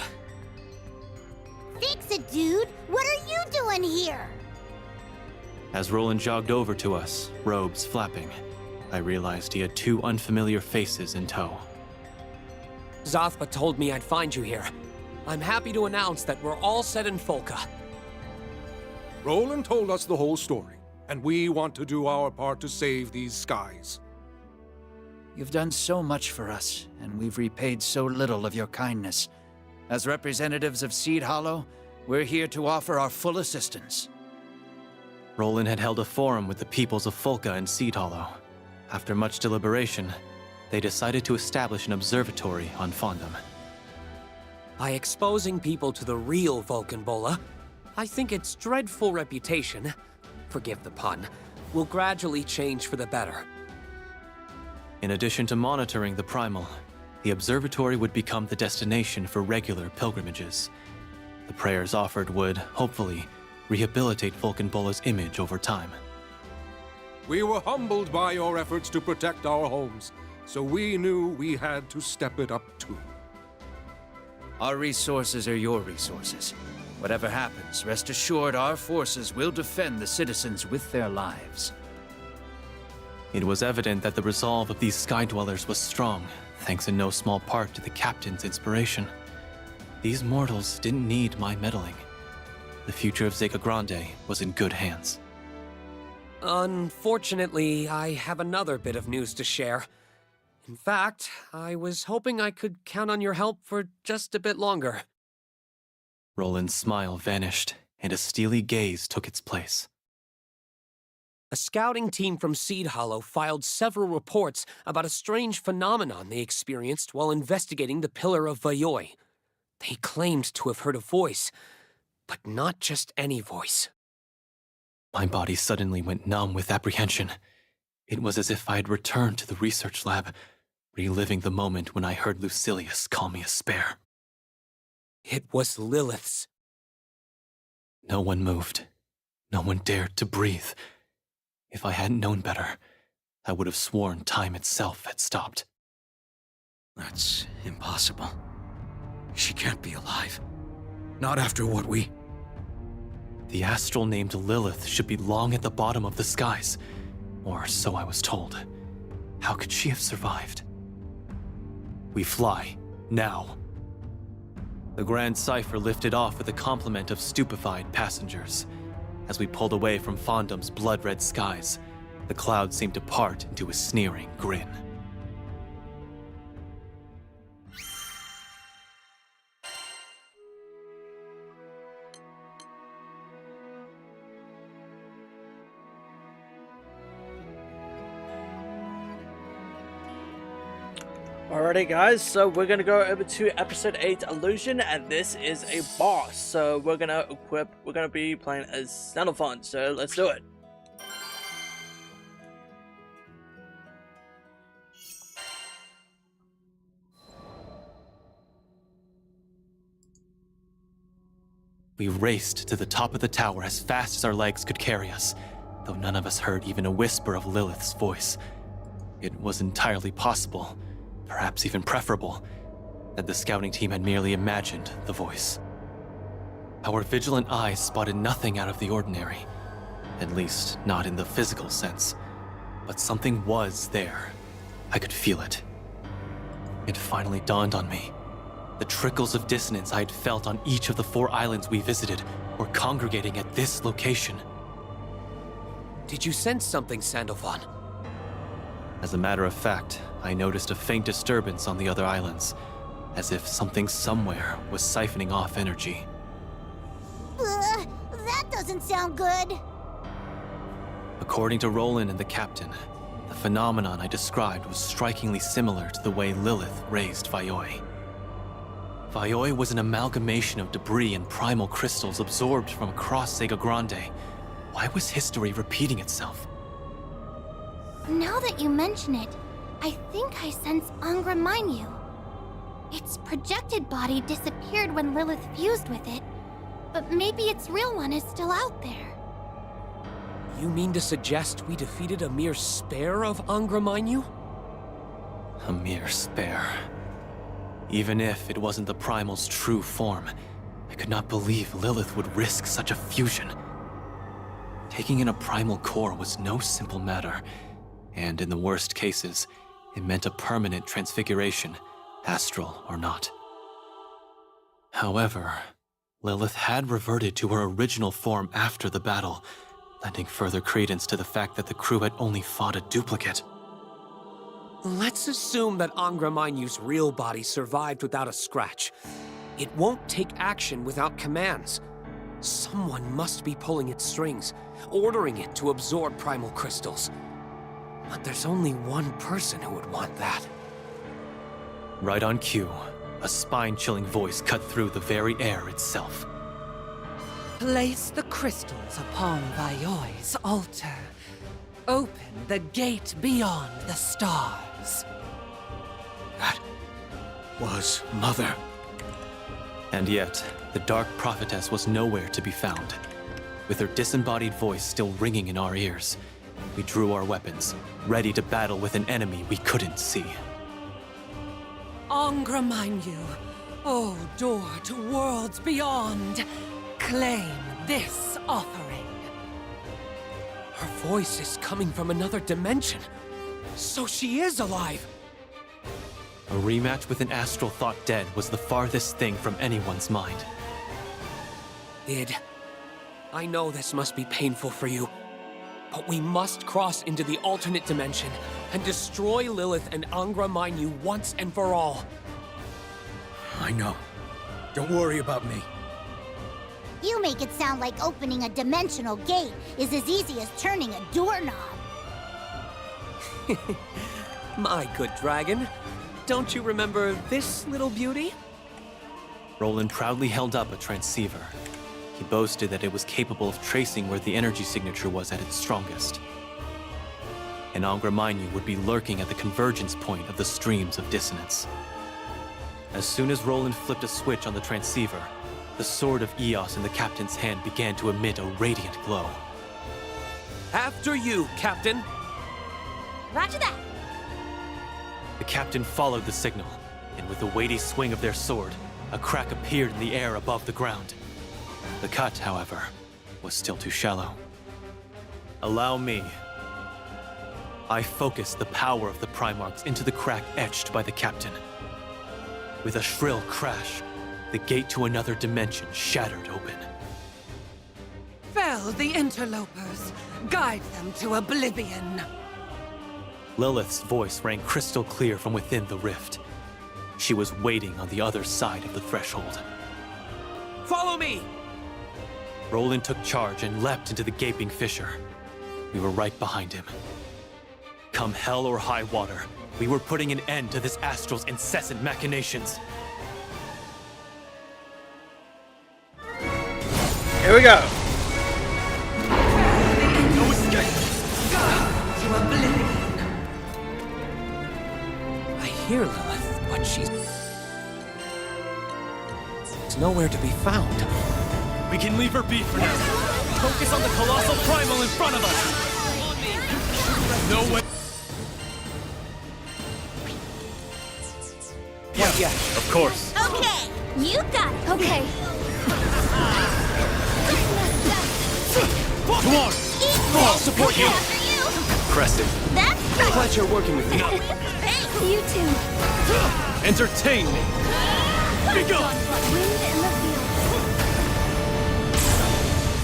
Fix it, dude! What are you doing here? As Roland jogged over to us, robes flapping, I realized he had two unfamiliar faces in tow. Zothba told me I'd find you here. I'm happy to announce that we're all set in Folka. Roland told us the whole story, and we want to do our part to save these skies. You've done so much for us, and we've repaid so little of your kindness. As representatives of Seed Hollow, we're here to offer our full assistance. Roland had held a forum with the peoples of Folka and Seed Hollow. After much deliberation, they decided to establish an observatory on Fondom. By exposing people to the real Vulcan-Bola, I think its dreadful reputation, forgive the pun, will gradually change for the better. In addition to monitoring the primal, the observatory would become the destination for regular pilgrimages. The prayers offered would, hopefully, rehabilitate Vulcan-Bola's image over time. We were humbled by your efforts to protect our homes, so we knew we had to step it up too. Our resources are your resources. Whatever happens, rest assured our forces will defend the citizens with their lives. It was evident that the resolve of these Sky Dwellers was strong, thanks in no small part to the Captain's inspiration. These mortals didn't need my meddling. The future of Zega Grande was in good hands. Unfortunately, I have another bit of news to share. In fact, I was hoping I could count on your help for just a bit longer. Roland's smile vanished, and a steely gaze took its place. A scouting team from Seed Hollow filed several reports about a strange phenomenon they experienced while investigating the Pillar of Vayoi. They claimed to have heard a voice, but not just any voice. My body suddenly went numb with apprehension. It was as if I had returned to the research lab, reliving the moment when I heard Lucilius call me a spare. It was Lilith's. No one moved. No one dared to breathe. If I hadn't known better, I would have sworn time itself had stopped. That's impossible. She can't be alive. Not after what we... The astral named Lilith should be long at the bottom of the skies, or so I was told. How could she have survived? We fly, now. The Grand Cipher lifted off with a complement of stupefied passengers. As we pulled away from Fondom's blood-red skies, the clouds seemed to part into a sneering grin. Alrighty guys, so we're gonna go over to episode 8 Illusion, and this is a boss. So we're gonna be playing as Xenophon, so let's do it. We raced to the top of the tower as fast as our legs could carry us, though none of us heard even a whisper of Lilith's voice. It was entirely possible, perhaps even preferable, that the scouting team had merely imagined the voice. Our vigilant eyes spotted nothing out of the ordinary, at least not in the physical sense, but something was there. I could feel it. It finally dawned on me. The trickles of dissonance I had felt on each of the 4 islands we visited were congregating at this location. Did you sense something, Sandalphon? As a matter of fact, I noticed a faint disturbance on the other islands, as if something somewhere was siphoning off energy. That doesn't sound good. According to Roland and the captain, the phenomenon I described was strikingly similar to the way Lilith raised Vayoi. Vayoi was an amalgamation of debris and primal crystals absorbed from across Zega Grande. Why was history repeating itself? Now that you mention it, I think I sense Angra Mainyu. Its projected body disappeared when Lilith fused with it, but maybe its real one is still out there. You mean to suggest we defeated a mere spare of Angra Mainyu? A mere spare. Even if it wasn't the Primal's true form, I could not believe Lilith would risk such a fusion. Taking in a primal core was no simple matter, and in the worst cases, it meant a permanent transfiguration, astral or not. However, Lilith had reverted to her original form after the battle, lending further credence to the fact that the crew had only fought a duplicate. Let's assume that Angra Mainyu's real body survived without a scratch. It won't take action without commands. Someone must be pulling its strings, ordering it to absorb primal crystals. But there's only one person who would want that. Right on cue, a spine-chilling voice cut through the very air itself. Place the crystals upon Vayoi's altar. Open the gate beyond the stars. That was Mother. And yet, the Dark Prophetess was nowhere to be found. With her disembodied voice still ringing in our ears, we drew our weapons, ready to battle with an enemy we couldn't see. Angra Mainyu, O door to worlds beyond, claim this offering. Her voice is coming from another dimension. So she is alive! A rematch with an astral thought dead was the farthest thing from anyone's mind. Id, I know this must be painful for you, but we must cross into the alternate dimension and destroy Lilith and Angra Mainyu once and for all. I know. Don't worry about me. You make it sound like opening a dimensional gate is as easy as turning a doorknob. My good dragon, don't you remember this little beauty? Roland proudly held up a transceiver. He boasted that it was capable of tracing where the energy signature was at its strongest. And Angra Mainyu would be lurking at the convergence point of the streams of dissonance. As soon as Roland flipped a switch on the transceiver, the sword of Eos in the captain's hand began to emit a radiant glow. After you, Captain! Roger that. The captain followed the signal, and with a weighty swing of their sword, a crack appeared in the air above the ground. The cut, however, was still too shallow. Allow me. I focused the power of the Primarchs into the crack etched by the captain. With a shrill crash, the gate to another dimension shattered open. Fell the interlopers. Guide them to oblivion. Lilith's voice rang crystal clear from within the rift. She was waiting on the other side of the threshold. Follow me! Roland took charge and leapt into the gaping fissure. We were right behind him. Come hell or high water, we were putting an end to this astral's incessant machinations. Here we go. No escape! To oblivion. I hear Lilith, but she's nowhere to be found. We can leave her be for now. Focus on the colossal primal in front of us. No way. Yeah, Of course. Okay, you got it. Okay. Come on. I'll support you. Impressive. That's Pleasure working with you. thanks. You too. Entertain me. Be gone. Wind in the field.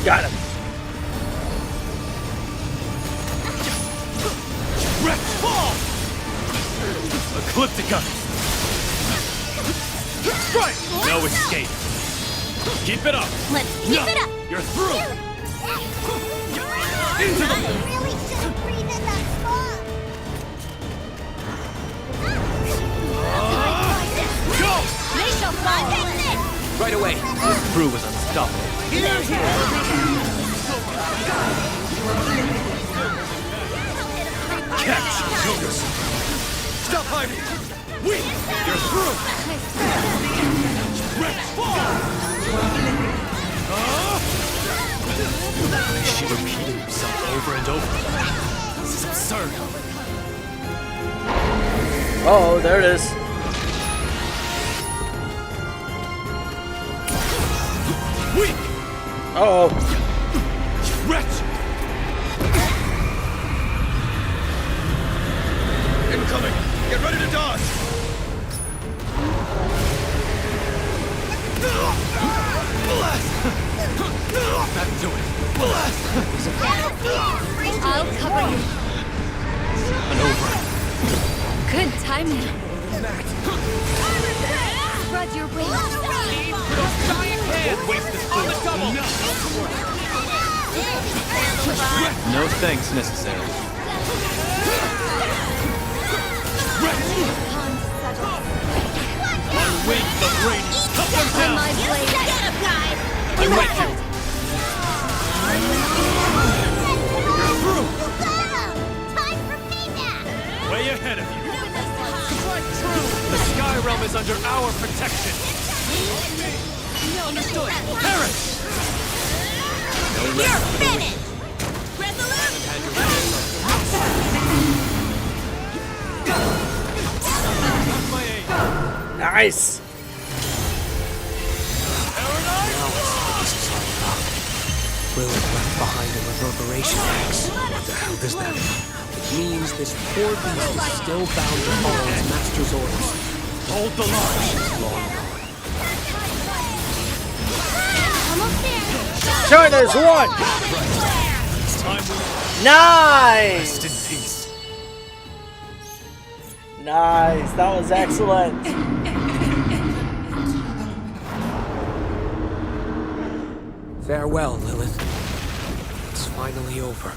Got him. Wreck fall. Ecliptica. Strike. No escape. Keep it up. Let's keep it up. You're through. Into the Really should breathe in that spot. go. They shall fall. Take this. Right away. This crew was unstoppable. Catch! Jonas! Stop hiding! Weak! You're through! Wreck fall! She repeated herself over and over. This is absurd. Oh, there it is. Weak! Uh-oh. Wretch! Incoming! Get ready to dodge! That'll do it. I'll cover you. And over. Good timing. Spread your wings. Giant hand! Waste this on the double! No thanks necessary. Wait the radius! Cut them down! My blade. Get him, guys! I'm with you! You're through. Time for payback. Way ahead of you! The Sky Realm is under our protection! Understood! Perish! You're finished! Resolute! My aid! Nice! Lilith left behind a reverberation axe. What the hell does that mean? It means this poor beast is still bound to follow its master's orders. Hold the line! Almost there. Sure, there's one! It's time we Nice! rest in peace. Nice, that was excellent. Farewell, Lilith. It's finally over.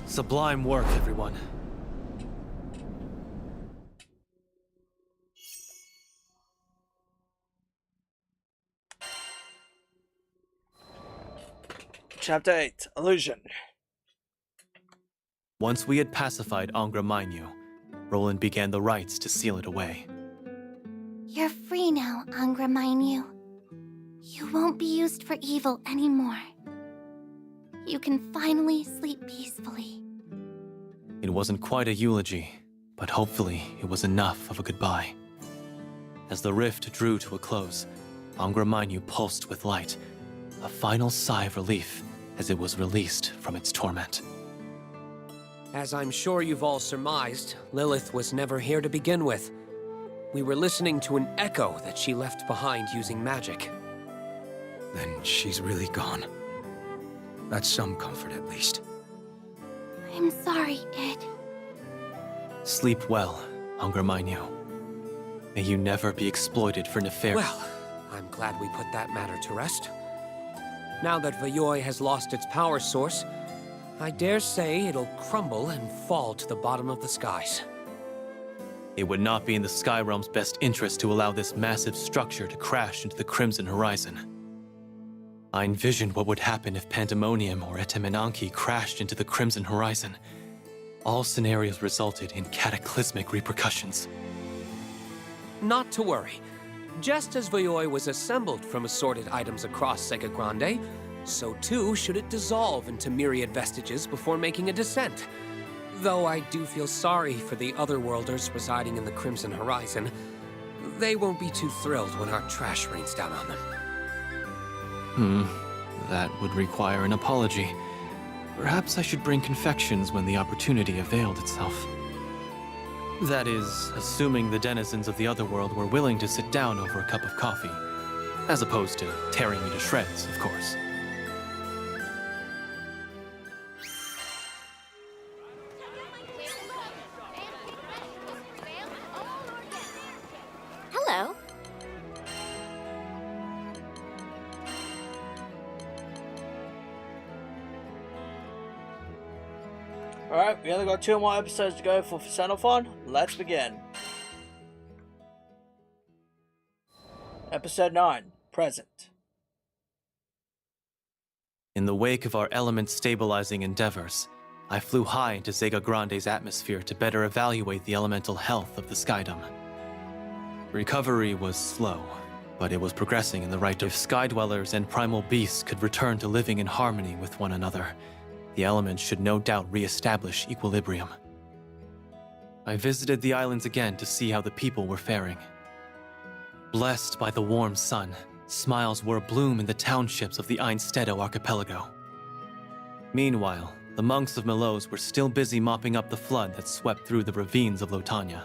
Sublime work, everyone. Chapter 8, Illusion. Once we had pacified Angra Mainyu, Roland began the rites to seal it away. You're free now, Angra Mainyu. You won't be used for evil anymore. You can finally sleep peacefully. It wasn't quite a eulogy, but hopefully it was enough of a goodbye. As the rift drew to a close, Angra Mainyu pulsed with light, a final sigh of relief as it was released from its torment. As I'm sure you've all surmised, Lilith was never here to begin with. We were listening to an echo that she left behind using magic. Then she's really gone. That's some comfort, at least. I'm sorry, Id. Sleep well, Angra Mainyu. May you never be exploited for nefarious. Well, I'm glad we put that matter to rest. Now that Vayoi has lost its power source, I dare say it'll crumble and fall to the bottom of the skies. It would not be in the Sky Realm's best interest to allow this massive structure to crash into the Crimson Horizon. I envisioned what would happen if Pandemonium or Etemenanki crashed into the Crimson Horizon. All scenarios resulted in cataclysmic repercussions. Not to worry. Just as Vayoi was assembled from assorted items across Sega Grande, so too should it dissolve into myriad vestiges before making a descent. Though I do feel sorry for the otherworlders residing in the Crimson Horizon. They won't be too thrilled when our trash rains down on them. That would require an apology. Perhaps I should bring confections when the opportunity availed itself. That is, assuming the denizens of the otherworld were willing to sit down over a cup of coffee. As opposed to tearing me to shreds, of course. Hello. Alright, we only got 2 more episodes to go for Xenophon. Let's begin. Episode 9, Present. In the wake of our element-stabilizing endeavors, I flew high into Sega Grande's atmosphere to better evaluate the elemental health of the Skydom. Recovery was slow, but it was progressing in the right direction. If Sky Dwellers and primal beasts could return to living in harmony with one another, the elements should no doubt re-establish equilibrium. I visited the islands again to see how the people were faring. Blessed by the warm sun, smiles were abloom in the townships of the Einstedo archipelago. Meanwhile, the monks of Melos were still busy mopping up the flood that swept through the ravines of Lotania.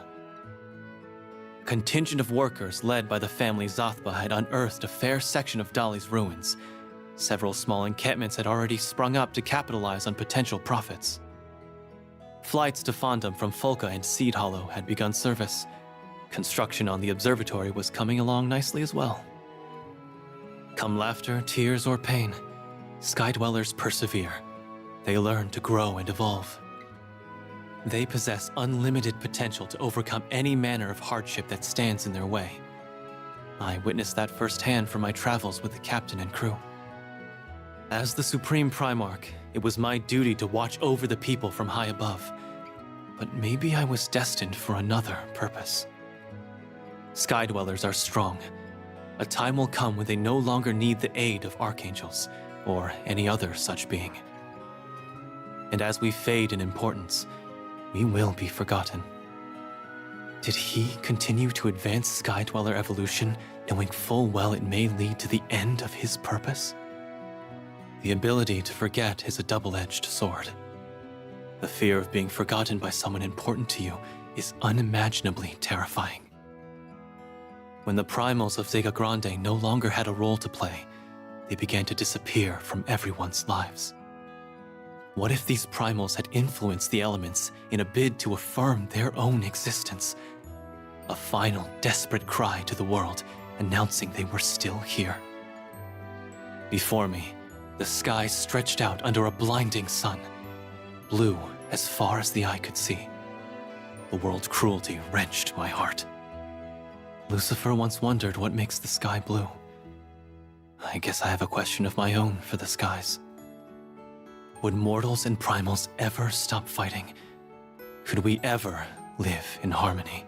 A contingent of workers led by the family Zathba had unearthed a fair section of Dali's ruins. Several small encampments had already sprung up to capitalize on potential profits. Flights to Fondom from Folka and Seed Hollow had begun service. Construction on the observatory was coming along nicely as well. Come laughter, tears, or pain, Skydwellers persevere. They learn to grow and evolve. They possess unlimited potential to overcome any manner of hardship that stands in their way. I witnessed that firsthand from my travels with the captain and crew. As the Supreme Primarch, it was my duty to watch over the people from high above. But maybe I was destined for another purpose. Skydwellers are strong. A time will come when they no longer need the aid of archangels, or any other such being. And as we fade in importance, we will be forgotten. Did he continue to advance Skydweller evolution, knowing full well it may lead to the end of his purpose? The ability to forget is a double-edged sword. The fear of being forgotten by someone important to you is unimaginably terrifying. When the primals of Zega Grande no longer had a role to play, they began to disappear from everyone's lives. What if these primals had influenced the elements in a bid to affirm their own existence? A final, desperate cry to the world, announcing they were still here. Before me, the sky stretched out under a blinding sun, blue as far as the eye could see. The world's cruelty wrenched my heart. Lucifer once wondered what makes the sky blue. I guess I have a question of my own for the skies. Would mortals and primals ever stop fighting? Could we ever live in harmony?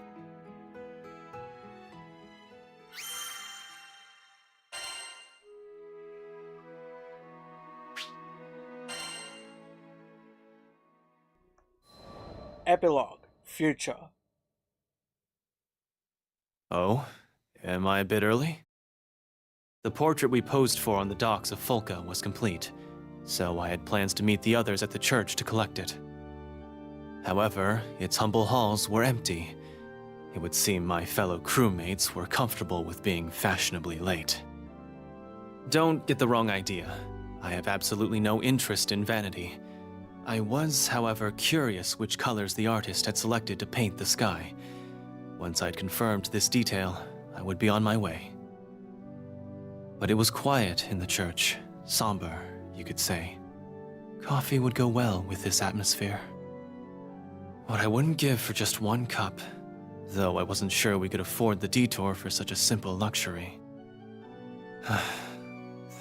Epilogue. Future. Oh, am I a bit early? The portrait we posed for on the docks of Folka was complete, so I had plans to meet the others at the church to collect it. However, its humble halls were empty. It would seem my fellow crewmates were comfortable with being fashionably late. Don't get the wrong idea. I have absolutely no interest in vanity. I was, however, curious which colors the artist had selected to paint the sky. Once I'd confirmed this detail, I would be on my way. But it was quiet in the church, somber, you could say. Coffee would go well with this atmosphere. What I wouldn't give for just one cup, though I wasn't sure we could afford the detour for such a simple luxury.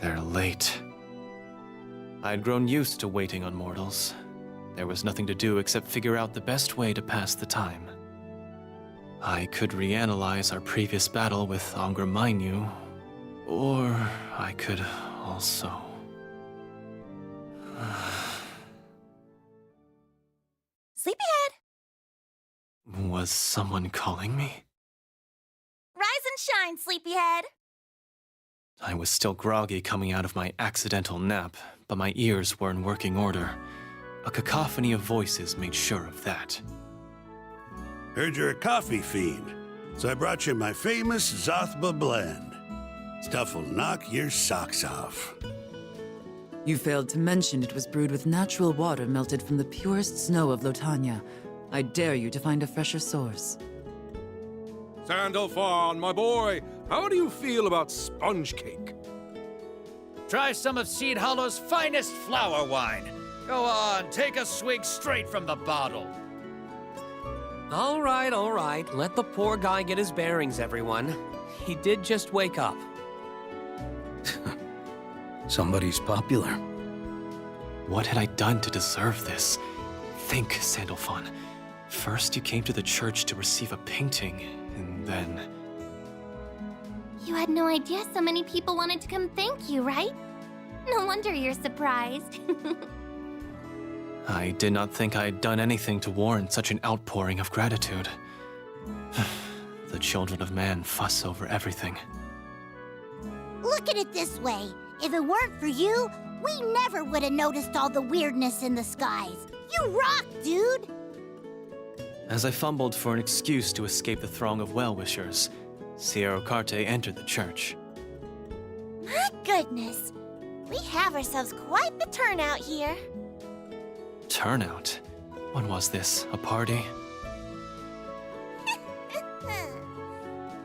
They're late. I'd grown used to waiting on mortals. There was nothing to do except figure out the best way to pass the time. I could reanalyze our previous battle with Angra Mainyu, or I could also... Sleepyhead! Was someone calling me? Rise and shine, Sleepyhead! I was still groggy coming out of my accidental nap, but my ears were in working order. A cacophony of voices made sure of that. Heard you're a coffee fiend, so I brought you my famous Zathba blend. Stuff will knock your socks off. You failed to mention it was brewed with natural water melted from the purest snow of Lotania. I dare you to find a fresher source. Sandalphon, my boy, how do you feel about sponge cake? Try some of Seed Hollow's finest flower wine. Go on, take a swig straight from the bottle. All right. Let the poor guy get his bearings, everyone. He did just wake up. Somebody's popular. What had I done to deserve this? Think, Sandalphon. First you came to the church to receive a painting, and then... You had no idea so many people wanted to come thank you, right? No wonder you're surprised. I did not think I had done anything to warrant such an outpouring of gratitude. The children of man fuss over everything. Look at it this way. If it weren't for you, we never would have noticed all the weirdness in the skies. You rock, dude! As I fumbled for an excuse to escape the throng of well-wishers, Sierra Carte entered the church. My goodness. We have ourselves quite the turnout here. Turnout? What was this, a party?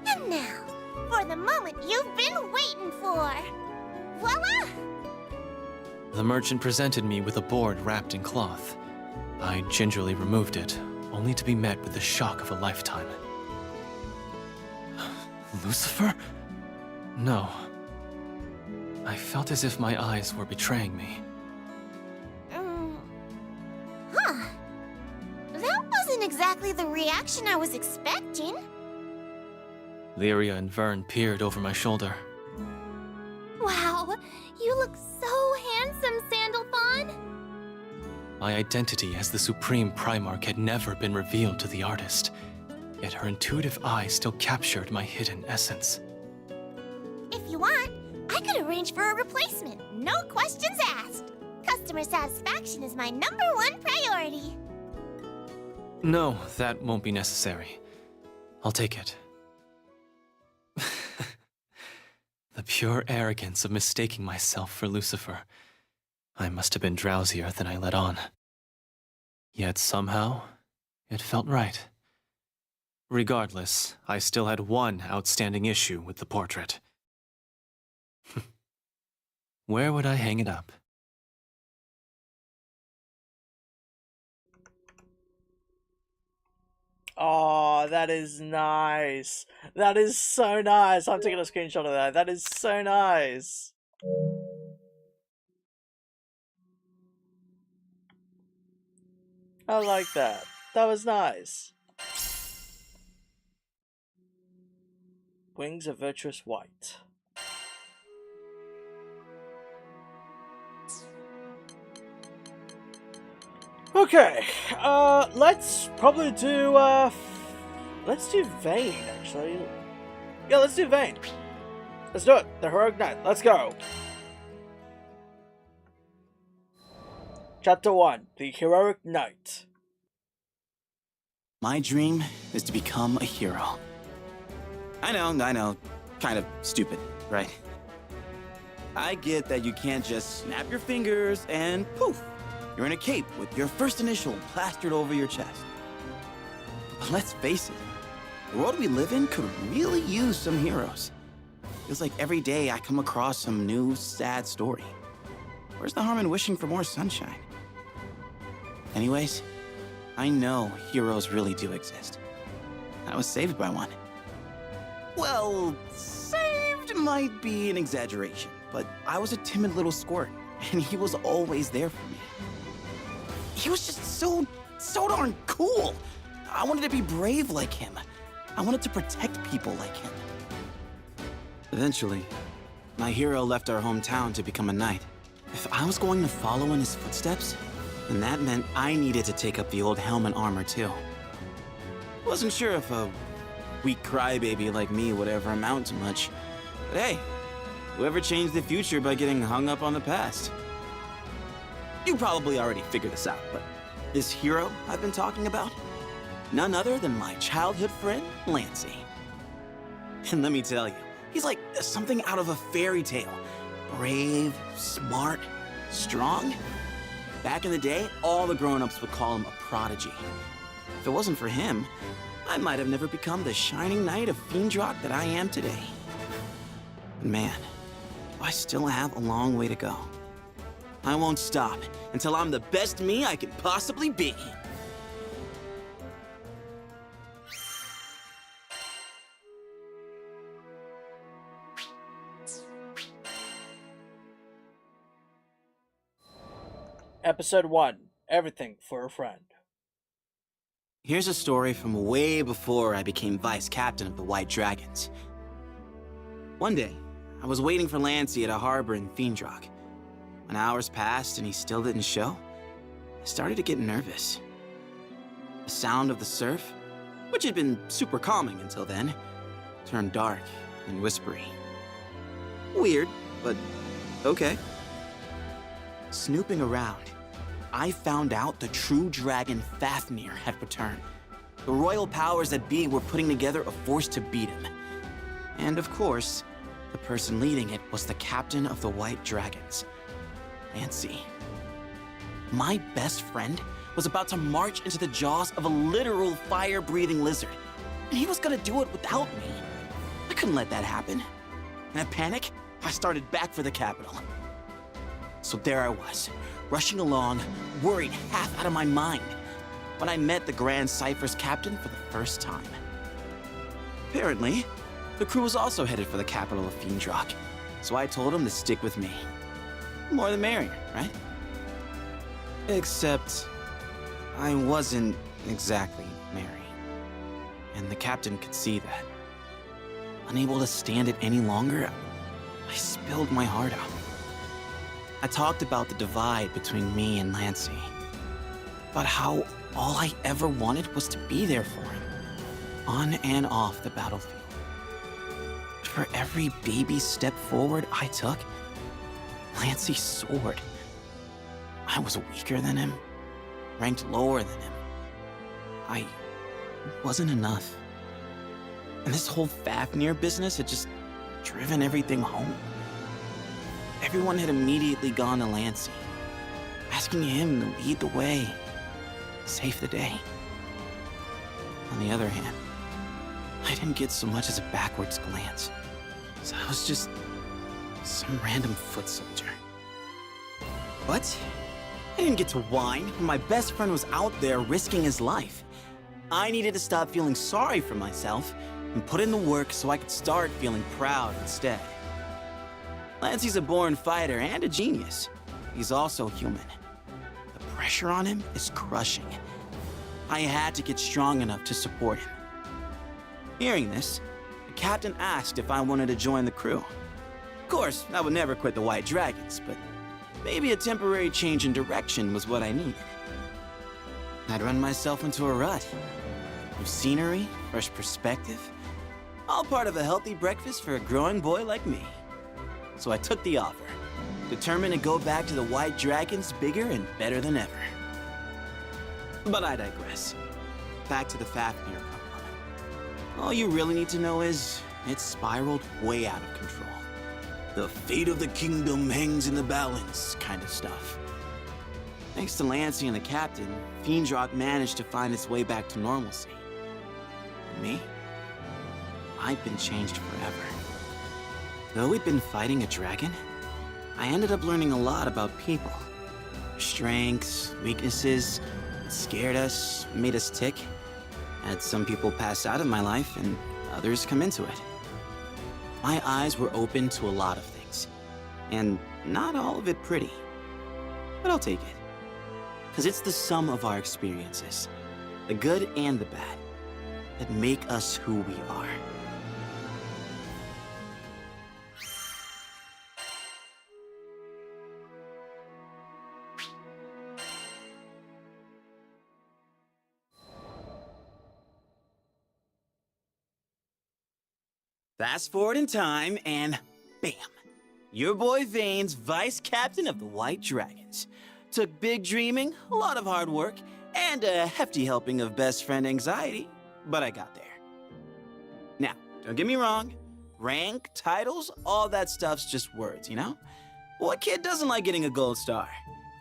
And now, for the moment you've been waiting for. Voila! The merchant presented me with a board wrapped in cloth. I gingerly removed it, only to be met with the shock of a lifetime. Lucifer? No. I felt as if my eyes were betraying me. Huh. That wasn't exactly the reaction I was expecting. Lyria and Vern peered over my shoulder. Wow, you look so handsome, Sandalphon! My identity as the Supreme Primarch had never been revealed to the artist, yet her intuitive eye still captured my hidden essence. If you want, I could arrange for a replacement. No questions asked. Customer satisfaction is my #1 priority. No, that won't be necessary. I'll take it. The pure arrogance of mistaking myself for Lucifer. I must have been drowsier than I let on. Yet somehow, it felt right. Regardless, I still had one outstanding issue with the portrait. Where would I hang it up? Oh, that is nice. That is so nice. I'm taking a screenshot of that. That is so nice. I like that. That was nice. Wings of Virtuous White. Okay, let's probably do, let's do Vayne, actually. Yeah, let's do Vayne. Let's do it. The Heroic Knight. Let's go. Chapter 1. The Heroic Knight. My dream is to become a hero. I know. Kind of stupid, right? I get that you can't just snap your fingers and poof, you're in a cape with your first initial plastered over your chest. But let's face it, the world we live in could really use some heroes. Feels like every day I come across some new, sad story. Where's the harm in wishing for more sunshine? Anyways, I know heroes really do exist. I was saved by one. Well, saved might be an exaggeration, but I was a timid little squirt, and he was always there for me. He was just so darn cool. I wanted to be brave like him. I wanted to protect people like him. Eventually, my hero left our hometown to become a knight. If I was going to follow in his footsteps, then that meant I needed to take up the old helm and armor too. Wasn't sure if a weak crybaby like me would ever amount to much. But hey, whoever changed the future by getting hung up on the past? You probably already figured this out, but this hero I've been talking about? None other than my childhood friend, Lancey. And let me tell you, he's like something out of a fairy tale. Brave, smart, strong. Back in the day, all the grown-ups would call him a prodigy. If it wasn't for him, I might have never become the shining knight of Fiendrock that I am today. Man, I still have a long way to go. I won't stop until I'm the best me I can possibly be. Episode 1. Everything for a Friend. Here's a story from way before I became vice captain of the White Dragons. One day, I was waiting for Lancey at a harbor in Fiendrock. When hours passed and he still didn't show, I started to get nervous. The sound of the surf, which had been super calming until then, turned dark and whispery. Weird, but okay. Snooping around, I found out the true dragon Fafnir had returned. The royal powers that be were putting together a force to beat him. And of course, the person leading it was the captain of the White Dragons, Lancy. My best friend was about to march into the jaws of a literal fire-breathing lizard, and he was gonna do it without me. I couldn't let that happen. In a panic, I started back for the capital. So there I was, rushing along, worried half out of my mind, when I met the Grand Cypher's captain for the first time. Apparently, the crew was also headed for the capital of Fiendrock, so I told him to stick with me. More the merrier, right? Except, I wasn't exactly merry. And the captain could see that. Unable to stand it any longer, I spilled my heart out. I talked about the divide between me and Lancy. About how all I ever wanted was to be there for him, on and off the battlefield. For every baby step forward I took, Lancy soared. I was weaker than him, ranked lower than him. I wasn't enough. And this whole Fafnir business had just driven everything home. Everyone had immediately gone to Lancy, asking him to lead the way, save the day. On the other hand, I didn't get so much as a backwards glance, so I was just some random foot soldier. But I didn't get to whine when my best friend was out there risking his life. I needed to stop feeling sorry for myself and put in the work so I could start feeling proud instead. Lancy's a born fighter and a genius. He's also human. The pressure on him is crushing. I had to get strong enough to support him. Hearing this, the captain asked if I wanted to join the crew. Of course, I would never quit the White Dragons, but maybe a temporary change in direction was what I needed. I'd run myself into a rut. New scenery, fresh perspective, all part of a healthy breakfast for a growing boy like me. So I took the offer, determined to go back to the White Dragons bigger and better than ever. But I digress. Back to the Fafnir problem. All you really need to know is, it spiraled way out of control. The fate of the kingdom hangs in the balance kind of stuff. Thanks to Lancy and the captain, Fiendrock managed to find its way back to normalcy. And me? I've been changed forever. Though we'd been fighting a dragon, I ended up learning a lot about people. Their strengths, weaknesses, what scared us, made us tick. Had some people pass out of my life and others come into it. My eyes were open to a lot of things, and not all of it pretty. But I'll take it. Because it's the sum of our experiences, the good and the bad, that make us who we are. Fast forward in time, and bam! Your boy Vane's vice captain of the White Dragons. Took big dreaming, a lot of hard work, and a hefty helping of best friend anxiety, but I got there. Now, don't get me wrong, rank, titles, all that stuff's just words, you know? What kid doesn't like getting a gold star?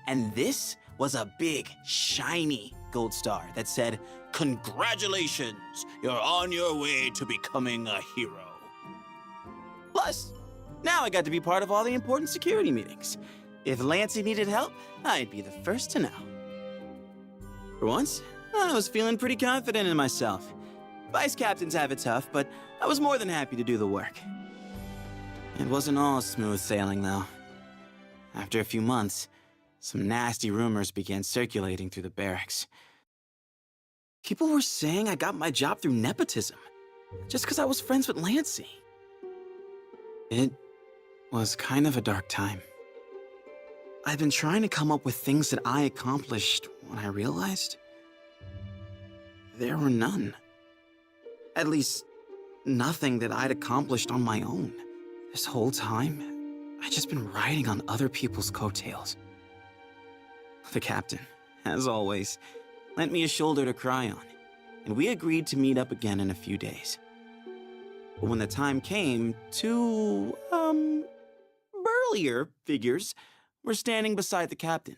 And this was a big, shiny gold star that said, "Congratulations, you're on your way to becoming a hero." Plus, now I got to be part of all the important security meetings. If Lancy needed help, I'd be the first to know. For once, I was feeling pretty confident in myself. Vice captains have it tough, but I was more than happy to do the work. It wasn't all smooth sailing, though. After a few months, some nasty rumors began circulating through the barracks. People were saying I got my job through nepotism, just because I was friends with Lancy. It was kind of a dark time. I've been trying to come up with things that I accomplished when I realized there were none. At least, nothing that I'd accomplished on my own. This whole time, I'd just been riding on other people's coattails. The captain, as always, lent me a shoulder to cry on, and we agreed to meet up again in a few days. But when the time came, two, burlier figures were standing beside the captain,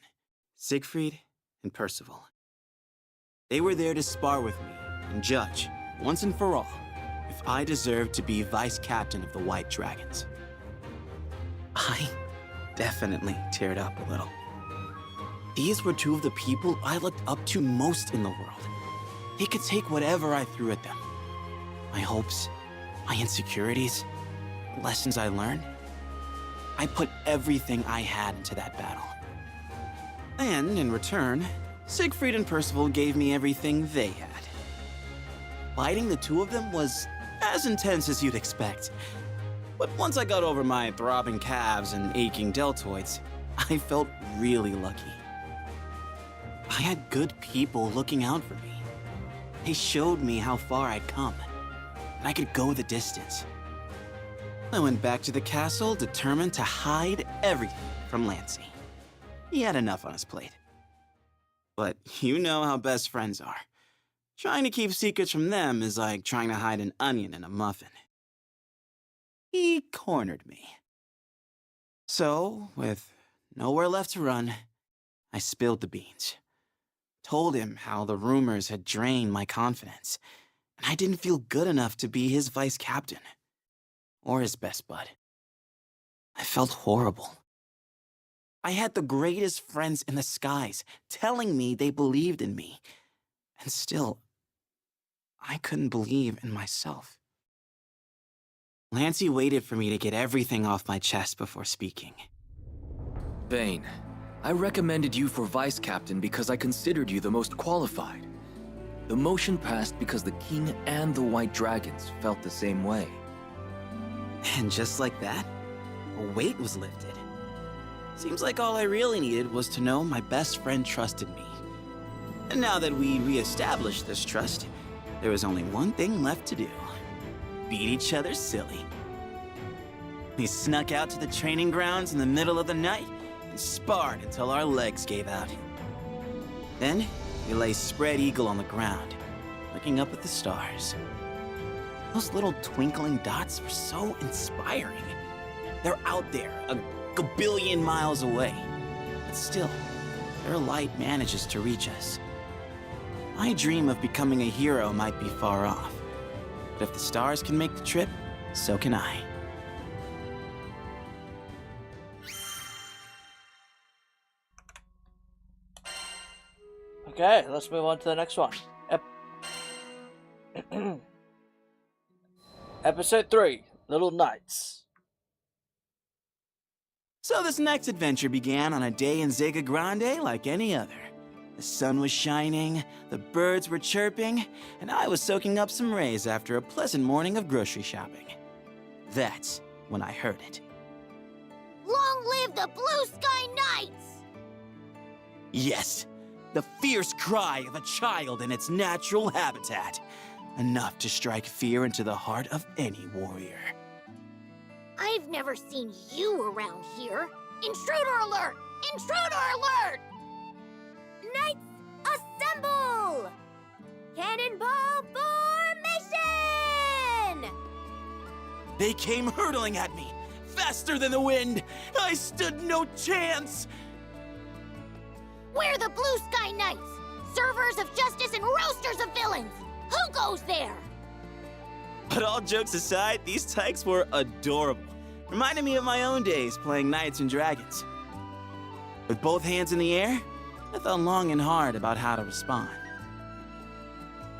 Siegfried and Percival. They were there to spar with me and judge, once and for all, if I deserved to be vice captain of the White Dragons. I definitely teared up a little. These were two of the people I looked up to most in the world. They could take whatever I threw at them. My hopes, my insecurities, the lessons I learned. I put everything I had into that battle. And in return, Siegfried and Percival gave me everything they had. Fighting the two of them was as intense as you'd expect. But once I got over my throbbing calves and aching deltoids, I felt really lucky. I had good people looking out for me. They showed me how far I'd come, and I could go the distance. I went back to the castle determined to hide everything from Lancey. He had enough on his plate. But you know how best friends are. Trying to keep secrets from them is like trying to hide an onion in a muffin. He cornered me. So, with nowhere left to run, I spilled the beans. Told him how the rumors had drained my confidence, and I didn't feel good enough to be his vice captain. Or his best bud. I felt horrible. I had the greatest friends in the skies telling me they believed in me. And still, I couldn't believe in myself. Lancey waited for me to get everything off my chest before speaking. Vayne, I recommended you for vice captain because I considered you the most qualified. The motion passed because the king and the White Dragons felt the same way. And just like that, a weight was lifted. Seems like all I really needed was to know my best friend trusted me. And now that we re-established this trust, there was only one thing left to do. Beat each other silly. We snuck out to the training grounds in the middle of the night and sparred until our legs gave out. Then, we lay spread eagle on the ground, looking up at the stars. Those little twinkling dots were so inspiring. They're out there, a billion miles away. But still, their light manages to reach us. My dream of becoming a hero might be far off. But if the stars can make the trip, so can I. Okay, let's move on to the next one. Episode 3, Little Knights. So this next adventure began on a day in Zega Grande like any other. The sun was shining, the birds were chirping, and I was soaking up some rays after a pleasant morning of grocery shopping. That's when I heard it. Long live the Blue Sky Knights! Yes, the fierce cry of a child in its natural habitat. Enough to strike fear into the heart of any warrior. I've never seen you around here. Intruder alert! Intruder alert! Knights, assemble! Cannonball formation! They came hurtling at me, faster than the wind. I stood no chance. We're the Blue Sky Knights, servers of justice and roasters of villains. Who goes there? But all jokes aside, these tykes were adorable. Reminded me of my own days playing Knights and Dragons. With both hands in the air, I thought long and hard about how to respond.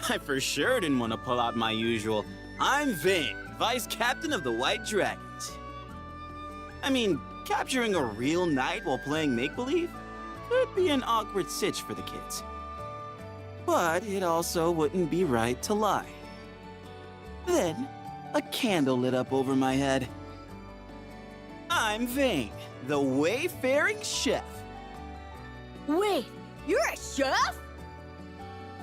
I for sure didn't want to pull out my usual, "I'm Vayne, Vice Captain of the White Dragons." I mean, capturing a real knight while playing make-believe could be an awkward sitch for the kids. But it also wouldn't be right to lie. Then, a candle lit up over my head. I'm Vayne, the wayfaring chef. Wait, you're a chef?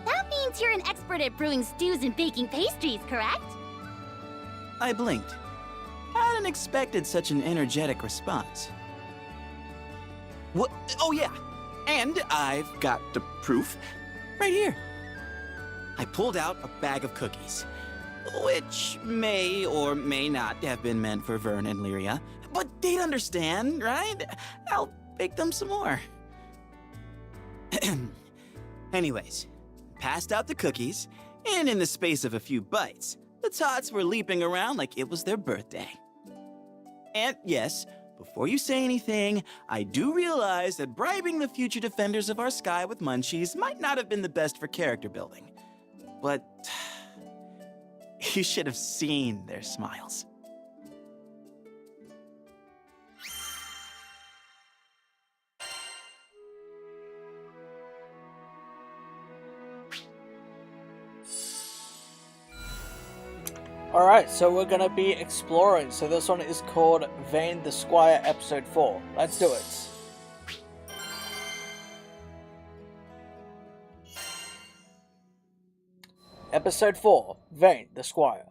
That means you're an expert at brewing stews and baking pastries, correct? I blinked. Hadn't expected such an energetic response. What? Oh yeah, and I've got the proof right here. I pulled out a bag of cookies, which may or may not have been meant for Vern and Lyria, but they'd understand, right? I'll bake them some more. Anyways, passed out the cookies, and in the space of a few bites, the tots were leaping around like it was their birthday. And yes, before you say anything, I do realize that bribing the future defenders of our sky with munchies might not have been the best for character building. But you should have seen their smiles. Alright, so we're gonna be exploring. So this one is called Vane the Squire Episode 4. Let's do it. Episode 4, Vane the Squire.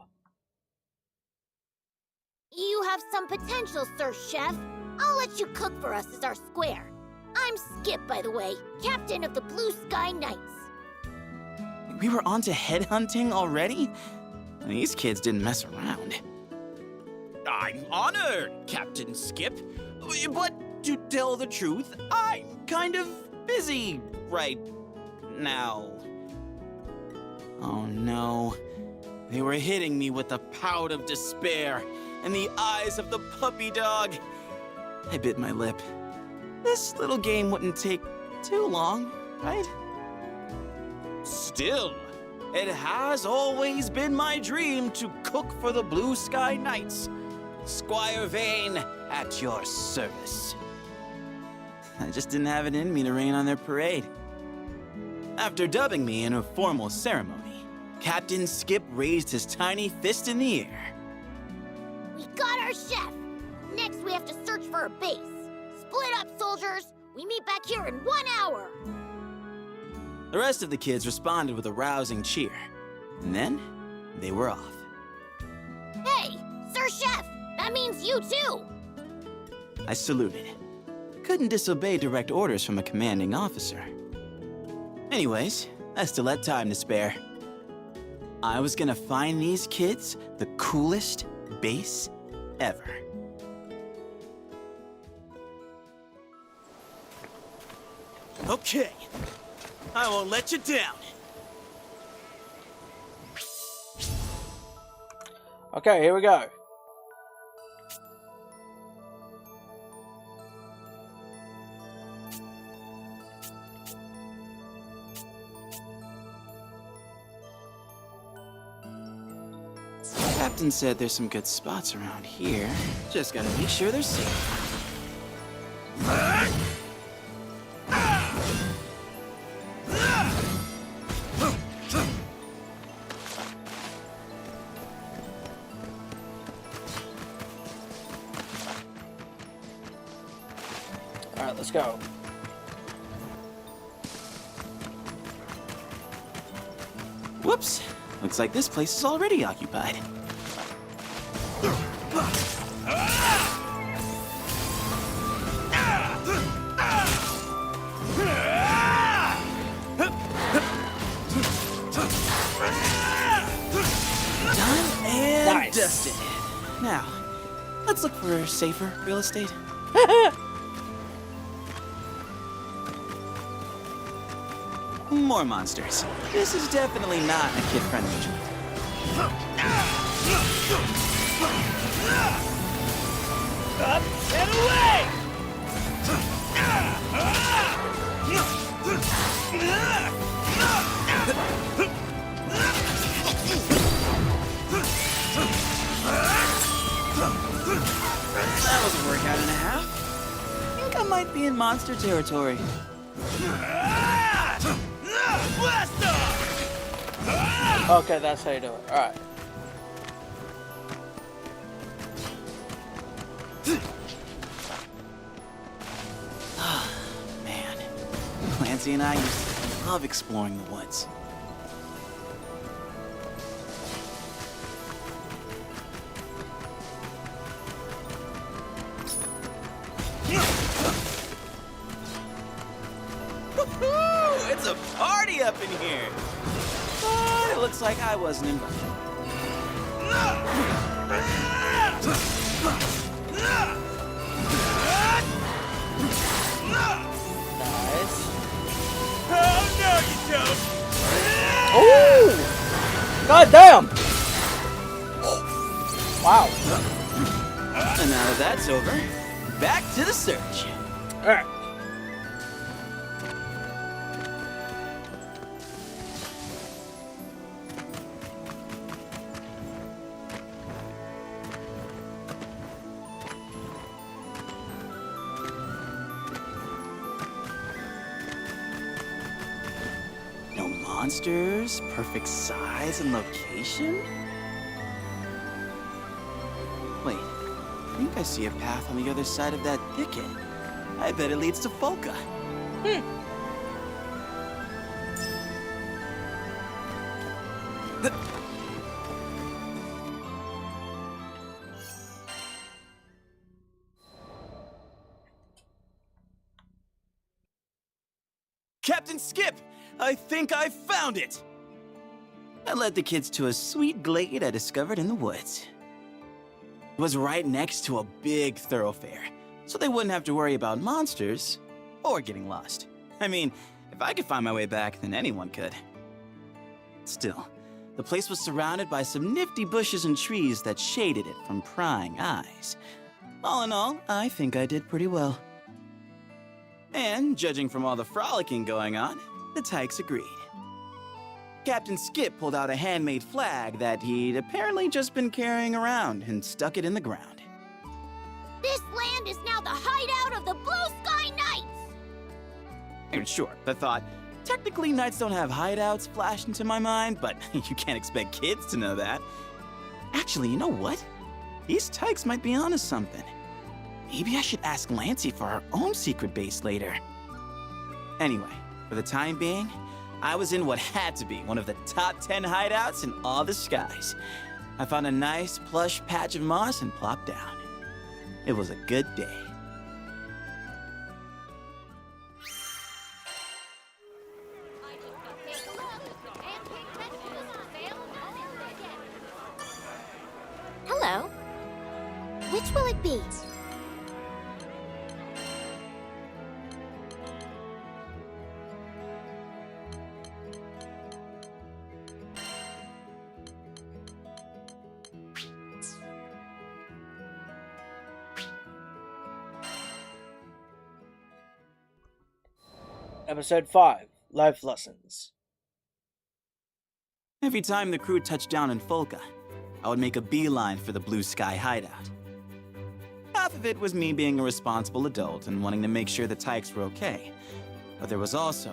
You have some potential, Sir Chef. I'll let you cook for us as our square. I'm Skip, by the way, captain of the Blue Sky Knights. We were on to headhunting already? These kids didn't mess around. I'm honored, Captain Skip. But to tell the truth, I'm kind of busy right now. Oh no. They were hitting me with the pout of despair and the eyes of the puppy dog. I bit my lip. This little game wouldn't take too long, right? Still, it has always been my dream to cook for the Blue Sky Knights. Squire Vane, at your service. I just didn't have it in me to rain on their parade. After dubbing me in a formal ceremony, Captain Skip raised his tiny fist in the air. We got our chef. Next, we have to search for a base. Split up, soldiers. We meet back here in 1 hour. The rest of the kids responded with a rousing cheer. And then, they were off. Hey, Sir Chef, that means you too. I saluted. Couldn't disobey direct orders from a commanding officer. Anyways, I still had time to spare. I was gonna find these kids the coolest base ever. Okay, I won't let you down. Okay, here we go. Captain said there's some good spots around here. Just gotta make sure they're safe. Alright, let's go. Whoops. Looks like this place is already occupied. Done and Nice. dusted. Now, let's look for safer real estate. More monsters. This is definitely not a kid-friendly joint. Up and away! That was a workout and a half. I think I might be in monster territory. Blast off! Okay, that's how you do it. Alright. Man, Clancy and I used to love exploring the woods. Woohoo! It's a party up in here! But it looks like I wasn't invited. Nice. Oh, no, you don't! Oh! God damn! Wow. And now that that's over, back to the search. Alright. No monsters, perfect size and location? Wait, I think I see a path on the other side of that thicket. I bet it leads to Folka. Captain Skip! I think I found it! I led the kids to a sweet glade I discovered in the woods. It was right next to a big thoroughfare, so they wouldn't have to worry about monsters or getting lost. I mean, if I could find my way back, then anyone could. Still, the place was surrounded by some nifty bushes and trees that shaded it from prying eyes. All in all, I think I did pretty well. And judging from all the frolicking going on, the Tykes agreed. Captain Skip pulled out a handmade flag that he'd apparently just been carrying around and stuck it in the ground. This land is now the hideout of the Blue Sky Knights! And sure, the thought, technically knights don't have hideouts flashed into my mind, but you can't expect kids to know that. Actually, you know what? These Tykes might be onto something. Maybe I should ask Lancey for her own secret base later. Anyway, for the time being, I was in what had to be one of the top 10 hideouts in all the skies. I found a nice, plush patch of moss and plopped down. It was a good day. Hello. Which will it be? Episode 5, Life Lessons. Every time the crew touched down in Folka, I would make a beeline for the Blue Sky hideout. Half of it was me being a responsible adult and wanting to make sure the Tykes were okay. But there was also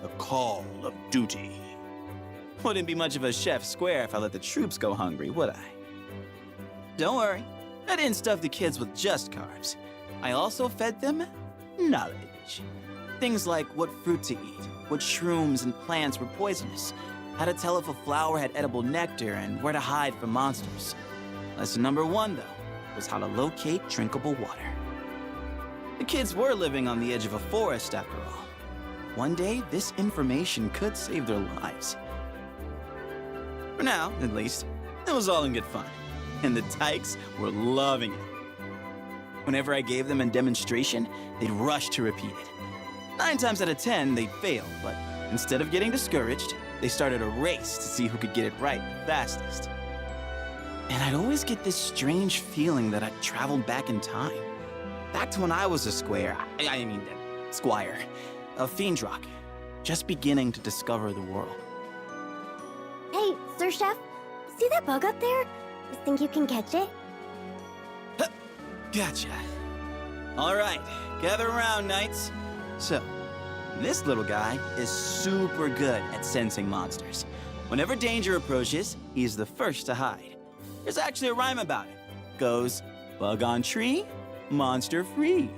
the call of duty. Wouldn't be much of a chef's square if I let the troops go hungry, would I? Don't worry, I didn't stuff the kids with just carbs. I also fed them knowledge. Things like what fruit to eat, what shrooms and plants were poisonous, how to tell if a flower had edible nectar, and where to hide from monsters. Lesson number 1, though, was how to locate drinkable water. The kids were living on the edge of a forest, after all. One day, this information could save their lives. For now, at least, it was all in good fun, and the Tykes were loving it. Whenever I gave them a demonstration, they'd rush to repeat it. 9 times out of 10, they'd fail, but instead of getting discouraged, they started a race to see who could get it right the fastest. And I'd always get this strange feeling that I'd traveled back in time. Back to when I was a squire, a Fiendrock, just beginning to discover the world. Hey, Sir Chef, see that bug up there? You think you can catch it? Gotcha. All right, gather around, knights. So, this little guy is super good at sensing monsters. Whenever danger approaches, he's the first to hide. There's actually a rhyme about it. Goes, bug on tree, monster free.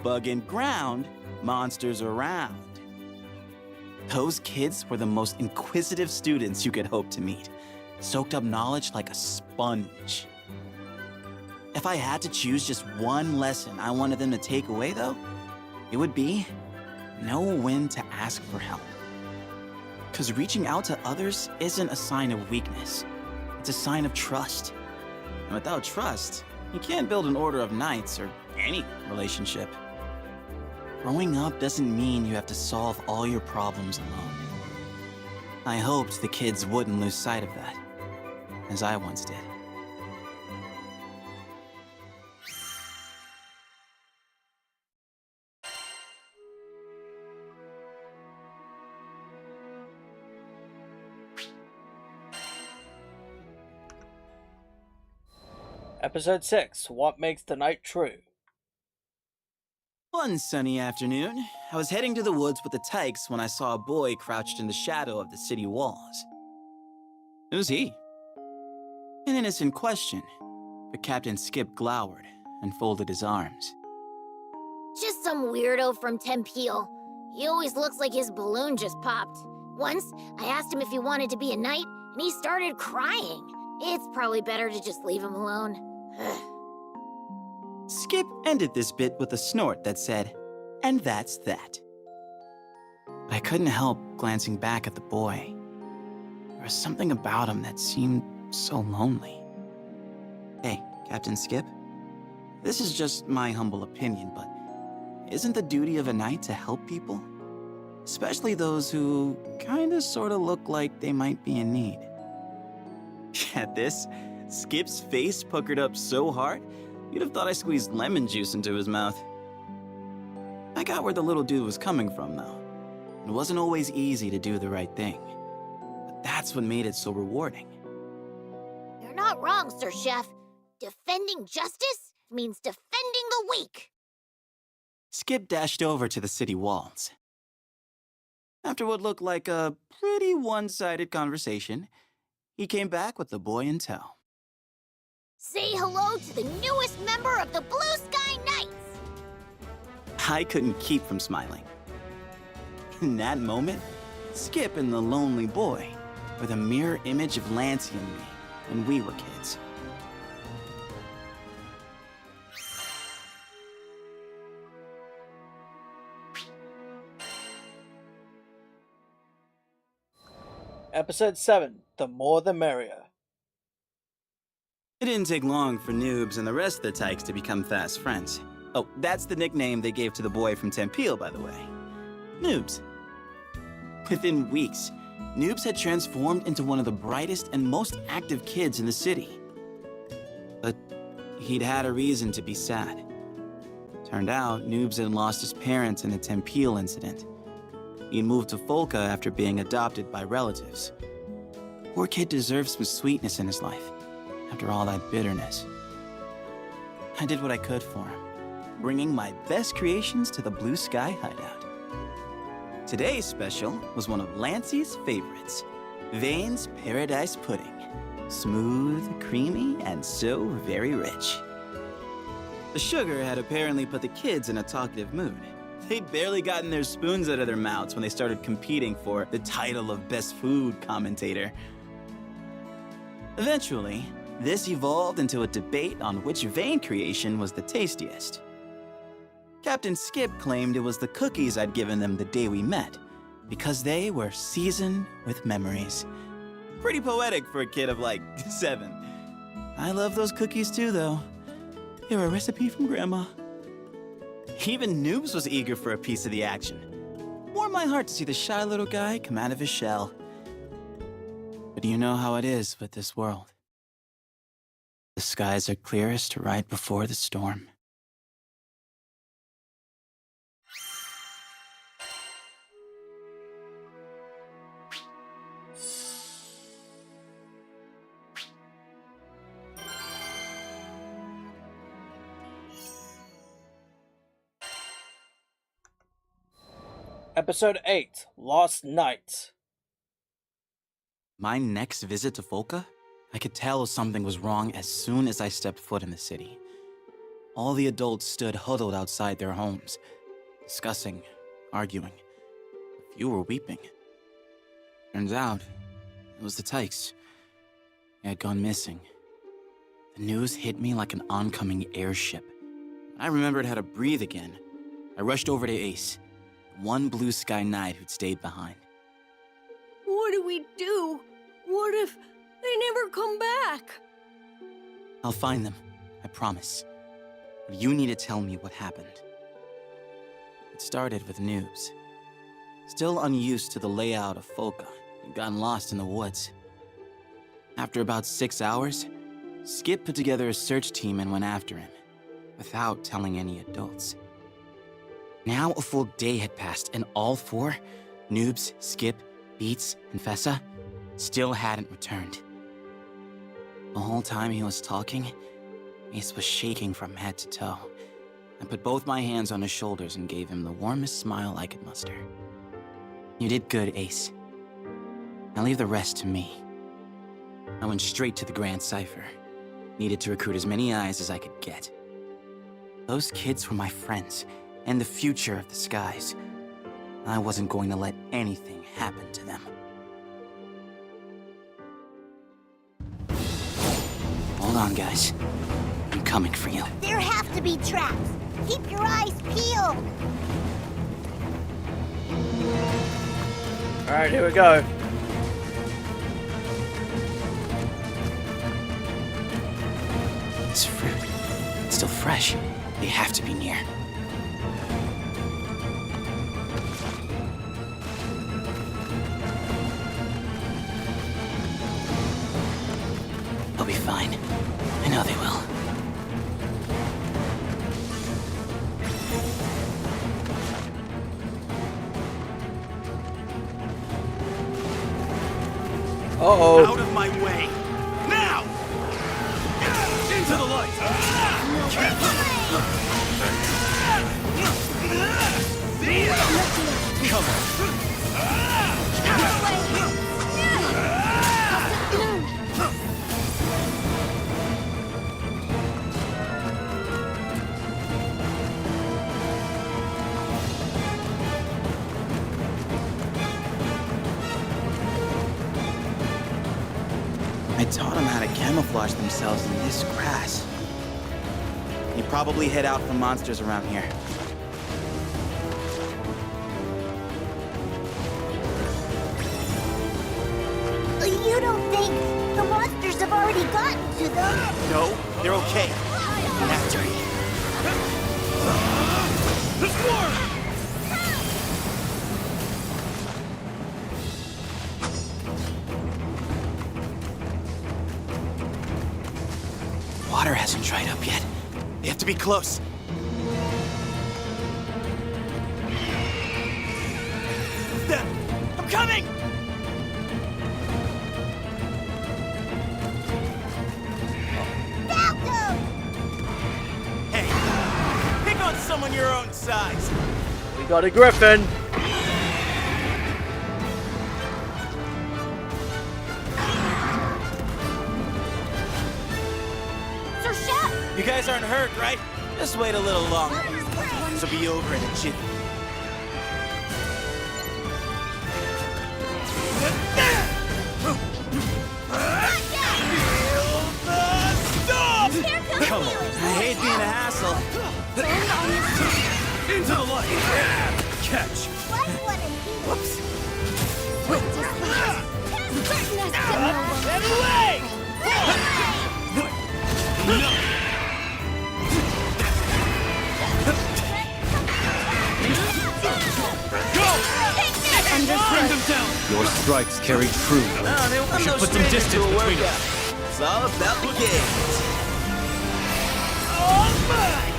Bug in ground, monsters around. Those kids were the most inquisitive students you could hope to meet. Soaked up knowledge like a sponge. If I had to choose just one lesson I wanted them to take away, though, it would be know when to ask for help. Because reaching out to others isn't a sign of weakness. It's a sign of trust. And without trust, you can't build an order of knights or any relationship. Growing up doesn't mean you have to solve all your problems alone. I hoped the kids wouldn't lose sight of that, as I once did. Episode 6, What Makes the Night True? One sunny afternoon, I was heading to the woods with the tykes when I saw a boy crouched in the shadow of the city walls. Who's he? An innocent question, but Captain Skip glowered and folded his arms. Just some weirdo from Tempeal. He always looks like his balloon just popped. Once, I asked him if he wanted to be a knight, and he started crying. It's probably better to just leave him alone. Skip ended this bit with a snort that said, "And that's that." But I couldn't help glancing back at the boy. There was something about him that seemed so lonely. Hey, Captain Skip. This is just my humble opinion, but isn't the duty of a knight to help people? Especially those who kinda sorta look like they might be in need. At this, Skip's face puckered up so hard, you'd have thought I squeezed lemon juice into his mouth. I got where the little dude was coming from, though. It wasn't always easy to do the right thing. But that's what made it so rewarding. You're not wrong, Sir Chef. Defending justice means defending the weak. Skip dashed over to the city walls. After what looked like a pretty one-sided conversation, he came back with the boy in tow. Say hello to the newest member of the Blue Sky Knights! I couldn't keep from smiling. In that moment, Skip and the lonely boy were the mirror image of Lancey and me when we were kids. Episode 7, The More the Merrier. It didn't take long for Noobs and the rest of the tykes to become fast friends. Oh, that's the nickname they gave to the boy from Tempeal, by the way. Noobs. Within weeks, Noobs had transformed into one of the brightest and most active kids in the city. But he'd had a reason to be sad. Turned out, Noobs had lost his parents in the Tempeal incident. He'd moved to Folka after being adopted by relatives. Poor kid deserves some sweetness in his life, after all that bitterness. I did what I could for him, bringing my best creations to the Blue Sky Hideout. Today's special was one of Lancey's favorites, Vane's Paradise Pudding. Smooth, creamy, and so very rich. The sugar had apparently put the kids in a talkative mood. They'd barely gotten their spoons out of their mouths when they started competing for the title of Best Food Commentator. Eventually, this evolved into a debate on which Vane creation was the tastiest. Captain Skip claimed it was the cookies I'd given them the day we met, because they were seasoned with memories. Pretty poetic for a kid of like 7. I love those cookies too, though. They were a recipe from Grandma. Even Noobs was eager for a piece of the action. Warmed my heart to see the shy little guy come out of his shell. But you know how it is with this world. The skies are clearest right before the storm. Episode 8, Lost Nights. My next visit to Folka, I could tell something was wrong as soon as I stepped foot in the city. All the adults stood huddled outside their homes, discussing, arguing. A few were weeping. Turns out, it was the tykes. They had gone missing. The news hit me like an oncoming airship. When I remembered how to breathe again, I rushed over to Ace, one Blue Sky Knight who'd stayed behind. do we do? What if they never come back? I'll find them, I promise. But you need to tell me what happened. It started with Noobs. Still unused to the layout of Folka, he'd gotten lost in the woods. After about 6 hours, Skip put together a search team and went after him, without telling any adults. Now a full day had passed, and all four, Noobs, Skip, Beats, and Fessa, still hadn't returned. The whole time he was talking, Ace was shaking from head to toe. I put both my hands on his shoulders and gave him the warmest smile I could muster. You did good, Ace. Now leave the rest to me. I went straight to the Grand Cipher. Needed to recruit as many eyes as I could get. Those kids were my friends, and the future of the skies. I wasn't going to let anything happen to them. Hold on, guys. I'm coming for you. There have to be traps. Keep your eyes peeled. Alright, here we go. This fruit, it's still fresh. They have to be near. They'll be fine. I know they will. Uh-oh. Out of my way! Now! Into the light! Come on! I taught them how to camouflage themselves in this grass. They probably head out for monsters around here. You don't think the monsters have already gotten to them? No, they're okay. After me. The swarm! Water hasn't dried up yet. They have to be close. I'm coming! Hey, pick on someone your own size. We got a griffin. You guys aren't hurt, right? Just wait a little longer. This will be over in a jiffy. Come on. I hate being a hassle. Into the light. Catch. Whoops. Get away! No. Bring them down! Your strikes carry true. We should put some distance between us. It's all about the games. All mine!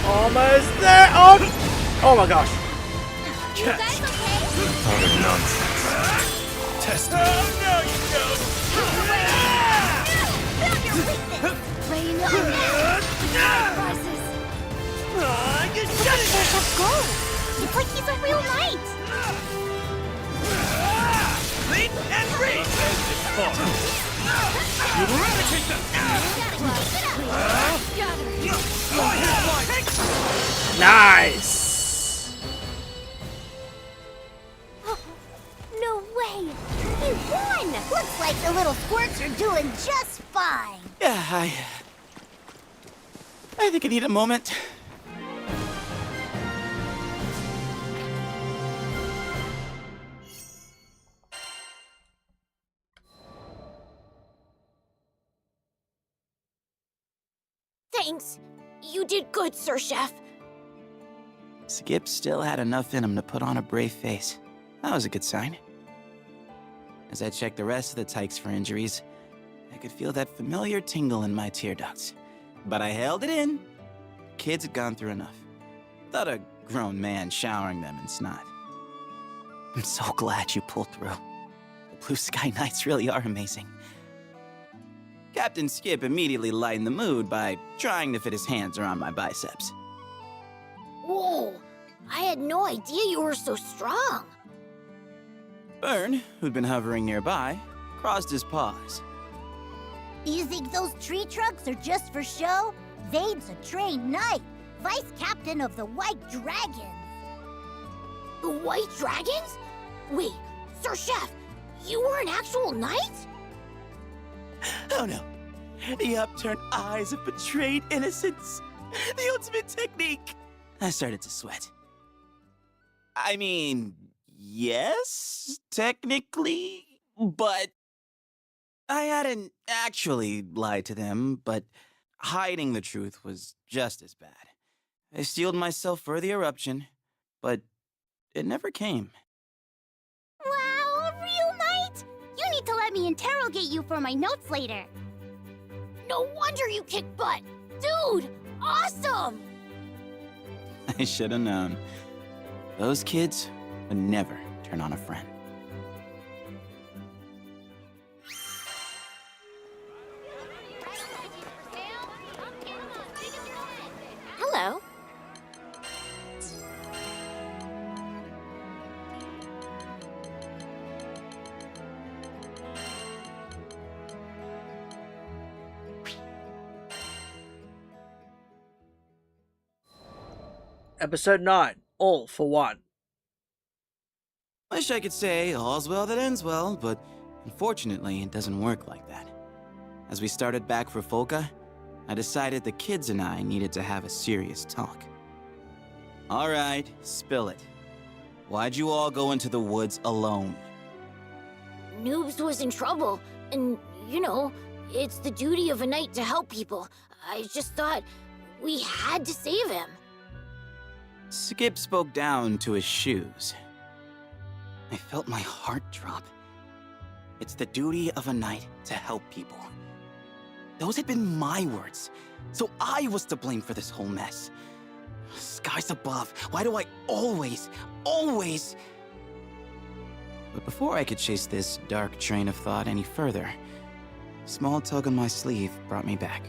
Almost there. Oh my gosh. Catch. Utter nonsense. Test me. Oh, no, you don't. Found your weakness. Rain on rises. You shut it. There's a goal. It's like he's a real knight. Lead and reach. Eradicate them! Nice! No way! He won! Looks like the little squirts are doing just fine. Yeah, I think I need a moment. Thanks. You did good, Sir Chef. Skip still had enough in him to put on a brave face. That was a good sign. As I checked the rest of the tykes for injuries, I could feel that familiar tingle in my tear ducts. But I held it in. Kids had gone through enough. Without a grown man showering them in snot. I'm so glad you pulled through. The Blue Sky Knights really are amazing. Captain Skip immediately lightened the mood by trying to fit his hands around my biceps. Whoa, I had no idea you were so strong. Byrne, who'd been hovering nearby, crossed his paws. You think those tree trunks are just for show? Vade's a trained knight, vice captain of the White Dragons. The White Dragons? Wait, Sir Chef, you were an actual knight? Oh no. The upturned eyes of betrayed innocence. The ultimate technique. I started to sweat. I mean, yes, technically, but I hadn't actually lied to them, but hiding the truth was just as bad. I steeled myself for the eruption, but it never came. Wow, a real knight! You need to let me interrogate you for my notes later. No wonder you kick butt. Dude, awesome! I should have known. Those kids would never turn on a friend. Hello. Episode 9, All for One. Wish I could say all's well that ends well, but unfortunately it doesn't work like that. As we started back for Folka, I decided the kids and I needed to have a serious talk. All right, spill it. Why'd you all go into the woods alone? Noobs was in trouble, and, you know, it's the duty of a knight to help people. I just thought we had to save him. Skip spoke down to his shoes. I felt my heart drop. It's the duty of a knight to help people. Those had been my words, so I was to blame for this whole mess. Skies above, why do I always... But before I could chase this dark train of thought any further, a small tug on my sleeve brought me back.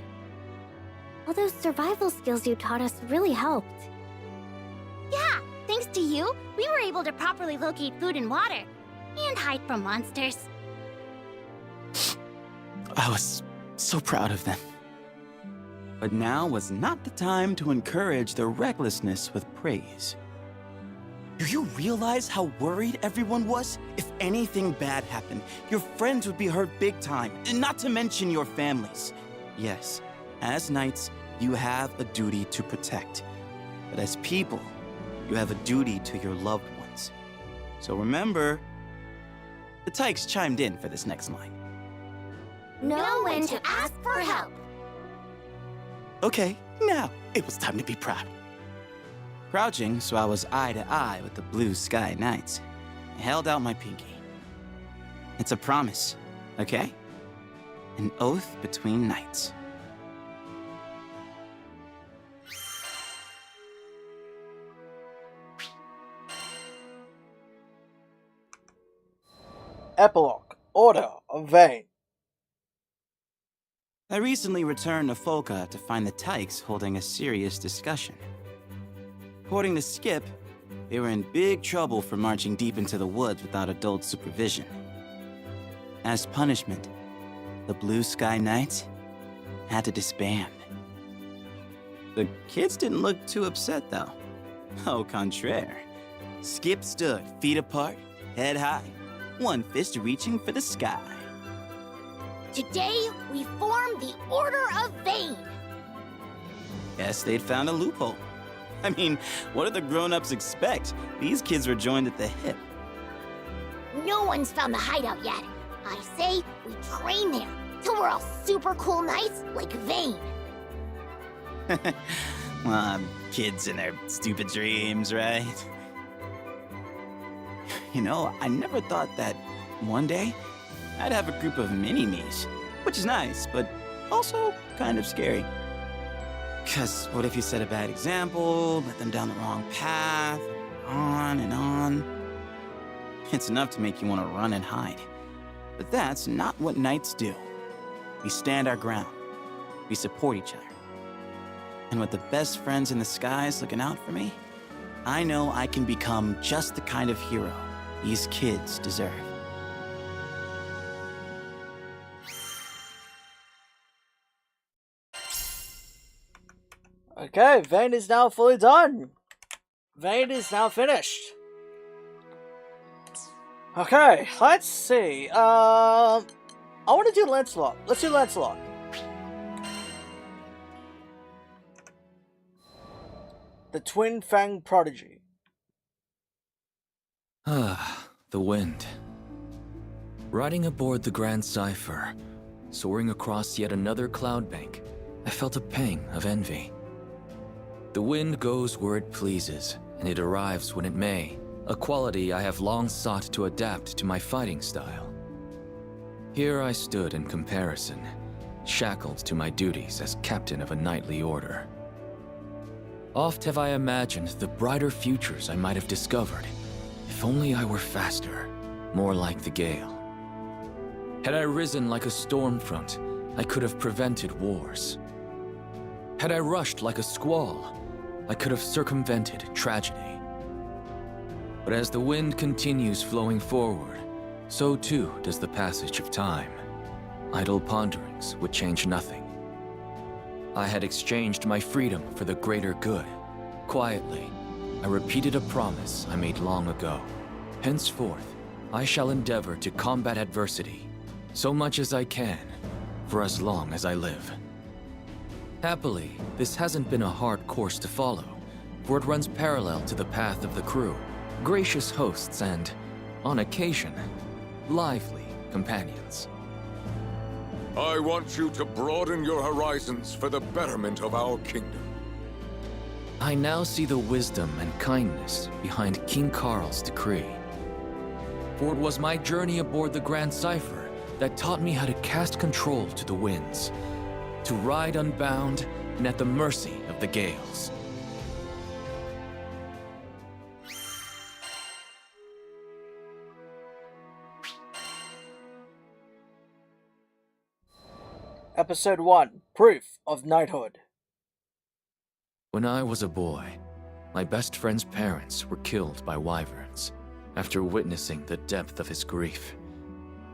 All those survival skills you taught us really helped. Yeah, thanks to you, we were able to properly locate food and water, and hide from monsters. I was so proud of them. But now was not the time to encourage their recklessness with praise. Do you realize how worried everyone was? If anything bad happened, your friends would be hurt big time, and not to mention your families. Yes, as knights, you have a duty to protect. But as people, you have a duty to your loved ones. So remember, the Tykes chimed in for this next line. Know when to ask for help. Okay, now it was time to be proud. Crouching so I was eye to eye with the Blue Sky Knights, I held out my pinky. It's a promise, okay? An oath between knights. Epilogue, Order of Vane. I recently returned to Folka to find the Tykes holding a serious discussion. According to Skip, they were in big trouble for marching deep into the woods without adult supervision. As punishment, the Blue Sky Knights had to disband. The kids didn't look too upset, though. Au contraire. Skip stood, feet apart, head high, one fist reaching for the sky. Today, we form the Order of Vane. Guess they'd found a loophole. I mean, what did the grown-ups expect? These kids were joined at the hip. No one's found the hideout yet. I say we train there till we're all super cool knights like Vane. Well, kids and their stupid dreams, right? You know, I never thought that one day I'd have a group of mini-me's, which is nice, but also kind of scary. 'Cause what if you set a bad example, let them down the wrong path, on and on? It's enough to make you want to run and hide. But that's not what knights do. We stand our ground. We support each other. And with the best friends in the skies looking out for me, I know I can become just the kind of hero these kids deserve. Okay, Vane is now fully done. Vane is now finished. Okay, let's see. I want to do Lancelot. Let's do Lancelot. The Twin Fang Prodigy. The wind. Riding aboard the Grand Cypher, soaring across yet another cloud bank, I felt a pang of envy. The wind goes where it pleases, and it arrives when it may, a quality I have long sought to adapt to my fighting style. Here I stood in comparison, shackled to my duties as captain of a knightly order. Oft have I imagined the brighter futures I might have discovered, if only I were faster, more like the gale. Had I risen like a storm front, I could have prevented wars. Had I rushed like a squall, I could have circumvented tragedy. But as the wind continues flowing forward, so too does the passage of time. Idle ponderings would change nothing. I had exchanged my freedom for the greater good. Quietly, I repeated a promise I made long ago. Henceforth, I shall endeavor to combat adversity, so much as I can, for as long as I live. Happily, this hasn't been a hard course to follow, for it runs parallel to the path of the crew, gracious hosts and, on occasion, lively companions. I want you to broaden your horizons for the betterment of our kingdom. I now see the wisdom and kindness behind King Carl's decree. For it was my journey aboard the Grand Cypher that taught me how to cast control to the winds, to ride unbound and at the mercy of the gales. Episode 1, Proof of Knighthood. When I was a boy, my best friend's parents were killed by wyverns. After witnessing the depth of his grief,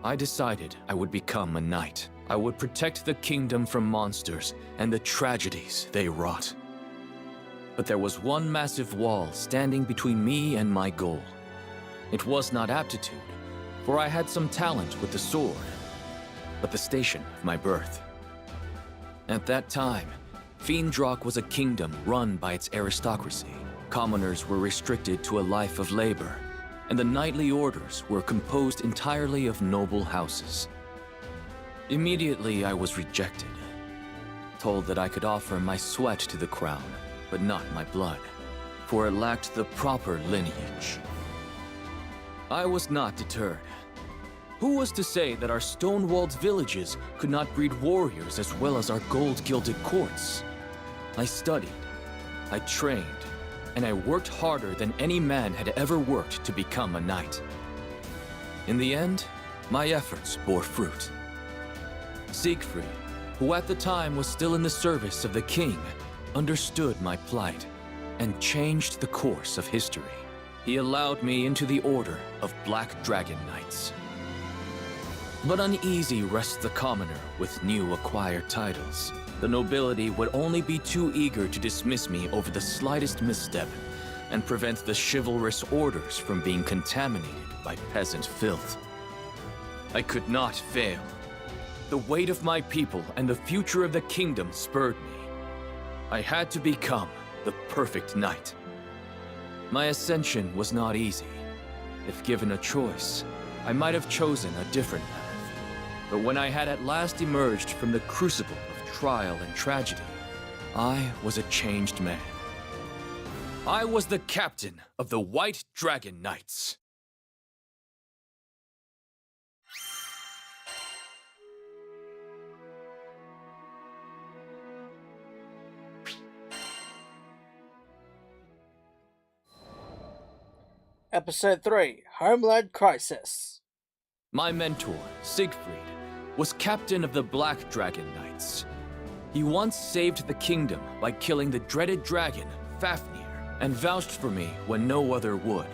I decided I would become a knight. I would protect the kingdom from monsters and the tragedies they wrought. But there was one massive wall standing between me and my goal. It was not aptitude, for I had some talent with the sword, but the station of my birth. At that time, Fiendrock was a kingdom run by its aristocracy. Commoners were restricted to a life of labor, and the knightly orders were composed entirely of noble houses. Immediately I was rejected, told that I could offer my sweat to the crown, but not my blood, for it lacked the proper lineage. I was not deterred. Who was to say that our stone-walled villages could not breed warriors as well as our gold-gilded courts? I studied, I trained, and I worked harder than any man had ever worked to become a knight. In the end, my efforts bore fruit. Siegfried, who at the time was still in the service of the king, understood my plight and changed the course of history. He allowed me into the order of Black Dragon Knights. But uneasy rests the commoner with new acquired titles. The nobility would only be too eager to dismiss me over the slightest misstep and prevent the chivalrous orders from being contaminated by peasant filth. I could not fail. The weight of my people and the future of the kingdom spurred me. I had to become the perfect knight. My ascension was not easy. If given a choice, I might have chosen a different path. But when I had at last emerged from the crucible of trial and tragedy, I was a changed man. I was the captain of the White Dragon Knights. Episode 3, Homeland Crisis. My mentor, Siegfried, was captain of the Black Dragon Knights. He once saved the kingdom by killing the dreaded dragon, Fafnir, and vouched for me when no other would.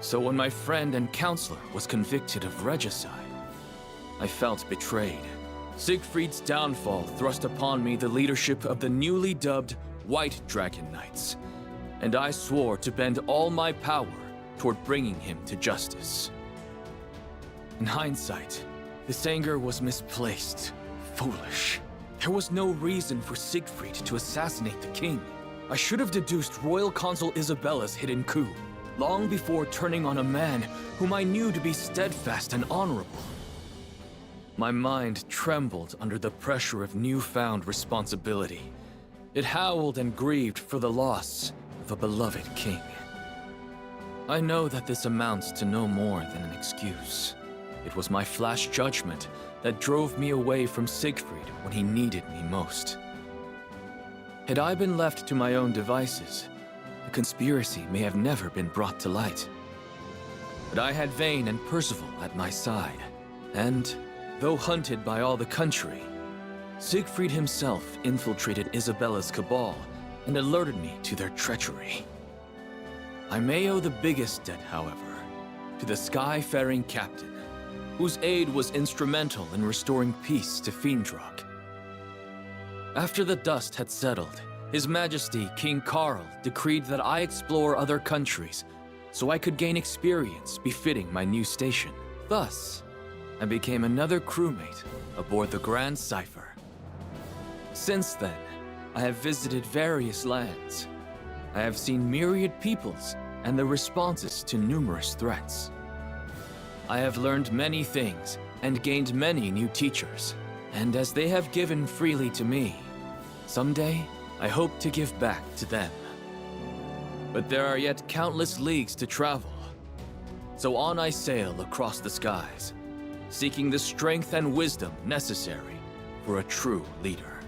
So when my friend and counselor was convicted of regicide, I felt betrayed. Siegfried's downfall thrust upon me the leadership of the newly dubbed White Dragon Knights, and I swore to bend all my power toward bringing him to justice. In hindsight, this anger was misplaced, foolish. There was no reason for Siegfried to assassinate the king. I should have deduced royal consort Isabella's hidden coup, long before turning on a man whom I knew to be steadfast and honorable. My mind trembled under the pressure of newfound responsibility. It howled and grieved for the loss of a beloved king. I know that this amounts to no more than an excuse. It was my flash judgment that drove me away from Siegfried when he needed me most. Had I been left to my own devices, the conspiracy may have never been brought to light. But I had Vayne and Percival at my side, and, though hunted by all the country, Siegfried himself infiltrated Isabella's cabal and alerted me to their treachery. I may owe the biggest debt, however, to the Skyfaring Captain, whose aid was instrumental in restoring peace to Fiendrock. After the dust had settled, His Majesty King Carl decreed that I explore other countries so I could gain experience befitting my new station. Thus, I became another crewmate aboard the Grand Cipher. Since then, I have visited various lands. I have seen myriad peoples and their responses to numerous threats. I have learned many things and gained many new teachers. And as they have given freely to me, someday I hope to give back to them. But there are yet countless leagues to travel. So on I sail across the skies, seeking the strength and wisdom necessary for a true leader.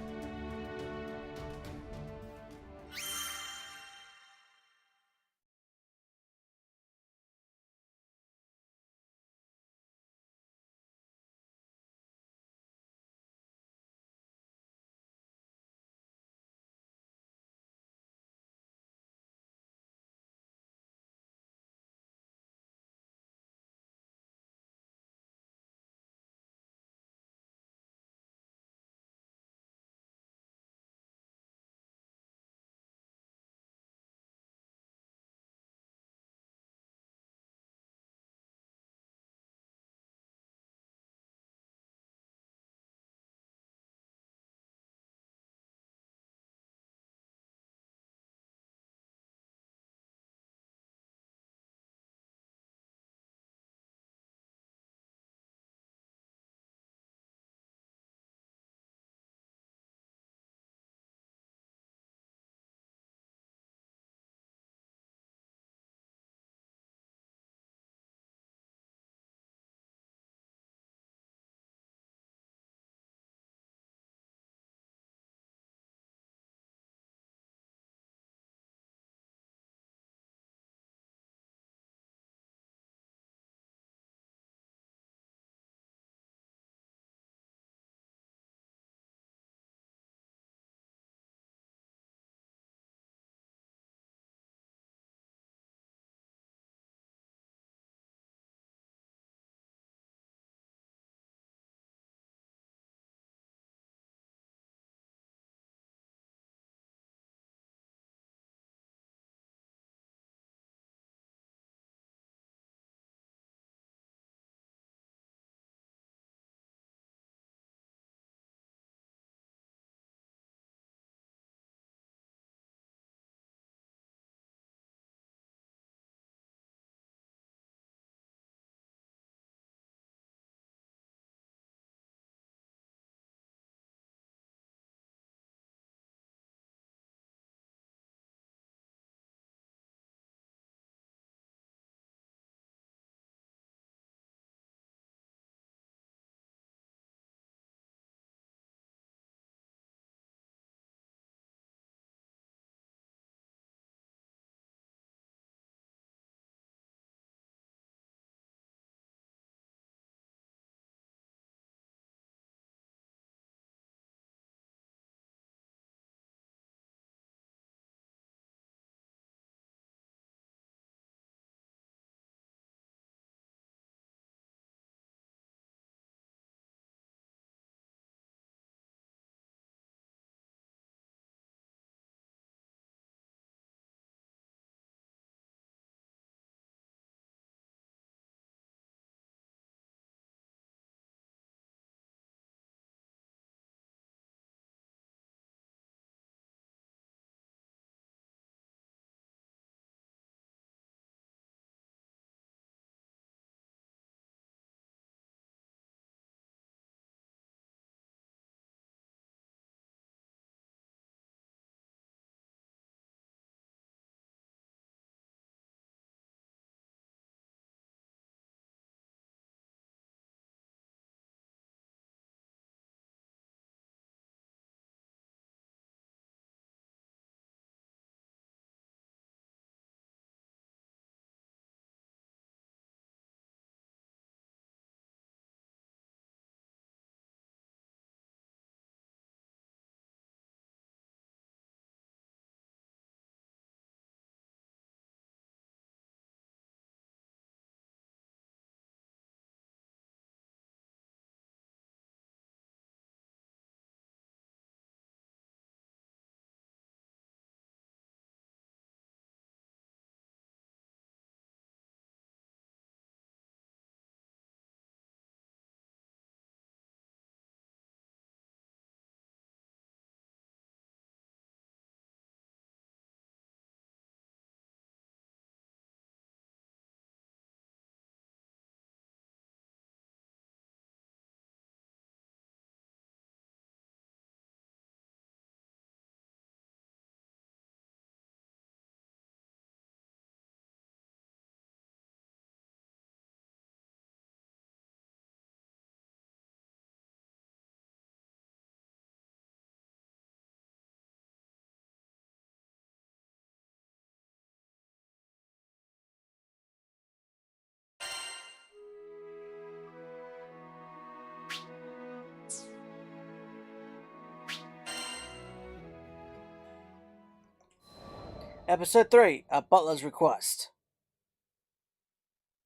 Episode 3, A Butler's Request.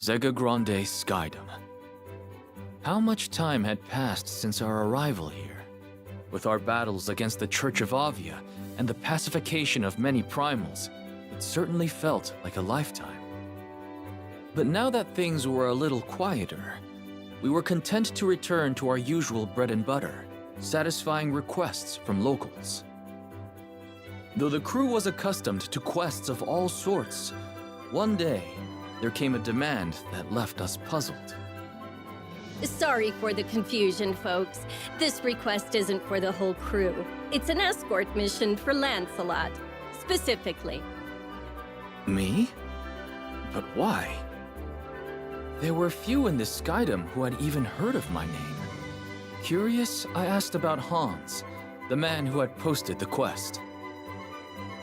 Zega Grande Skydom. How much time had passed since our arrival here? With our battles against the Church of Avia and the pacification of many primals, it certainly felt like a lifetime. But now that things were a little quieter, we were content to return to our usual bread and butter, satisfying requests from locals. Though the crew was accustomed to quests of all sorts, one day there came a demand that left us puzzled. Sorry for the confusion, folks. This request isn't for the whole crew. It's an escort mission for Lancelot, specifically. Me? But why? There were few in the Skydom who had even heard of my name. Curious, I asked about Hans, the man who had posted the quest.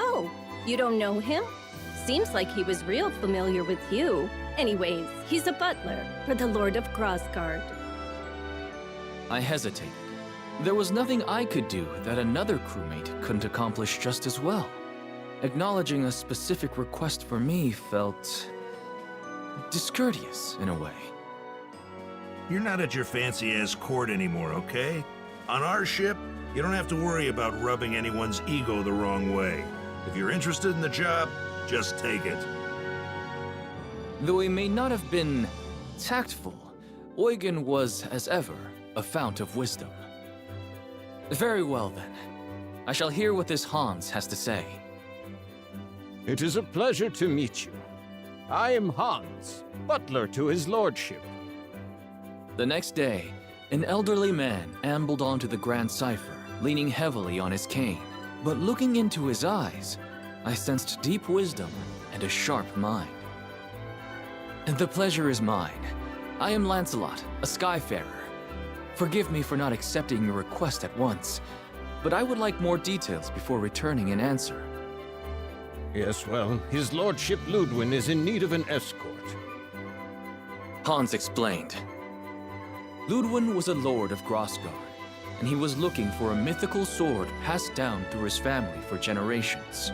Oh, you don't know him? Seems like he was real familiar with you. Anyways, he's a butler for the Lord of Grassgard. I hesitated. There was nothing I could do that another crewmate couldn't accomplish just as well. Acknowledging a specific request for me felt discourteous in a way. You're not at your fancy-ass court anymore, okay? On our ship, you don't have to worry about rubbing anyone's ego the wrong way. If you're interested in the job, just take it. Though he may not have been tactful, Eugen was, as ever, a fount of wisdom. Very well, then. I shall hear what this Hans has to say. It is a pleasure to meet you. I am Hans, butler to his lordship. The next day, an elderly man ambled onto the Grand Cipher, leaning heavily on his cane. But looking into his eyes, I sensed deep wisdom and a sharp mind. The pleasure is mine. I am Lancelot, a Skyfarer. Forgive me for not accepting your request at once, but I would like more details before returning an answer. Yes, well, his lordship Ludwin is in need of an escort. Hans explained. Ludwin was a lord of Grassgard, and he was looking for a mythical sword passed down through his family for generations.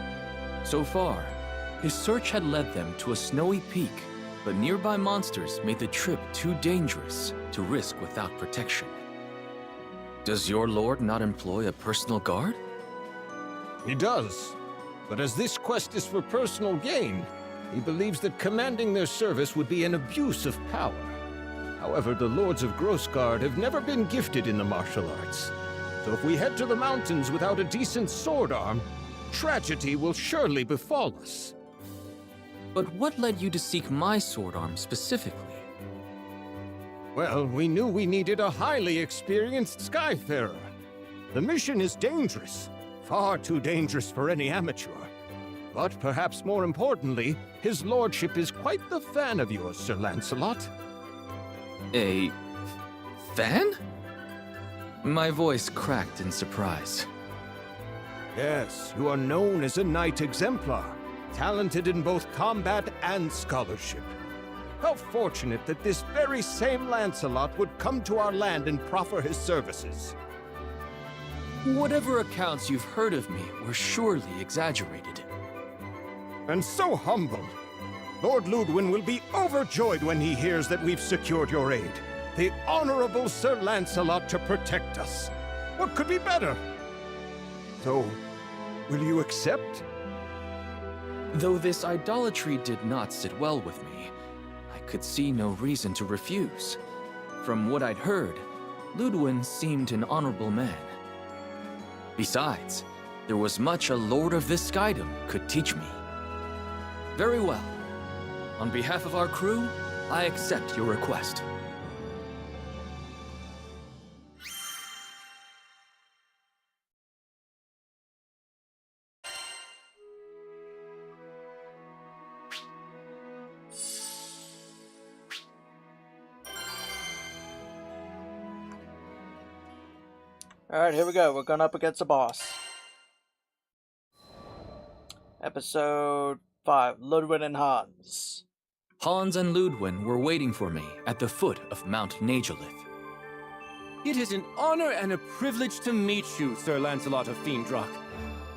So far, his search had led them to a snowy peak, but nearby monsters made the trip too dangerous to risk without protection. Does your lord not employ a personal guard? He does, but as this quest is for personal gain, he believes that commanding their service would be an abuse of power. However, the lords of Grassgard have never been gifted in the martial arts, so if we head to the mountains without a decent sword arm, tragedy will surely befall us. But what led you to seek my sword arm specifically? Well, we knew we needed a highly experienced Skyfarer. The mission is dangerous, far too dangerous for any amateur. But perhaps more importantly, his lordship is quite the fan of yours, Sir Lancelot. A fan? My voice cracked in surprise. Yes, you are known as a knight exemplar, talented in both combat and scholarship. How fortunate that this very same Lancelot would come to our land and proffer his services. Whatever accounts you've heard of me were surely exaggerated. And so humble. Lord Ludwin will be overjoyed when he hears that we've secured your aid. The Honorable Sir Lancelot to protect us. What could be better? So, will you accept? Though this idolatry did not sit well with me, I could see no reason to refuse. From what I'd heard, Ludwin seemed an honorable man. Besides, there was much a lord of this Skydom could teach me. Very well. On behalf of our crew, I accept your request. Alright, here we go. We're going up against a boss. Episode 5, Ludwin and Hans. Hans and Ludwin were waiting for me at the foot of Mount Nagelith. It is an honor and a privilege to meet you, Sir Lancelot of Fiendrock.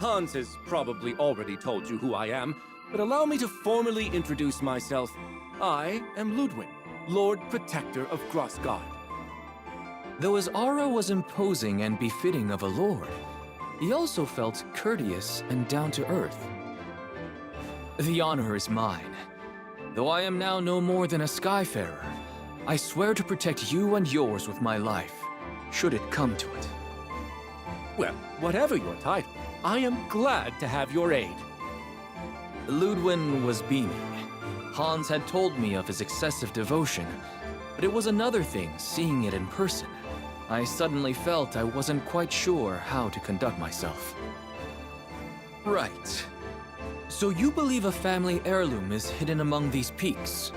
Hans has probably already told you who I am, but allow me to formally introduce myself. I am Ludwig, Lord Protector of Grossgard. Though his aura was imposing and befitting of a lord, he also felt courteous and down to earth. The honor is mine. Though I am now no more than a skyfarer, I swear to protect you and yours with my life, should it come to it. Well, whatever your title, I am glad to have your aid. Ludwig was beaming. Hans had told me of his excessive devotion, but it was another thing seeing it in person. I suddenly felt I wasn't quite sure how to conduct myself. Right. So you believe a family heirloom is hidden among these peaks?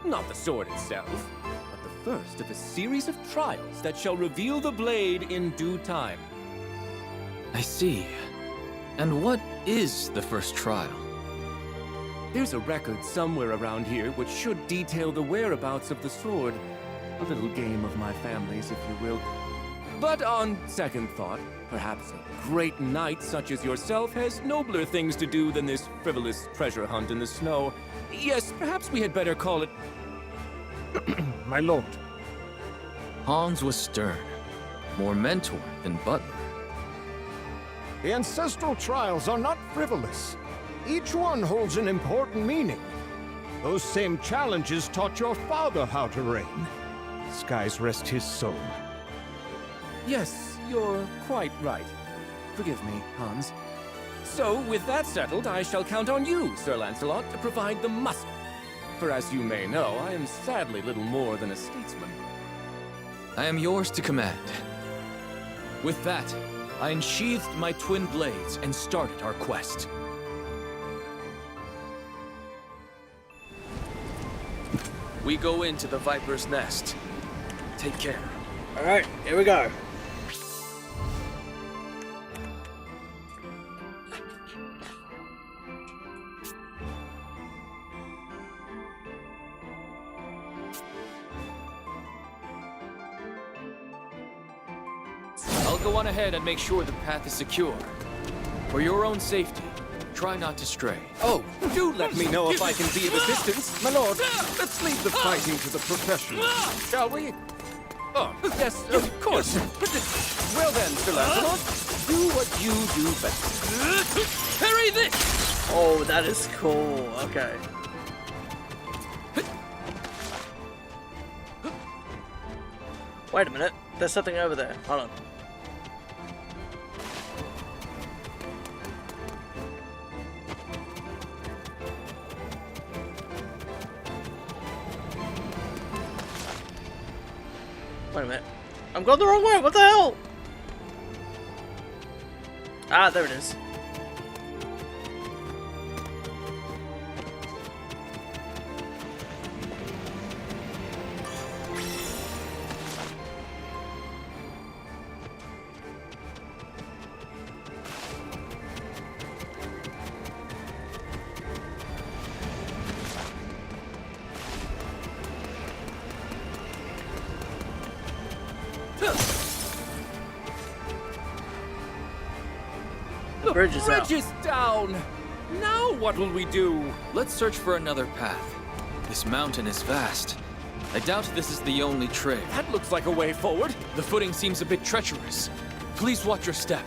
Not the sword itself, but the first of a series of trials that shall reveal the blade in due time. I see. And what is the first trial? There's a record somewhere around here which should detail the whereabouts of the sword. A little game of my family's, if you will. But on second thought, perhaps a great knight such as yourself has nobler things to do than this frivolous treasure hunt in the snow. Yes, perhaps we had better call it... My lord. Hans was stern, more mentor than butler. The ancestral trials are not frivolous. Each one holds an important meaning. Those same challenges taught your father how to reign. Skies rest his soul. Yes, you're quite right. Forgive me, Hans. So, with that settled, I shall count on you, Sir Lancelot, to provide the muscle. For as you may know, I am sadly little more than a statesman. I am yours to command. With that, I unsheathed my twin blades and started our quest. We go into the Viper's Nest. Take care. Alright, here we go. I'll go on ahead and make sure the path is secure. For your own safety, try not to stray. Oh, do let me know if I can be of assistance. My lord, let's leave the fighting to the professionals, shall we? Oh, yes, of course. Well then, Sir Lancelot, do what you do best. Parry this! Oh, that is cool. Okay. Wait a minute. There's something over there. Hold on. Wait a minute. I'm going the wrong way. What the hell? Ah, there it is. The bridge is out. is down! Now what will we do? Let's search for another path. This mountain is vast. I doubt this is the only trail. That looks like a way forward. The footing seems a bit treacherous. Please watch your step.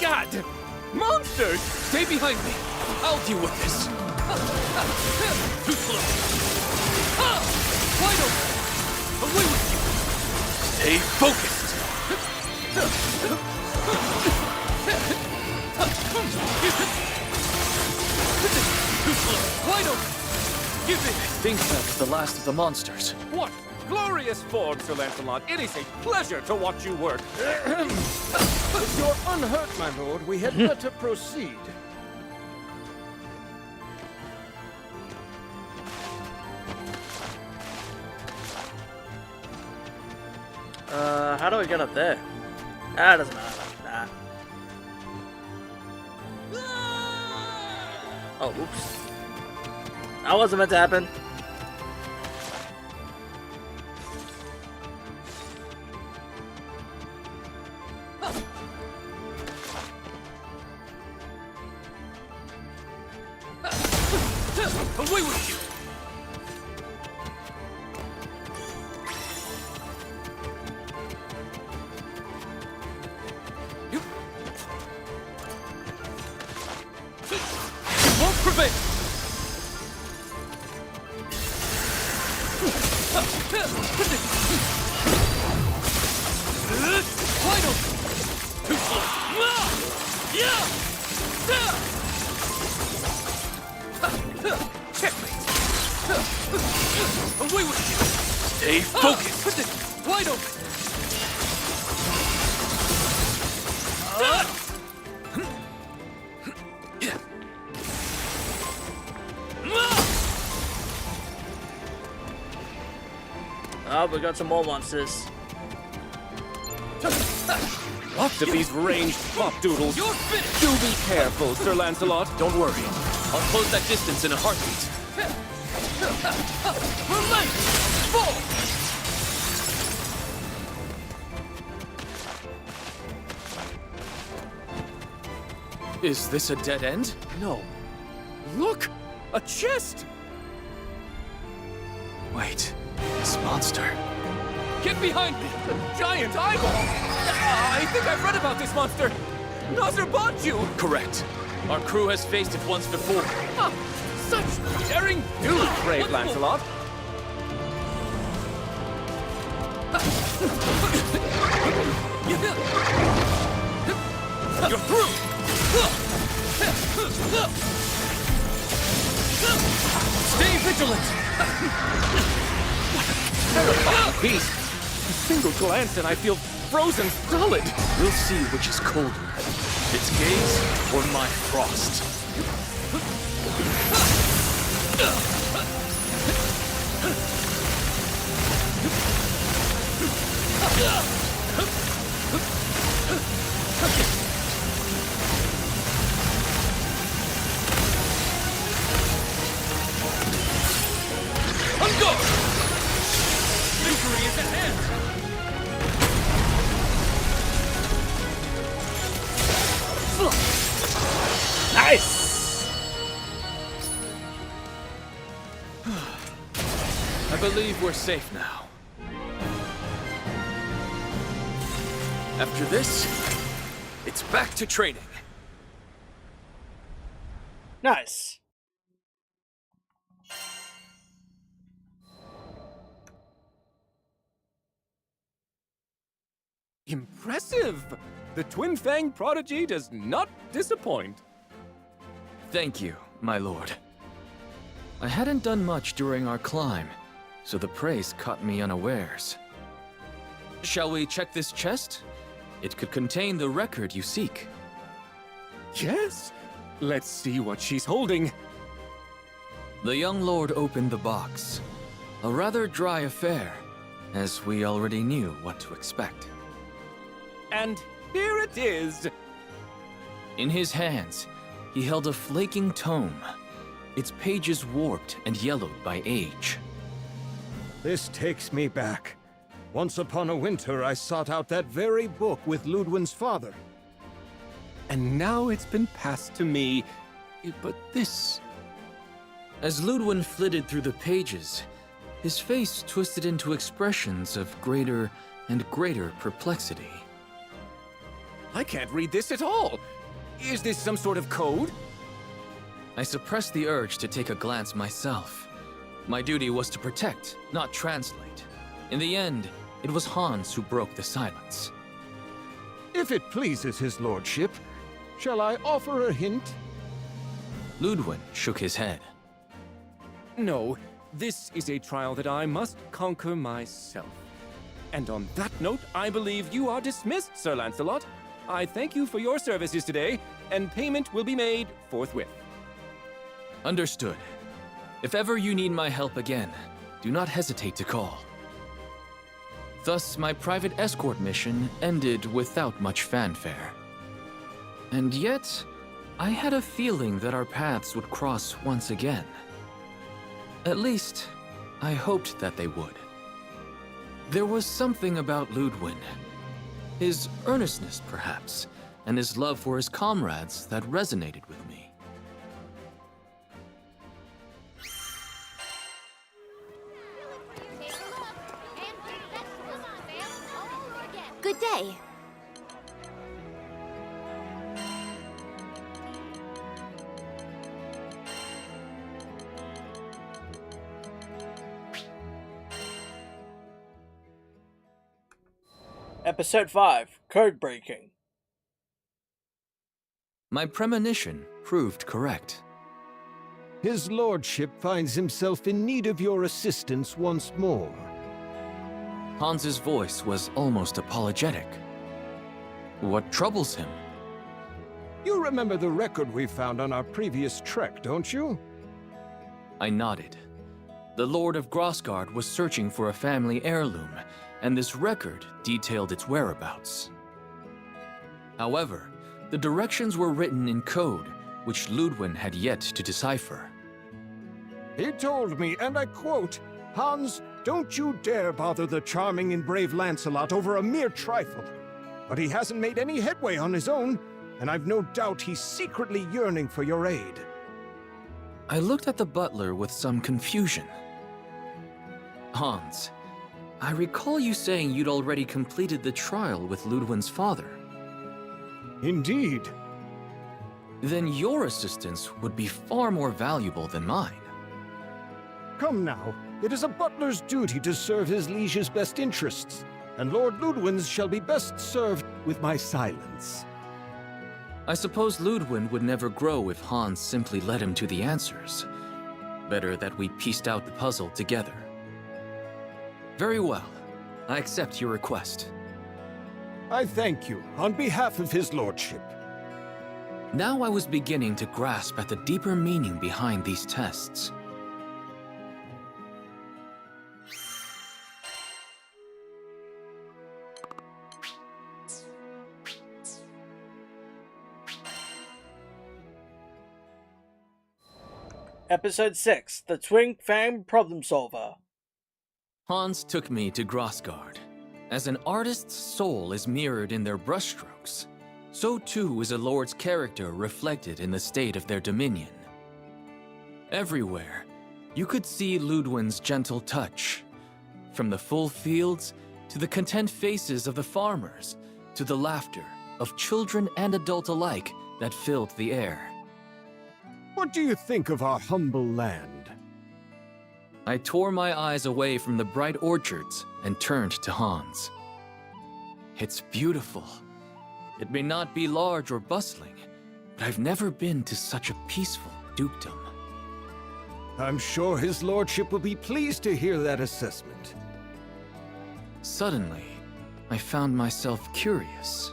God! Monsters! Stay behind me. I'll deal with this. Too slow. Wide open. Away with you. Stay focused. Too slow. Wide open. Give it. I think that was the last of the monsters. What glorious form, Sir Lancelot. It is a pleasure to watch you work. If you're unhurt, my lord, we had better proceed. How do I get up there? Ah, doesn't matter. Nah. Oh, oops. That wasn't meant to happen. Away with you! You won't prevail! Wide open! Too slow! Checkmate! Away with you! Stay focused! Wide open! Oh, we got some more monsters. Lots of these ranged pop doodles. You're finished! Do be careful, Sir Lancelot. Don't worry. I'll close that distance in a heartbeat. Relate! Fall! Is this a dead end? No. Look! A chest! Wait, this monster. Get behind me! A giant eyeball! I think I've read about this monster! Nazir Bonju! Correct. Our crew has faced it once before. Ah, such daring! Do brave Lancelot. You're through! Stay vigilant! Terrifying beast! A single glance and I feel frozen solid! We'll see which is colder. Its gaze or my frost. On guard! Victory is at hand! Nice! I believe we're safe now. After this, it's back to training. Nice. Impressive! The Twin Fang prodigy does not disappoint. Thank you, my lord. I hadn't done much during our climb, so the praise caught me unawares. Shall we check this chest? It could contain the record you seek. Yes? Let's see what she's holding. The young lord opened the box. A rather dry affair, as we already knew what to expect. And here it is! In his hands, he held a flaking tome, its pages warped and yellowed by age. This takes me back. Once upon a winter, I sought out that very book with Ludwin's father. And now it's been passed to me. But this... As Ludwin flitted through the pages, his face twisted into expressions of greater and greater perplexity. I can't read this at all. Is this some sort of code? I suppressed the urge to take a glance myself. My duty was to protect, not translate. In the end, it was Hans who broke the silence. If it pleases his lordship, shall I offer a hint? Ludwin shook his head. No, this is a trial that I must conquer myself. And on that note, I believe you are dismissed, Sir Lancelot. I thank you for your services today, and payment will be made forthwith. Understood. If ever you need my help again, do not hesitate to call. Thus, my private escort mission ended without much fanfare. And yet, I had a feeling that our paths would cross once again. At least, I hoped that they would. There was something about Ludwin. His earnestness, perhaps, and his love for his comrades that resonated with me. Good day. Episode 5, Code Breaking. My premonition proved correct. His lordship finds himself in need of your assistance once more. Hans's voice was almost apologetic. What troubles him? You remember the record we found on our previous trek, don't you? I nodded. The Lord of Grossgard was searching for a family heirloom, and this record detailed its whereabouts. However, the directions were written in code, which Ludwin had yet to decipher. He told me, and I quote, "Hans, don't you dare bother the charming and brave Lancelot over a mere trifle." But he hasn't made any headway on his own, and I've no doubt he's secretly yearning for your aid. I looked at the butler with some confusion. Hans, I recall you saying you'd already completed the trial with Ludwin's father. Indeed. Then your assistance would be far more valuable than mine. Come now, it is a butler's duty to serve his liege's best interests, and Lord Ludwin's shall be best served with my silence. I suppose Ludwin would never grow if Hans simply led him to the answers. Better that we pieced out the puzzle together. Very well. I accept your request. I thank you on behalf of his lordship. Now I was beginning to grasp at the deeper meaning behind these tests. Episode 6, The Twin Fang Problem Solver. Hans took me to Grossgard. As an artist's soul is mirrored in their brushstrokes, so too is a lord's character reflected in the state of their dominion. Everywhere, you could see Ludwin's gentle touch. From the full fields, to the content faces of the farmers, to the laughter of children and adult alike that filled the air. What do you think of our humble land? I tore my eyes away from the bright orchards and turned to Hans. It's beautiful. It may not be large or bustling, but I've never been to such a peaceful dukedom. I'm sure his lordship will be pleased to hear that assessment. Suddenly, I found myself curious.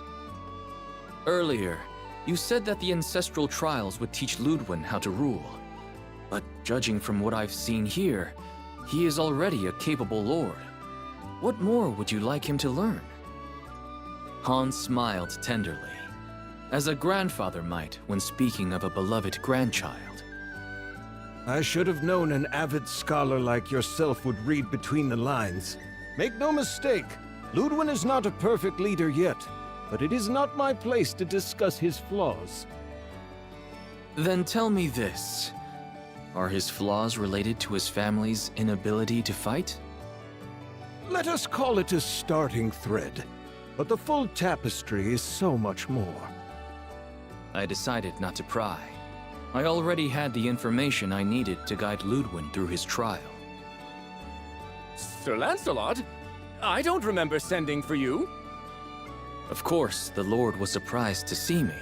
Earlier, you said that the ancestral trials would teach Ludwin how to rule. But judging from what I've seen here, he is already a capable lord. What more would you like him to learn? Hans smiled tenderly, as a grandfather might when speaking of a beloved grandchild. I should have known an avid scholar like yourself would read between the lines. Make no mistake, Ludwin is not a perfect leader yet, but it is not my place to discuss his flaws. Then tell me this. Are his flaws related to his family's inability to fight? Let us call it a starting thread, but the full tapestry is so much more. I decided not to pry. I already had the information I needed to guide Ludwin through his trial. Sir Lancelot? I don't remember sending for you. Of course, the Lord was surprised to see me.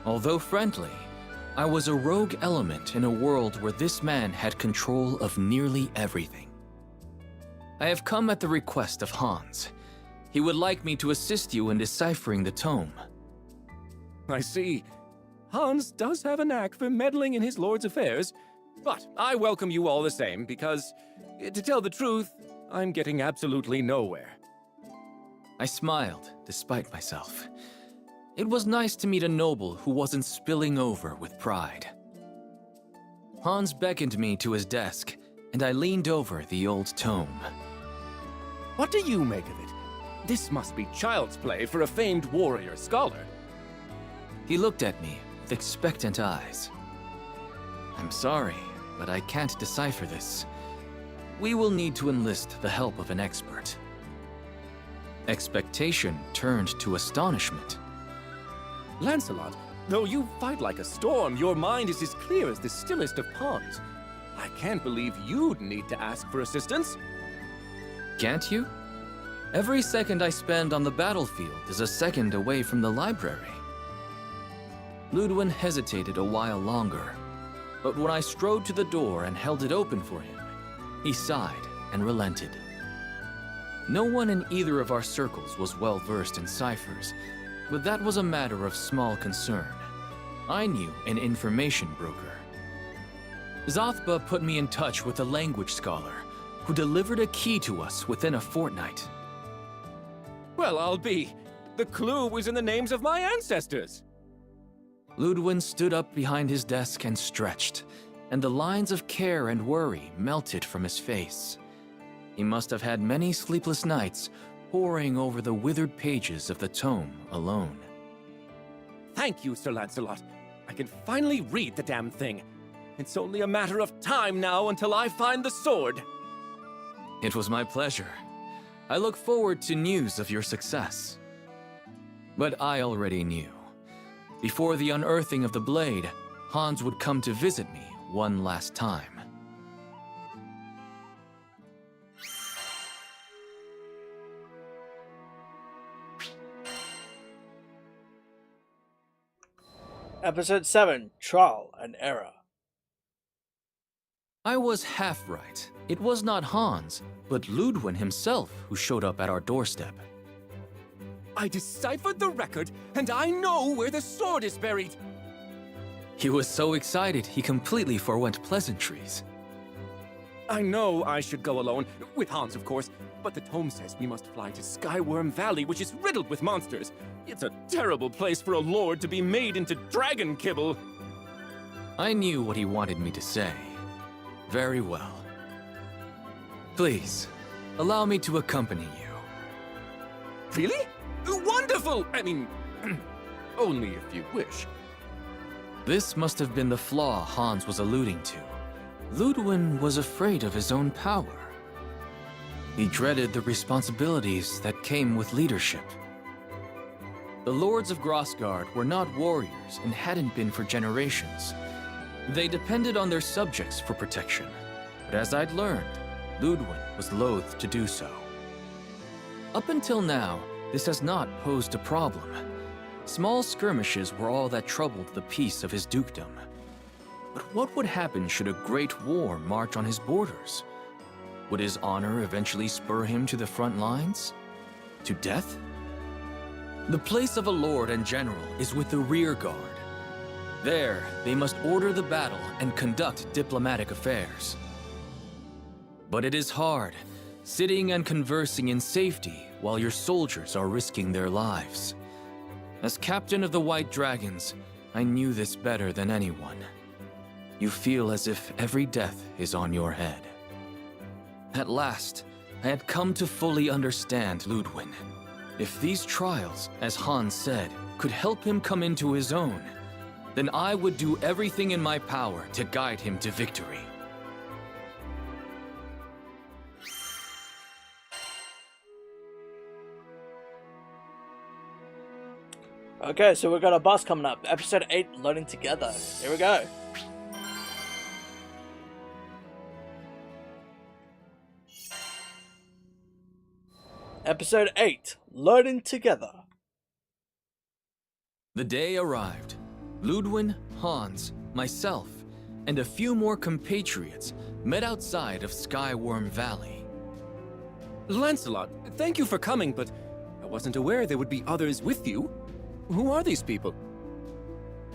Although friendly, I was a rogue element in a world where this man had control of nearly everything. I have come at the request of Hans. He would like me to assist you in deciphering the tome. I see. Hans does have a knack for meddling in his lord's affairs, but I welcome you all the same because, to tell the truth, I'm getting absolutely nowhere. I smiled, despite myself. It was nice to meet a noble who wasn't spilling over with pride. Hans beckoned me to his desk, and I leaned over the old tome. What do you make of it? This must be child's play for a famed warrior scholar. He looked at me with expectant eyes. I'm sorry, but I can't decipher this. We will need to enlist the help of an expert. Expectation turned to astonishment. Lancelot, though you fight like a storm, your mind is as clear as the stillest of ponds. I can't believe you'd need to ask for assistance. Can't you? Every second I spend on the battlefield is a second away from the library. Ludwin hesitated a while longer, but when I strode to the door and held it open for him, he sighed and relented. No one in either of our circles was well versed in ciphers, but that was a matter of small concern. I knew an information broker. Zothba put me in touch with a language scholar who delivered a key to us within a fortnight. Well, I'll be. The clue was in the names of my ancestors. Ludwin stood up behind his desk and stretched, and the lines of care and worry melted from his face. He must have had many sleepless nights poring over the withered pages of the tome alone. Thank you, Sir Lancelot. I can finally read the damn thing. It's only a matter of time now until I find the sword. It was my pleasure. I look forward to news of your success. But I already knew. Before the unearthing of the blade, Hans would come to visit me one last time. Episode 7, Trial and Error. I was half right. It was not Hans, but Ludwin himself who showed up at our doorstep. I deciphered the record, and I know where the sword is buried. He was so excited he completely forwent pleasantries. I know I should go alone, with Hans of course, but the tome says we must fly to Skyworm Valley, which is riddled with monsters. It's a terrible place for a lord to be made into dragon kibble. I knew what he wanted me to say. Very well. Please, allow me to accompany you. Really? Wonderful! I mean, only if you wish. This must have been the flaw Hans was alluding to. Ludwin was afraid of his own power. He dreaded the responsibilities that came with leadership. The Lords of Grossgard were not warriors and hadn't been for generations. They depended on their subjects for protection, but as I'd learned, Ludwin was loath to do so. Up until now, this has not posed a problem. Small skirmishes were all that troubled the peace of his dukedom. But what would happen should a great war march on his borders? Would his honor eventually spur him to the front lines? To death? The place of a lord and general is with the rear guard. There, they must order the battle and conduct diplomatic affairs. But it is hard, sitting and conversing in safety while your soldiers are risking their lives. As captain of the White Dragons, I knew this better than anyone. You feel as if every death is on your head. At last, I had come to fully understand Ludwin. If these trials, as Hans said, could help him come into his own, then I would do everything in my power to guide him to victory. Okay, so we've got a boss coming up. Episode 8, Learning Together. Here we go. Episode 8, Learning Together. The day arrived. Ludwin, Hans, myself, and a few more compatriots met outside of Skyworm Valley. Lancelot, thank you for coming, but I wasn't aware there would be others with you. Who are these people?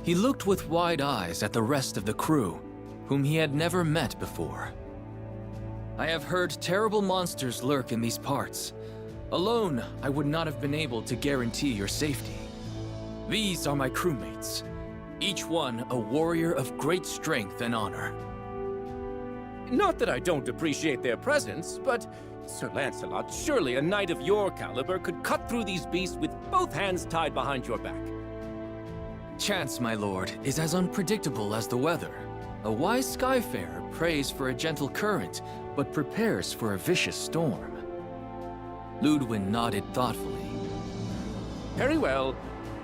He looked with wide eyes at the rest of the crew, whom he had never met before. I have heard terrible monsters lurk in these parts. Alone, I would not have been able to guarantee your safety. These are my crewmates. Each one a warrior of great strength and honor. Not that I don't appreciate their presence, but Sir Lancelot, surely a knight of your caliber could cut through these beasts with both hands tied behind your back. Chance, my lord, is as unpredictable as the weather. A wise skyfarer prays for a gentle current, but prepares for a vicious storm. Ludwin nodded thoughtfully. Very well.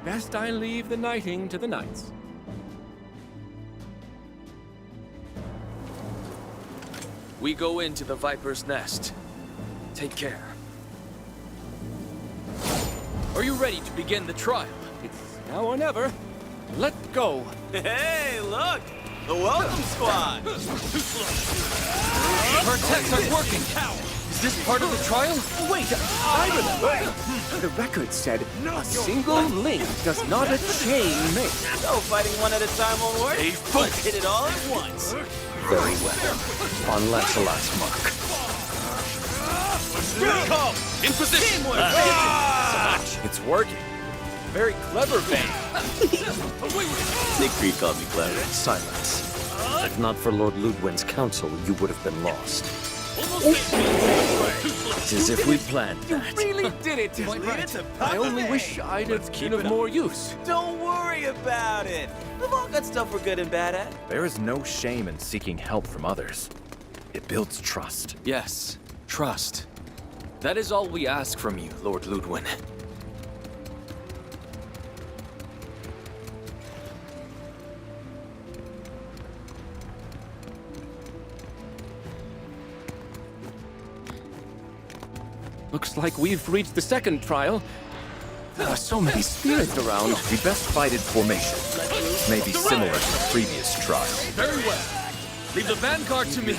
Best I leave the knighting to the knights. We go into the Viper's Nest. Take care. Are you ready to begin the trial? It's now or never. Let go. Hey, look! The welcome squad! Our attacks aren't working! Is this part of the trial? Wait, I remember. The record said a single link does not a chain make. So fighting one at a time won't work. Let's hit it all at once. Very well. On Lancelot's mark. Come! In position! It's working. Very clever, Bane. Siegfried called me clever. Silence. If not for Lord Ludwin's counsel, you would have been lost. It's as if we planned that. You really did it! I only wish I'd have been of more use. Don't worry about it. We've all got stuff we're good and bad at. There is no shame in seeking help from others. It builds trust. Yes, trust. That is all we ask from you, Lord Ludwin. Looks like we've reached the second trial. There are so many spirits around. The best fighted formation may be similar to the previous trial. Very well. Leave the vanguard to me.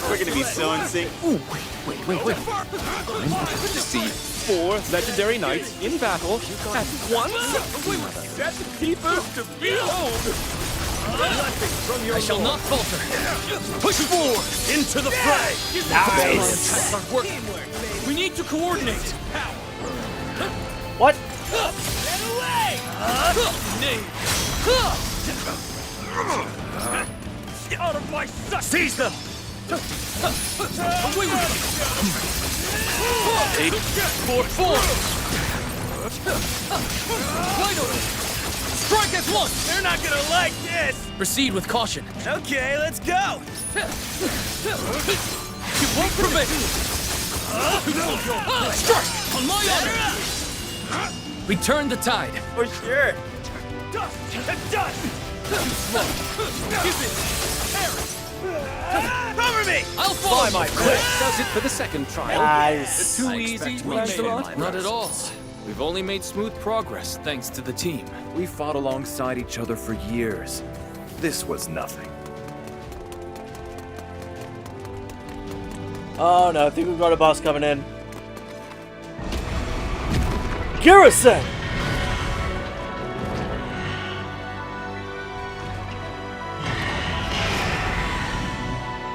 We're gonna be so in sync. Ooh, wait. I'm about to see 4 legendary knights in battle at once. Set keepers to behold. I shall not falter. Push forward into the fray. Nice. Our work. We need to coordinate. What? Get out of my sight! Seize them! Away with them! 8, 4, 4! Wide open! Strike as one! They're not gonna like this! Proceed with caution. Okay, let's go! You won't prevail! Strike! On my honor! We turn the tide. For sure. Dust to dust! Cover me! I'll follow my Quick does it for the second trial. Nice. Too easy, Lancelot? Not at all. We've only made smooth progress thanks to the team. We fought alongside each other for years. This was nothing. Oh no, I think we've got a boss coming in. Garrison!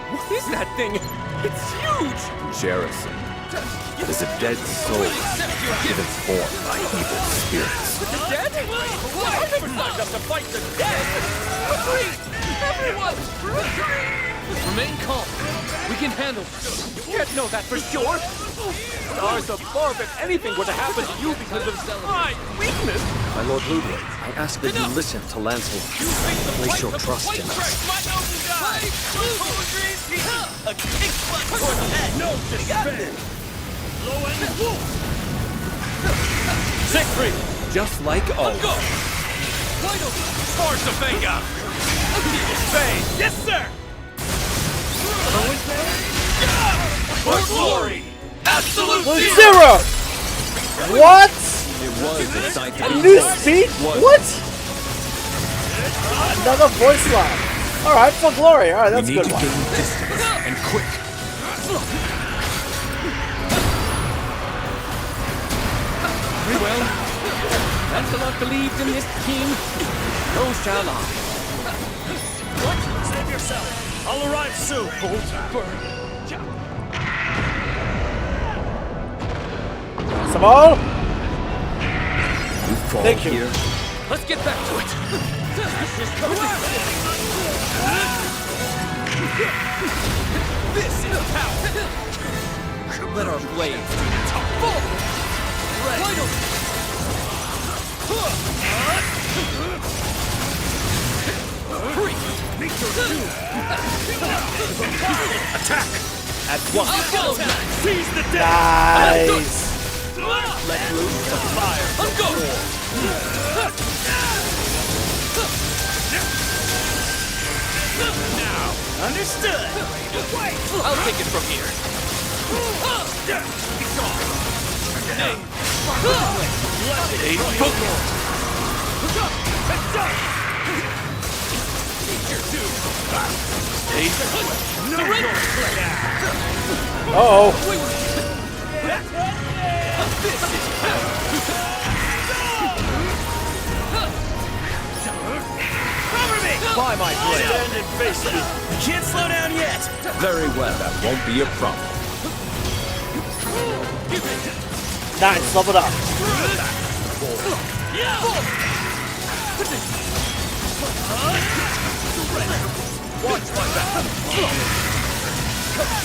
What is that thing? It's huge! Garrison is a dead soul given form by evil spirits. The dead? Well, I never signed up to fight the dead! Retreat! Everyone! Retreat! Remain calm. We can handle this. You can't know that for sure! Stars above, if anything were to happen to you because of my weakness! My Lord Ludwig, I ask that you listen to Lancelot. Place your trust in us. A kick butt toward the head! No despair! Low end wolf! Siegfried! Just like always. Go! Wide open! Force the Vega! Bane! Yes, sir! For glory! Absolute Zero! What? It was a sight to A new speed? What? Another voice line. Alright, for glory. Alright, that's a good one. distance and quick. Very well. Lancelot believed in this team. So shall I. What? Save yourself. I'll arrive soon. Hold burn. Simone? fall Thank you. here. Let's get back to it. This is power. Let our blades do the top. Right. Attack! At once. Seize the day! Nice! Let loose the fire. Let's go! Now. Understood! I'll take it from here. Uh-oh. By my blade. Stand and face me. You can't slow down yet. Very well. That won't be a problem. Nice, level up. Watch my back.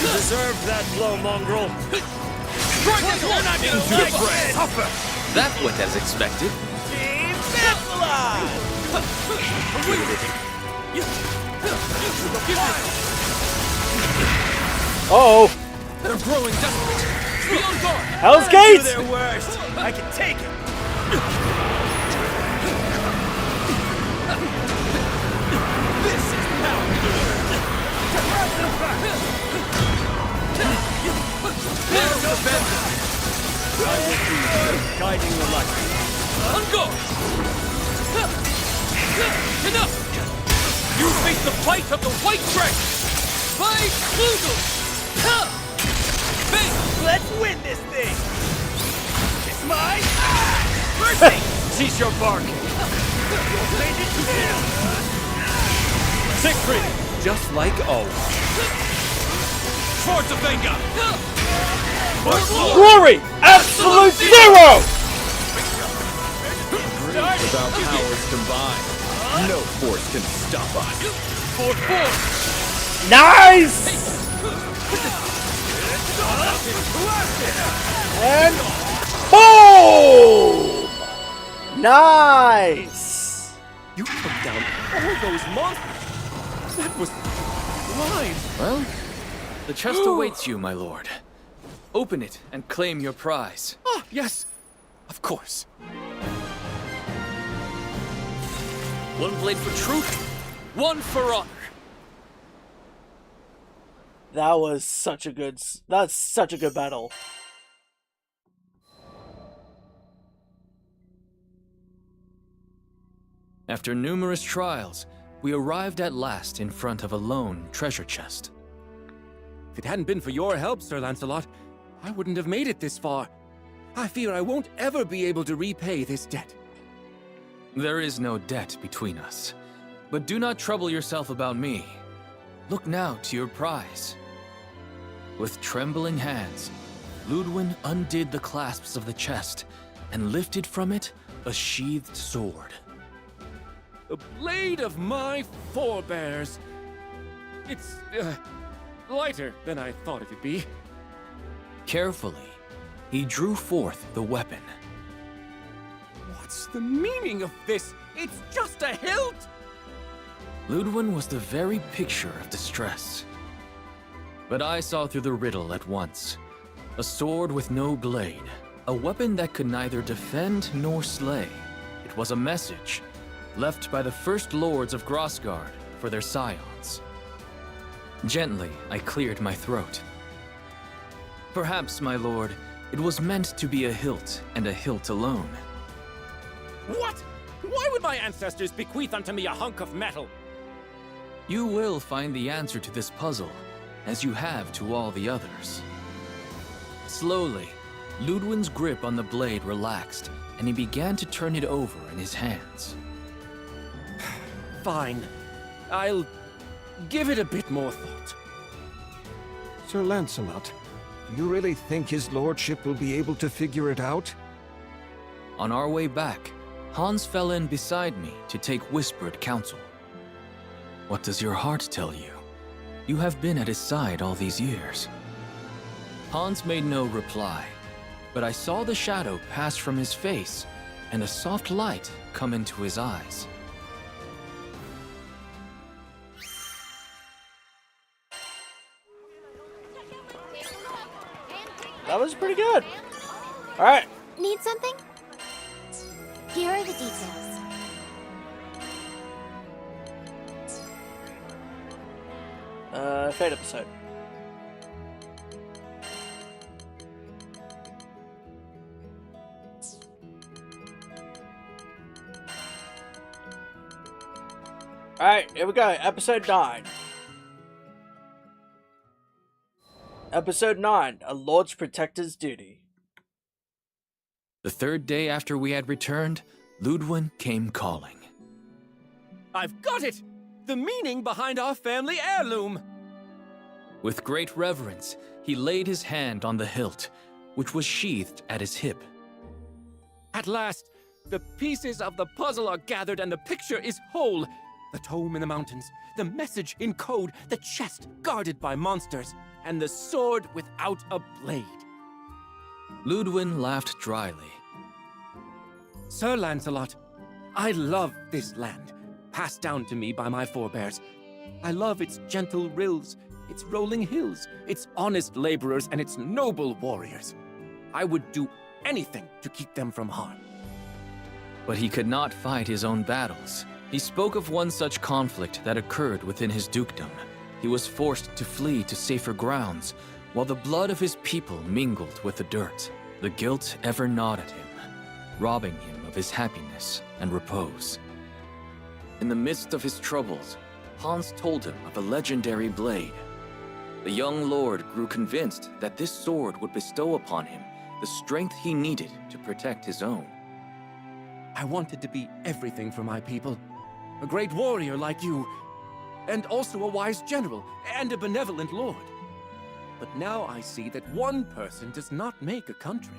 You deserved that blow, mongrel. Into the fray. That went as expected. Team Battle! Uh-oh. They're growing desperate. Be on guard. Hell's Do Gate! their worst. I can take it. This is power. There's no bend. I will be guiding the light. On guard. Enough. You face the fight of the White Dragon. Fight Flugel. Let's win this thing. It's mine. Mercy. Cease your barking. Siegfried, just like always. Swords of Venga. Glory! Absolute zero! Without powers combined, no force can stop us. For force. Nice! And boom! Nice! You took down all those monsters. That was blind. Well, the chest awaits you, my lord. Open it and claim your prize. Ah, yes, of course. One blade for truth, one for honor. That was such a good. That's such a good battle. After numerous trials, we arrived at last in front of a lone treasure chest. If it hadn't been for your help, Sir Lancelot, I wouldn't have made it this far. I fear I won't ever be able to repay this debt. There is no debt between us. But do not trouble yourself about me. Look now to your prize. With trembling hands, Ludwin undid the clasps of the chest and lifted from it a sheathed sword. The blade of my forebears. It's, lighter than I thought it would be. Carefully, he drew forth the weapon. What's the meaning of this? It's just a hilt! Ludwin was the very picture of distress. But I saw through the riddle at once. A sword with no blade. A weapon that could neither defend nor slay. It was a message, left by the first lords of Grosgard for their scions. Gently, I cleared my throat. Perhaps, my lord, it was meant to be a hilt, and a hilt alone. What? Why would my ancestors bequeath unto me a hunk of metal? You will find the answer to this puzzle, as you have to all the others. Slowly, Ludwin's grip on the blade relaxed, and he began to turn it over in his hands. Fine. I'll give it a bit more thought. Sir Lancelot, do you really think his lordship will be able to figure it out? On our way back, Hans fell in beside me to take whispered counsel. What does your heart tell you? You have been at his side all these years. Hans made no reply, but I saw the shadow pass from his face and a soft light come into his eyes. That was pretty good. All right. Need something? Here are the details. Fate episode. Alright, here we go. Episode 9. Episode 9. A Lord's Protector's Duty. The third day after we had returned, Ludwin came calling. I've got it! The meaning behind our family heirloom! With great reverence, he laid his hand on the hilt, which was sheathed at his hip. At last, the pieces of the puzzle are gathered and the picture is whole. The tome in the mountains, the message in code, the chest guarded by monsters, and the sword without a blade. Ludwin laughed dryly. Sir Lancelot, I love this land, passed down to me by my forebears. I love its gentle rills, its rolling hills, its honest laborers, and its noble warriors. I would do anything to keep them from harm. But he could not fight his own battles. He spoke of one such conflict that occurred within his dukedom. He was forced to flee to safer grounds, while the blood of his people mingled with the dirt. The guilt ever gnawed at him, robbing him of his happiness and repose. In the midst of his troubles, Hans told him of a legendary blade. The young lord grew convinced that this sword would bestow upon him the strength he needed to protect his own. I wanted to be everything for my people. A great warrior like you, and also a wise general and a benevolent lord. But now I see that one person does not make a country.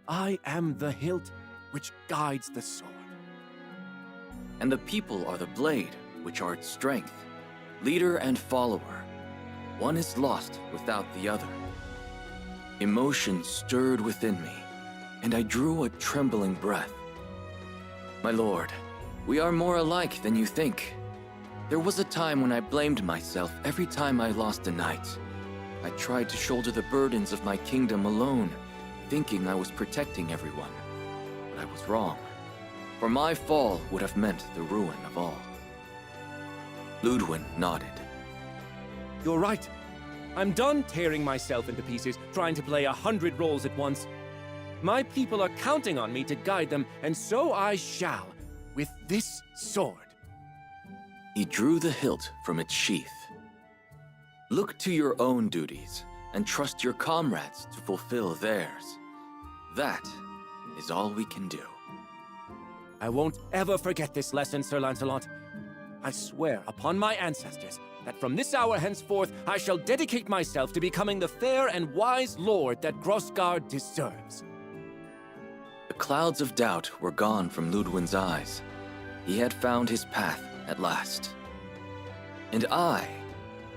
I am the hilt which guides the sword. And the people are the blade, which are its strength, leader and follower. One is lost without the other. Emotion stirred within me, and I drew a trembling breath. My lord, we are more alike than you think. There was a time when I blamed myself every time I lost a knight. I tried to shoulder the burdens of my kingdom alone, thinking I was protecting everyone. But I was wrong, for my fall would have meant the ruin of all. Ludwin nodded. You're right. I'm done tearing myself into pieces, trying to play 100 roles at once. My people are counting on me to guide them, and so I shall, with this sword. He drew the hilt from its sheath. Look to your own duties, and trust your comrades to fulfill theirs. That is all we can do. I won't ever forget this lesson, Sir Lancelot. I swear upon my ancestors that from this hour henceforth I shall dedicate myself to becoming the fair and wise lord that Grosgard deserves. The clouds of doubt were gone from Ludwin's eyes. He had found his path at last. And I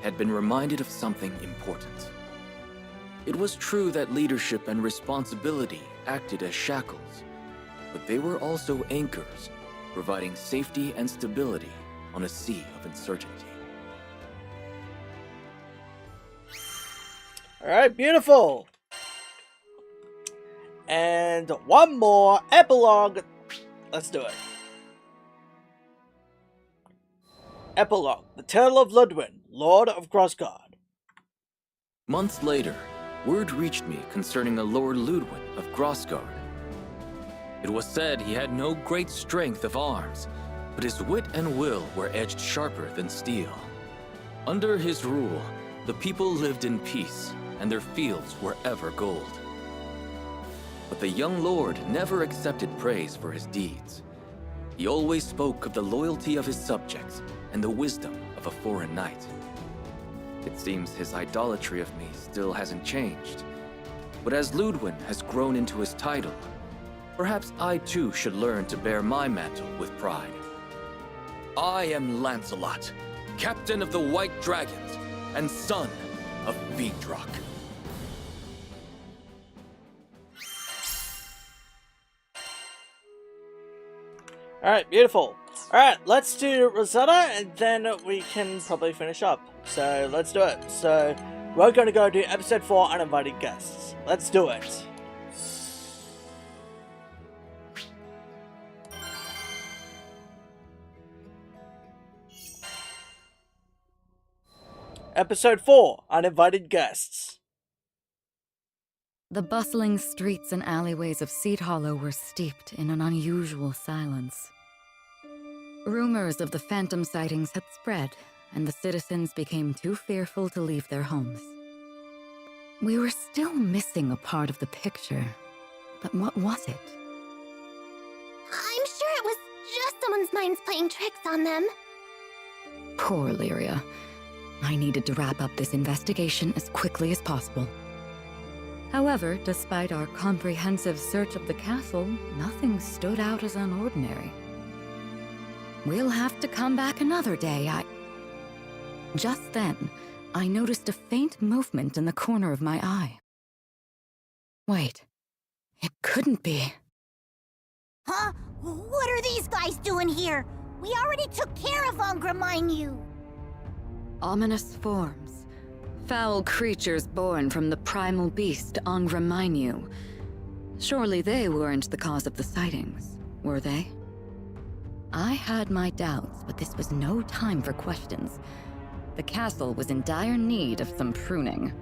had been reminded of something important. It was true that leadership and responsibility acted as shackles, but they were also anchors, providing safety and stability on a sea of uncertainty. Alright, beautiful. And one more epilogue. Let's do it. Epilogue. The Tale of Ludwin, Lord of Grosgard. Months later, word reached me concerning a Lord Ludwin of Grosgard. It was said he had no great strength of arms, but his wit and will were edged sharper than steel. Under his rule, the people lived in peace, and their fields were ever gold. But the young lord never accepted praise for his deeds. He always spoke of the loyalty of his subjects and the wisdom of a foreign knight. It seems his idolatry of me still hasn't changed. But as Ludwin has grown into his title, Perhaps I too should learn to bear my mantle with pride. I am Lancelot, captain of the White Dragons, and son of Vidrock. Alright, beautiful. Alright, let's do Rosetta and then we can probably finish up. So let's do it. So we're going to go do episode 4 Uninvited Guests. Let's do it. Episode 4 Uninvited Guests. The bustling streets and alleyways of Seed Hollow were steeped in an unusual silence. Rumors of the phantom sightings had spread, and the citizens became too fearful to leave their homes. We were still missing a part of the picture, but what was it? I'm sure it was just someone's minds playing tricks on them. Poor Lyria. I needed to wrap up this investigation as quickly as possible. However, despite our comprehensive search of the castle, nothing stood out as unordinary. We'll have to come back another day. Just then, I noticed a faint movement in the corner of my eye. Wait, it couldn't be. Huh? What are these guys doing here? We already took care of Angraminu. Ominous forms. Foul creatures born from the primal beast Angraminu. Surely they weren't the cause of the sightings, were they? I had my doubts, but this was no time for questions. The castle was in dire need of some pruning.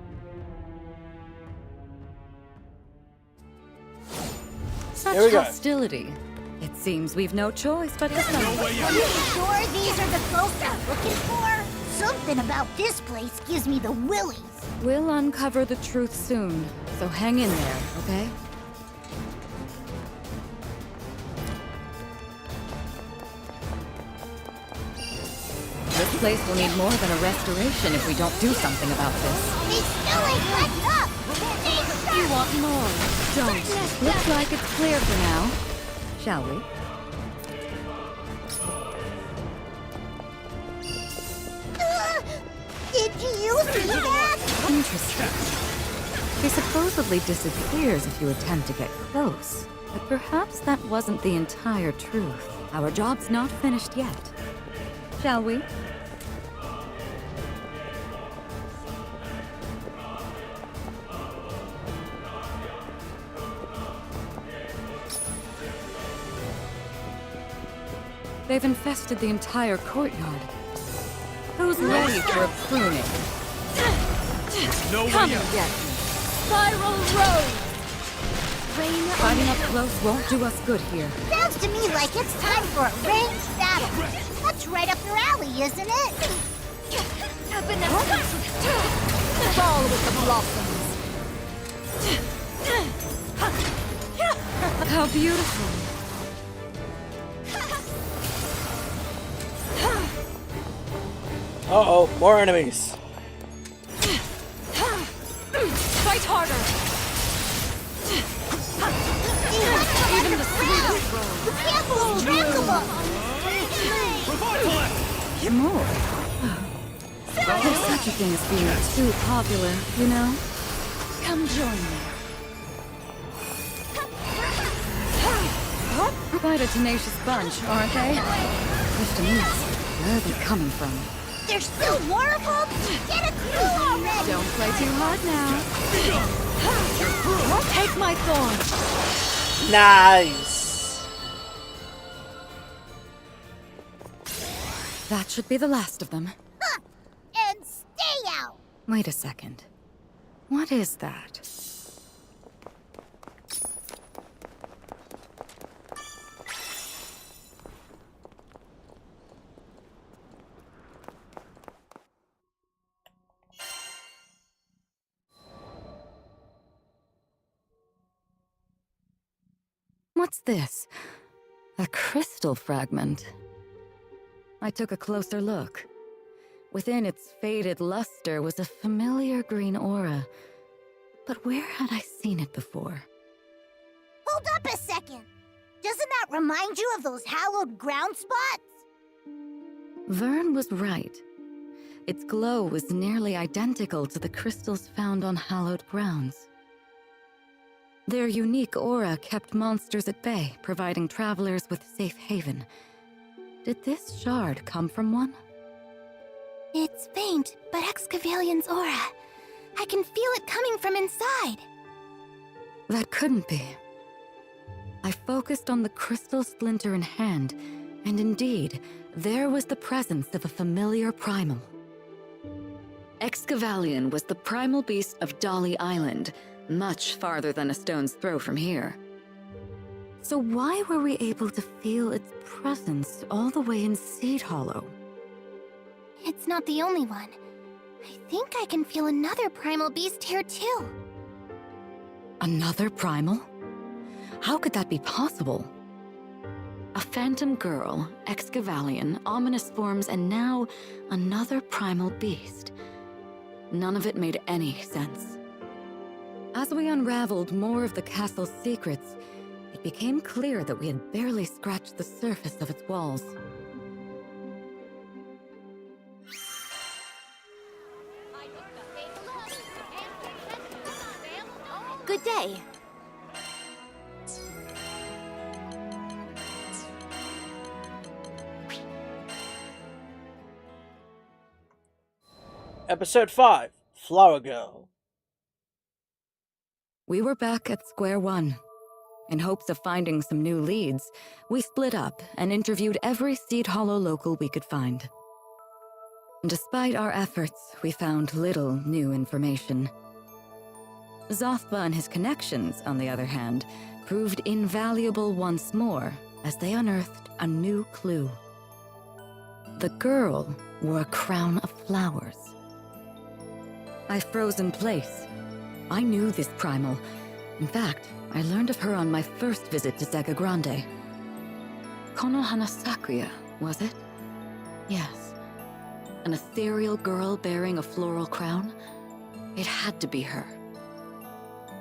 Such hostility. It seems we've no choice but to No way out. Are you sure these are the ghosts I'm looking for? Something about this place gives me the willies. We'll uncover the truth soon, so hang in there, okay? This place will need more than a restoration if we don't do something about this. They still ain't letting up! You want more? Don't. Looks like it's clear for now. Shall we? Did you see that? Interesting. He supposedly disappears if you attempt to get close. But perhaps that wasn't the entire truth. Our job's not finished yet. Shall we? They've infested the entire courtyard. Who's ready for a pruning? No Come way and out. get me. Spiral Road! Fighting up close won't do us good here. Sounds to me like it's time for a ranged battle. That's right up your alley, isn't it? Fall with the blossoms. How beautiful. Uh-oh, more enemies. Fight harder. Even the sweetest the castle's trackable. More. There's such a thing as being too popular, you know? Come join me. Quite a tenacious bunch, aren't they? Just a minute. Where are they coming from? There's still more of them? Get a clue already! Don't play too hard now. Take my thorn. Nice. That should be the last of them. Huh. And stay out! Wait a second. What is that? What's this? A crystal fragment. I took a closer look. Within its faded luster was a familiar green aura. But where had I seen it before? Hold up a second! Doesn't that remind you of those hallowed ground spots? Vern was right. Its glow was nearly identical to the crystals found on hallowed grounds. Their unique aura kept monsters at bay, providing travelers with safe haven. Did this shard come from one? It's faint, but Excavalian's aura. I can feel it coming from inside. That couldn't be. I focused on the crystal splinter in hand, and indeed, there was the presence of a familiar primal. Excavalian was the primal beast of Dolly Island, much farther than a stone's throw from here. So why were we able to feel its presence all the way in Seed Hollow? It's not the only one. I think I can feel another primal beast here too. Another primal? How could that be possible? A phantom girl, Excavalian, ominous forms, and now another primal beast. None of it made any sense. As we unraveled more of the castle's secrets, it became clear that we had barely scratched the surface of its walls. Good day. Episode 5, Flower Girl. We were back at square one. In hopes of finding some new leads, we split up and interviewed every Seed Hollow local we could find. Despite our efforts, we found little new information. Zothba and his connections, on the other hand, proved invaluable once more as they unearthed a new clue. The girl wore a crown of flowers. I froze in place. I knew this primal. In fact, I learned of her on my first visit to Zega Grande. Konohana Sakuya, was it? Yes. An ethereal girl bearing a floral crown? It had to be her.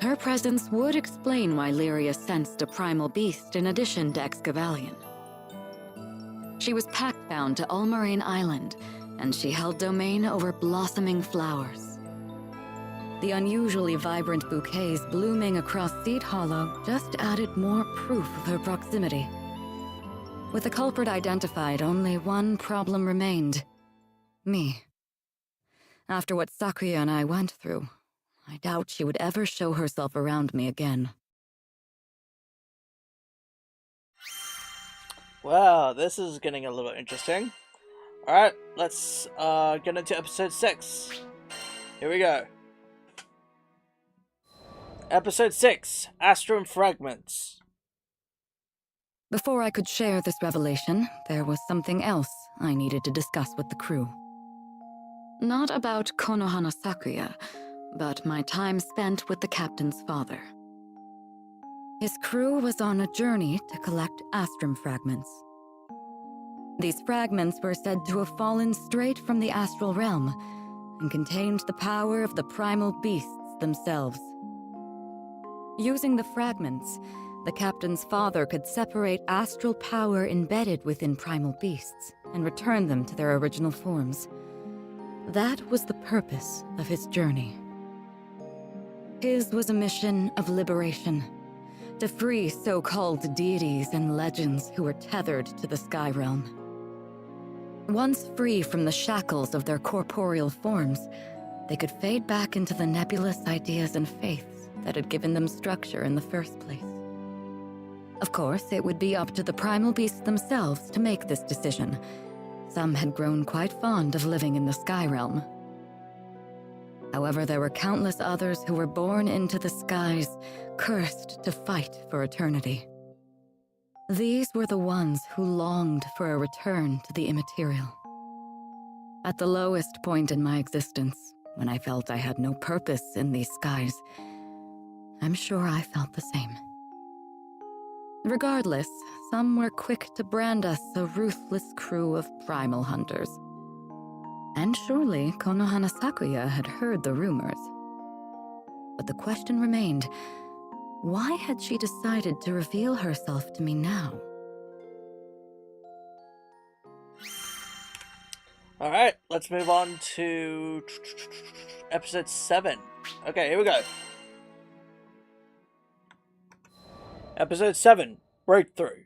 Her presence would explain why Lyria sensed a primal beast in addition to Excavalian. She was pact-bound to Ulmarine Island, and she held domain over blossoming flowers. The unusually vibrant bouquets blooming across Seed Hollow just added more proof of her proximity. With the culprit identified, only one problem remained. Me. After what Sakuya and I went through, I doubt she would ever show herself around me again. Well, this is getting a little interesting. Alright, let's get into episode 6. Here we go. Episode 6, Astrum Fragments. Before I could share this revelation, there was something else I needed to discuss with the crew. Not about Konohana Sakuya, but my time spent with the captain's father. His crew was on a journey to collect Astrum fragments. These fragments were said to have fallen straight from the astral realm and contained the power of the primal beasts themselves. Using the fragments, the captain's father could separate astral power embedded within primal beasts and return them to their original forms. That was the purpose of his journey. His was a mission of liberation, to free so-called deities and legends who were tethered to the sky realm. Once free from the shackles of their corporeal forms, they could fade back into the nebulous ideas and faiths that had given them structure in the first place. Of course, it would be up to the primal beasts themselves to make this decision. Some had grown quite fond of living in the sky realm. However, there were countless others who were born into the skies, cursed to fight for eternity. These were the ones who longed for a return to the immaterial. At the lowest point in my existence, when I felt I had no purpose in these skies, I'm sure I felt the same. Regardless, some were quick to brand us a ruthless crew of primal hunters. And surely Konohana Sakuya had heard the rumors. But the question remained, Why had she decided to reveal herself to me now? Alright, let's move on to episode 7. Okay, here we go. Episode 7, Breakthrough.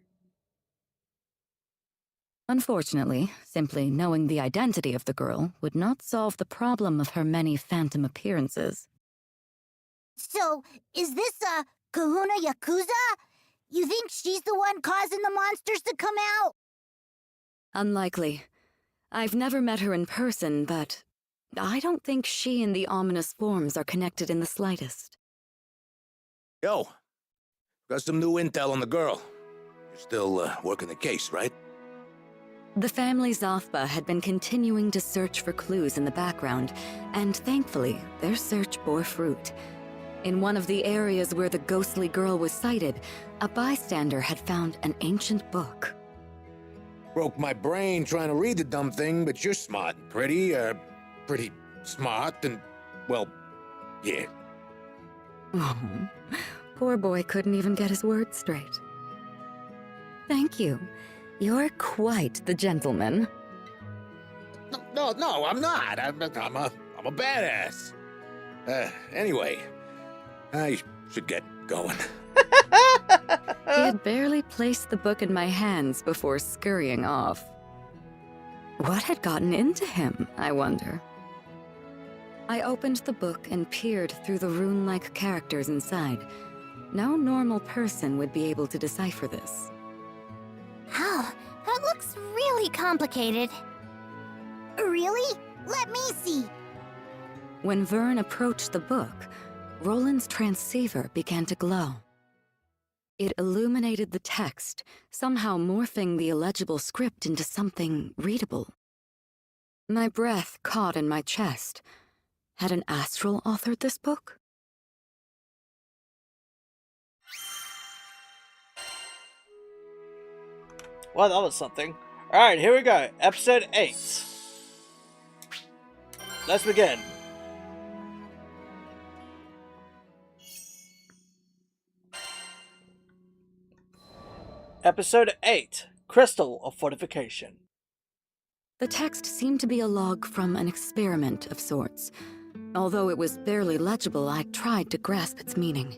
Unfortunately, simply knowing the identity of the girl would not solve the problem of her many phantom appearances. So, is this a Kahuna Yakuza? You think she's the one causing the monsters to come out? Unlikely. I've never met her in person, but I don't think she and the ominous forms are connected in the slightest. Yo, got some new intel on the girl. You're still working the case, right? The family Zafba had been continuing to search for clues in the background, and thankfully, their search bore fruit. In one of the areas where the ghostly girl was sighted, a bystander had found an ancient book. Broke my brain trying to read the dumb thing, but you're smart and pretty smart and, well, yeah. Oh, poor boy couldn't even get his words straight. Thank you. You're quite the gentleman. No, I'm not. I'm a badass. Anyway, I should get going. He had barely placed the book in my hands before scurrying off. What had gotten into him, I wonder? I opened the book and peered through the rune-like characters inside. No normal person would be able to decipher this. Oh, that looks really complicated. Really? Let me see. When Vern approached the book, Roland's transceiver began to glow. It illuminated the text, somehow morphing the illegible script into something readable. My breath caught in my chest. Had an astral authored this book? Well, that was something. Alright, here we go. Episode 8. Let's begin. Episode 8, Crystal of Fortification. The text seemed to be a log from an experiment of sorts. Although it was barely legible, I tried to grasp its meaning.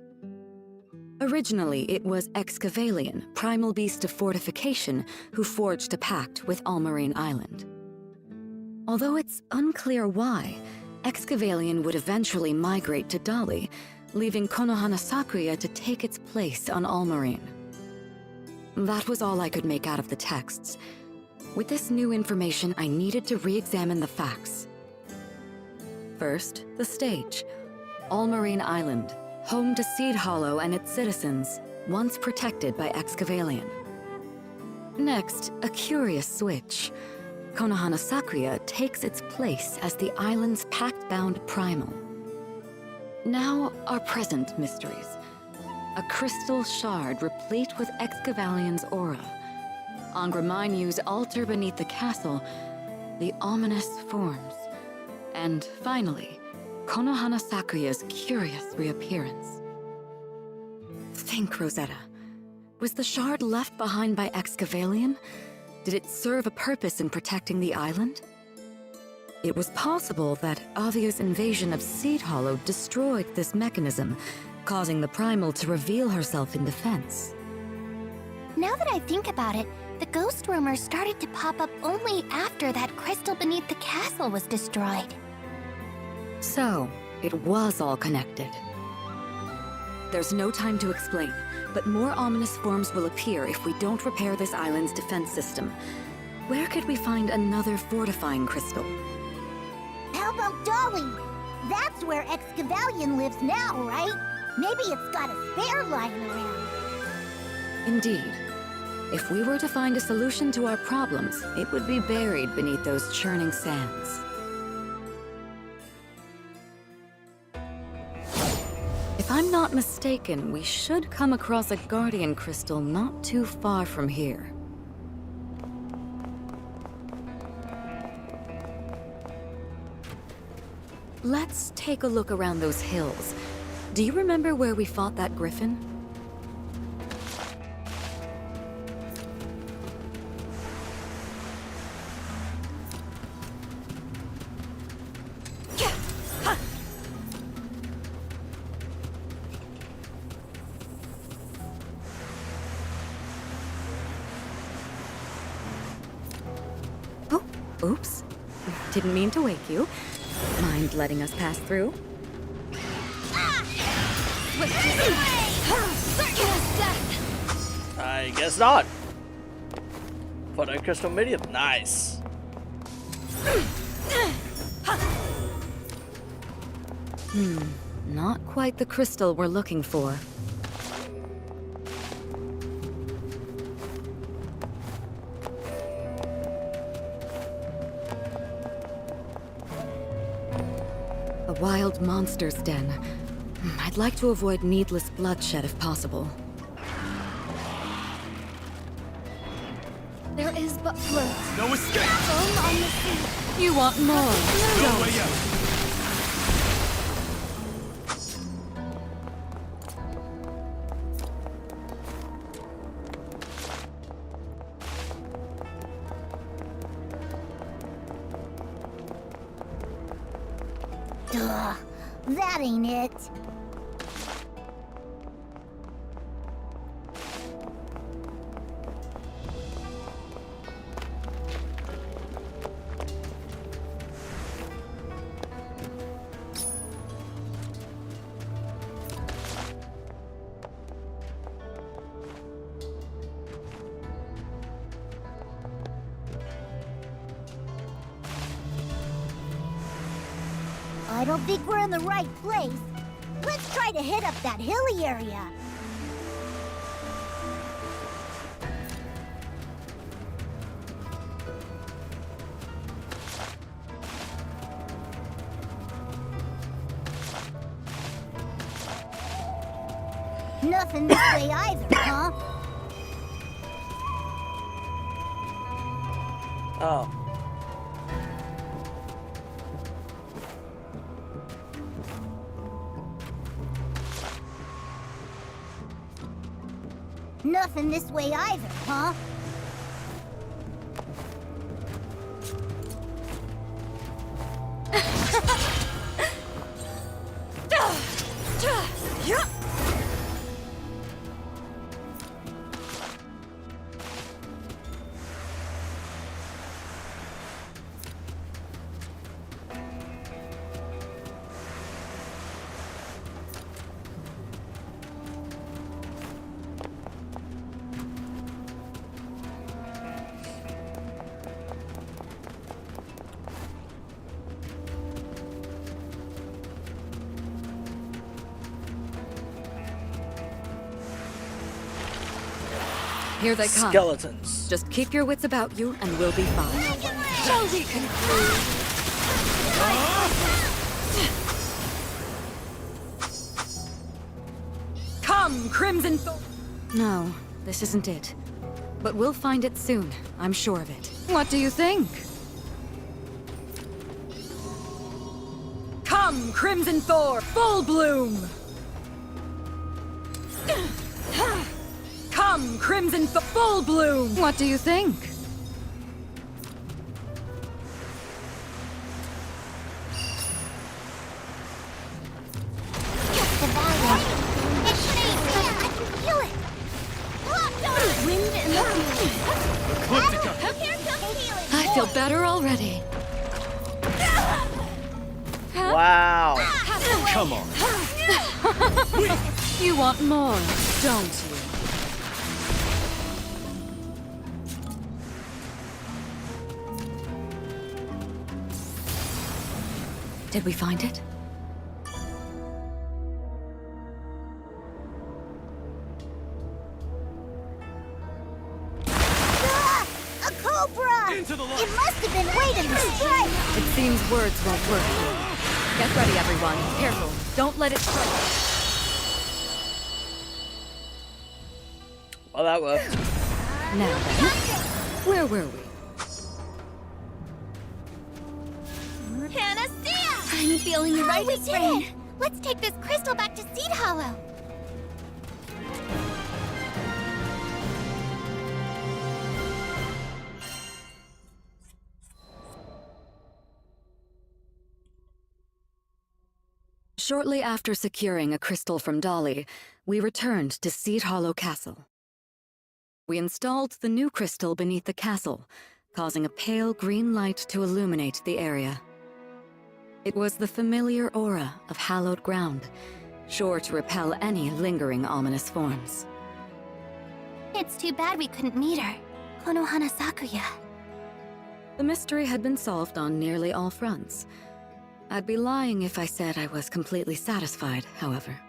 Originally, it was Excavalion, primal beast of fortification, who forged a pact with Almarine Island. Although it's unclear why, Excavalion would eventually migrate to Dali, leaving Konohana Sakuya to take its place on Almarine. That was all I could make out of the texts. With this new information, I needed to re-examine the facts. First, the stage. Almarine Island, home to Seed Hollow and its citizens, once protected by Excavalion. Next, a curious switch. Konohana Sakuya takes its place as the island's pact-bound primal. Now, our present mysteries. A crystal shard replete with Excavalion's aura. Angra Mainyu's altar beneath the castle, the ominous forms. And finally, Konohana Sakuya's curious reappearance. Think, Rosetta. Was the shard left behind by Excavalion? Did it serve a purpose in protecting the island? It was possible that Avia's invasion of Seed Hollow destroyed this mechanism, causing the primal to reveal herself in defense. Now that I think about it, the ghost rumors started to pop up only after that crystal beneath the castle was destroyed. So, it was all connected. There's no time to explain, but more ominous forms will appear if we don't repair this island's defense system. Where could we find another fortifying crystal? How about Dali? That's where Excavalion lives now, right? Maybe it's got a spare lying around. Indeed. If we were to find a solution to our problems, it would be buried beneath those churning sands. If I'm not mistaken, we should come across a guardian crystal not too far from here. Let's take a look around those hills. Do you remember where we fought that griffin? Oops. Didn't mean to wake you. Mind letting us pass through? I guess not. Photo crystal medium. Nice. Not quite the crystal we're looking for. A wild monster's den. I'd like to avoid needless bloodshed if possible. There is but blood. No escape! Foam on the sea. You want more? No way out! Duh, that ain't it. I don't think we're in the right place. Let's try to hit up that hilly area. Nothing this way either, huh? Oh. Nothing this way either, huh? Here they come. Skeletons. Just keep your wits about you and we'll be fine. Shall we conclude? Come, Crimson Thorn! No, this isn't it. But we'll find it soon, I'm sure of it. What do you think? Come, Crimson Thor, full bloom! Come, Crimson Thor, full bloom! What do you think? I feel better already. Wow. Come on. You want more, don't you? Did we find it? A cobra! Into the light! It must have been waiting to strike! It seems words won't work here. Get ready, everyone. Careful. Don't let it strike. Well, that worked. Now then, where were we? Panacea! I'm feeling the right We did brain. it! Let's take this crystal back to Seed Hollow. Shortly after securing a crystal from Dolly, we returned to Seed Hollow Castle. We installed the new crystal beneath the castle, causing a pale green light to illuminate the area. It was the familiar aura of hallowed ground, sure to repel any lingering ominous forms. It's too bad we couldn't meet her. Konohana Sakuya. The mystery had been solved on nearly all fronts. I'd be lying if I said I was completely satisfied, however.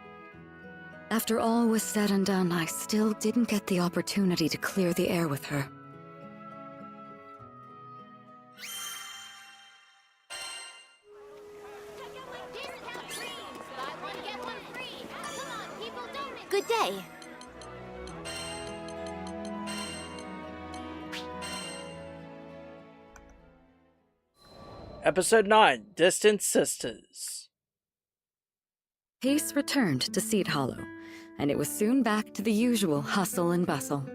After all was said and done, I still didn't get the opportunity to clear the air with her. Good day. Episode 9, Distant Sisters. Peace returned to Seed Hollow, and it was soon back to the usual hustle and bustle.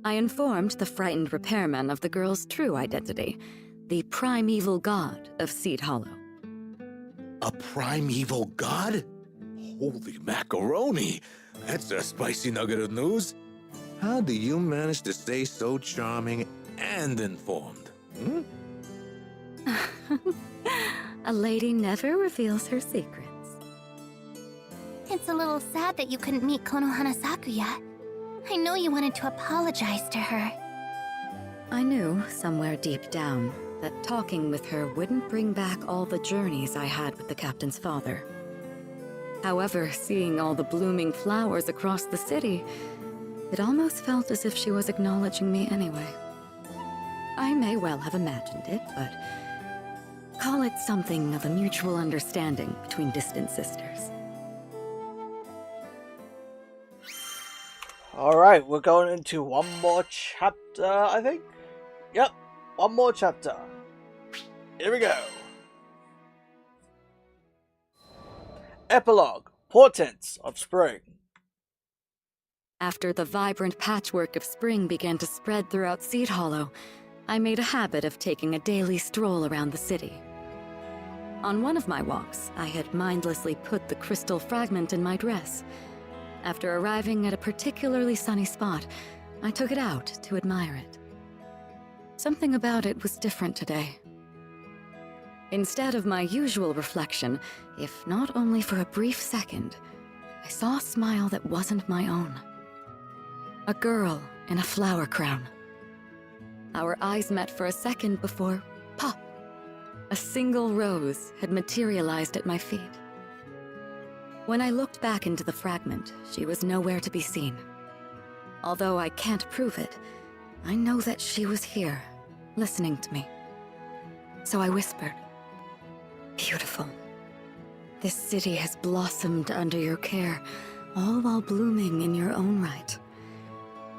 I informed the frightened repairman of the girl's true identity, the primeval god of Seed Hollow. A primeval god? Holy macaroni! That's a spicy nugget of news. How do you manage to stay so charming and informed? Hmm? A lady never reveals her secrets. It's a little sad that you couldn't meet Konohana Sakuya. I know you wanted to apologize to her. I knew, somewhere deep down, that talking with her wouldn't bring back all the journeys I had with the captain's father. However, seeing all the blooming flowers across the city, it almost felt as if she was acknowledging me anyway. I may well have imagined it, but call it something of a mutual understanding between distant sisters. Alright, we're going into one more chapter, I think? Yep, one more chapter. Here we go. Epilogue, Portents of Spring. After the vibrant patchwork of spring began to spread throughout Seed Hollow, I made a habit of taking a daily stroll around the city. On one of my walks, I had mindlessly put the crystal fragment in my dress. After arriving at a particularly sunny spot, I took it out to admire it. Something about it was different today. Instead of my usual reflection, if not only for a brief second, I saw a smile that wasn't my own. A girl in a flower crown. Our eyes met for a second before, pop! A single rose had materialized at my feet. When I looked back into the fragment, she was nowhere to be seen. Although I can't prove it, I know that she was here, listening to me. So I whispered, "Beautiful. This city has blossomed under your care, all while blooming in your own right.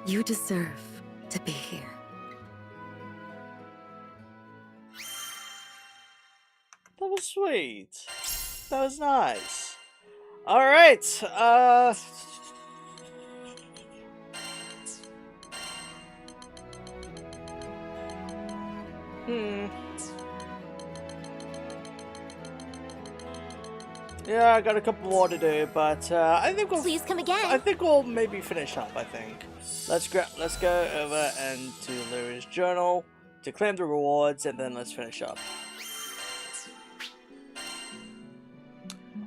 You deserve to be here." That was sweet. That was nice. Alright, yeah, I got a couple more to do, but I think we'll... Please come again. I think we'll maybe finish up, I think. Let's go over and to Lyra's journal to claim the rewards, and then let's finish up.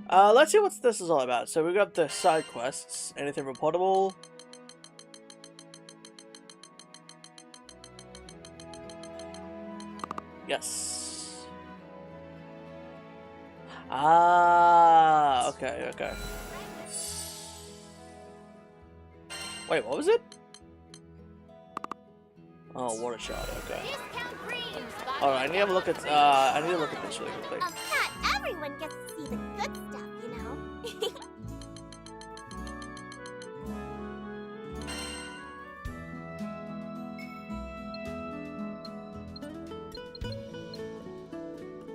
Let's see what this is all about. So we got the side quests. Anything reportable? Yes. Ah, okay. Wait, what was it? Oh, water shard. Okay. All right, I need to have a look at. I need to look at this really quickly. Not everyone gets to see the good stuff, you know.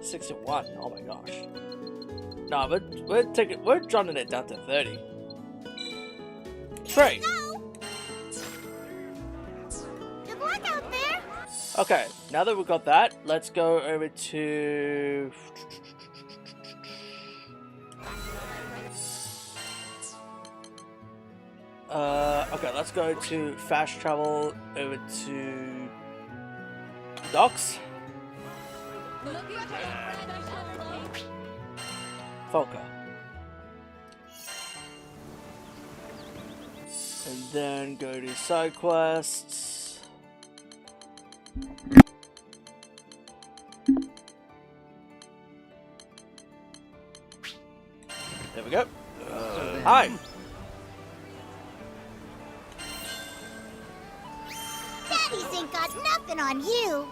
61. Oh my gosh. No, we're dropping it down to 30. Great. Good luck out there. Okay, now that we've got that, let's go over to... okay, let's go to fast travel over to Docks. Volca. And then go to side quests. There we go. Hi. Daddies ain't got nothing on you.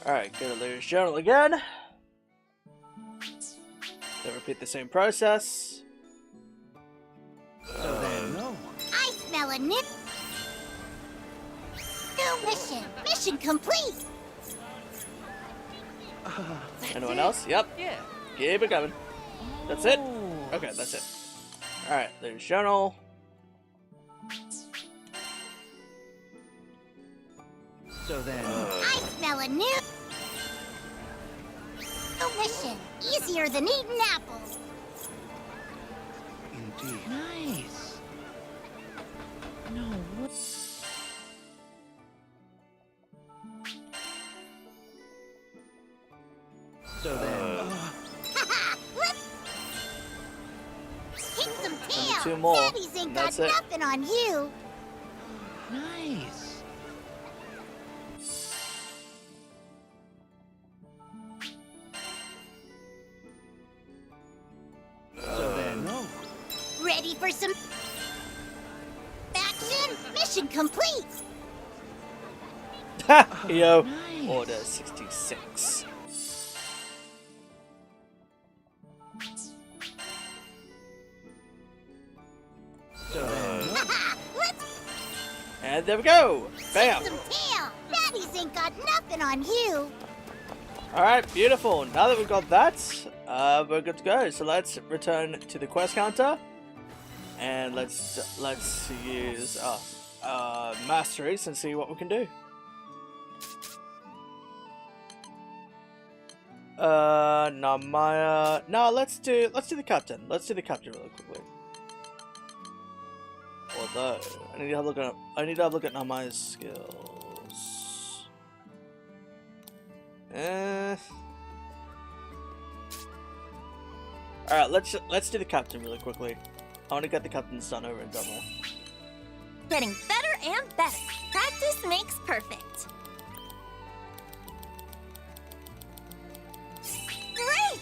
Alright, go to Leader's Journal again. Then repeat the same process. I smell a new mission. Mission complete. Anyone else? Yep. Yeah. Keep it coming. That's it? Okay, that's it. Alright, Leader's Journal. So then... I smell a new mission. Easier than eating apples. Indeed. Nice. No, what? So then... Kick some Only tail. 2 more. Daddies ain't and got that's it. nothing on you. Nice. So then... Ready for some action? Mission complete. Yo. Nice. Order 66. So then... And there we go. Bam. Kick some tail. Daddies ain't got nothing on you. Alright, beautiful. Now that we've got that, we're good to go. So let's return to the quest counter. And let's use masteries and see what we can do. Namaya. No, let's do the captain. Let's do the captain really quickly. Although I need to have a look at Namaya's skills. Alright, let's do the captain really quickly. I want to get the captain's done over and done with. Getting better and better. Practice makes perfect. Great!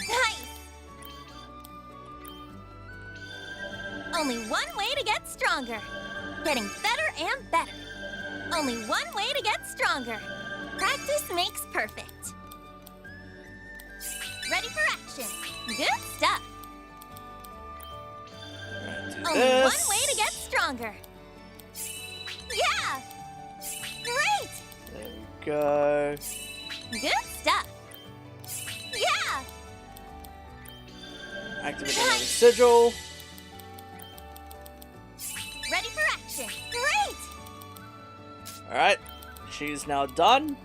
Nice! Only one way to get stronger. Getting better and better. Only one way to get stronger. Practice makes perfect. Ready for action. Good stuff. Only this. one way to get stronger. Yeah! Great! There we go. Good stuff. Yeah! Activate another sigil. Ready for action. Great! Alright, she's now done.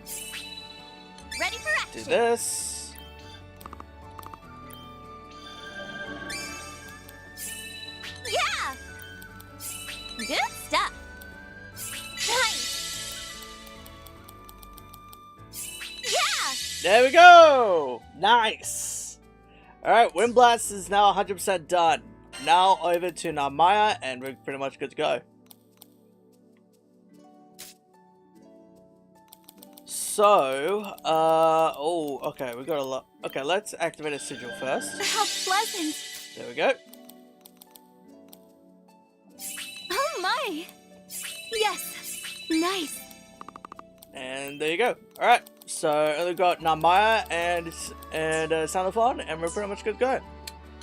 Ready for Do action. this. Yeah! Good stuff. Nice. Yeah! There we go! Nice! Alright, Wind Blast is now 100% done. Now over to Namaya and we're pretty much good to go. So, oh, okay, we got a lot. Okay, let's activate a sigil first. How pleasant. There we go. Oh my. Yes. Nice. And there you go. Alright, so we've got Namaya and Sandalphon, and we're pretty much good to go.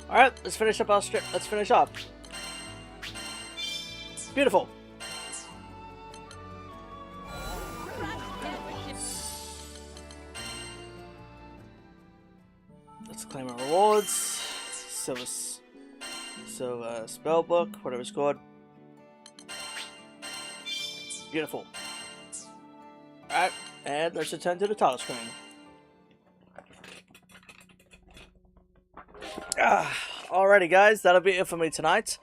Alright, let's finish up our strip. Let's finish up. Beautiful. Let's claim our rewards. Silver spellbook, whatever it's called. Beautiful. Alright, and let's return to the title screen. Alrighty guys, that'll be it for me tonight.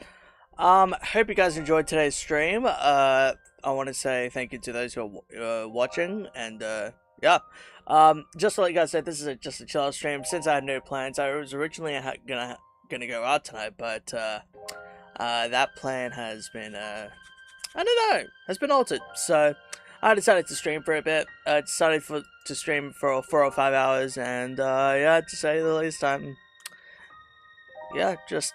Hope you guys enjoyed today's stream. I want to say thank you to those who are watching, and yeah. Just to let you guys know, this is just a chill out stream. Since I had no plans, I was originally gonna go out tonight, but that plan has been I don't know, has been altered. So I decided to stream for a bit. I decided to stream for 4 or 5 hours, and yeah, to say the least, I'm just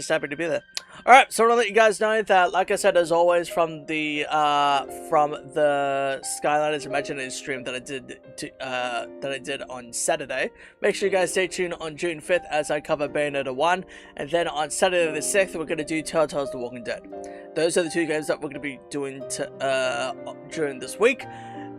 happy to be there. Alright, so I want to let you guys know that, like I said, as always, from the Skylanders Imaginary stream that I did on Saturday, make sure you guys stay tuned on June 5th as I cover Bayonetta 1, and then on Saturday the 6th we're going to do Telltale's The Walking Dead. Those are the 2 games that we're going to be doing during this week,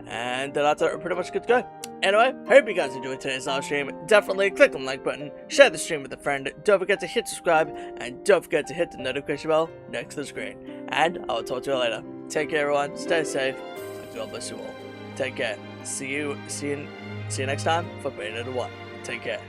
and that's pretty much good to go. Anyway, hope you guys enjoyed today's live stream. Definitely click on the like button, share the stream with a friend, don't forget to hit subscribe, and don't forget to hit the notification bell next to the screen. And I'll talk to you later. Take care everyone, stay safe, and God bless you all. Take care. See you next time for Bayonetta 1. Take care.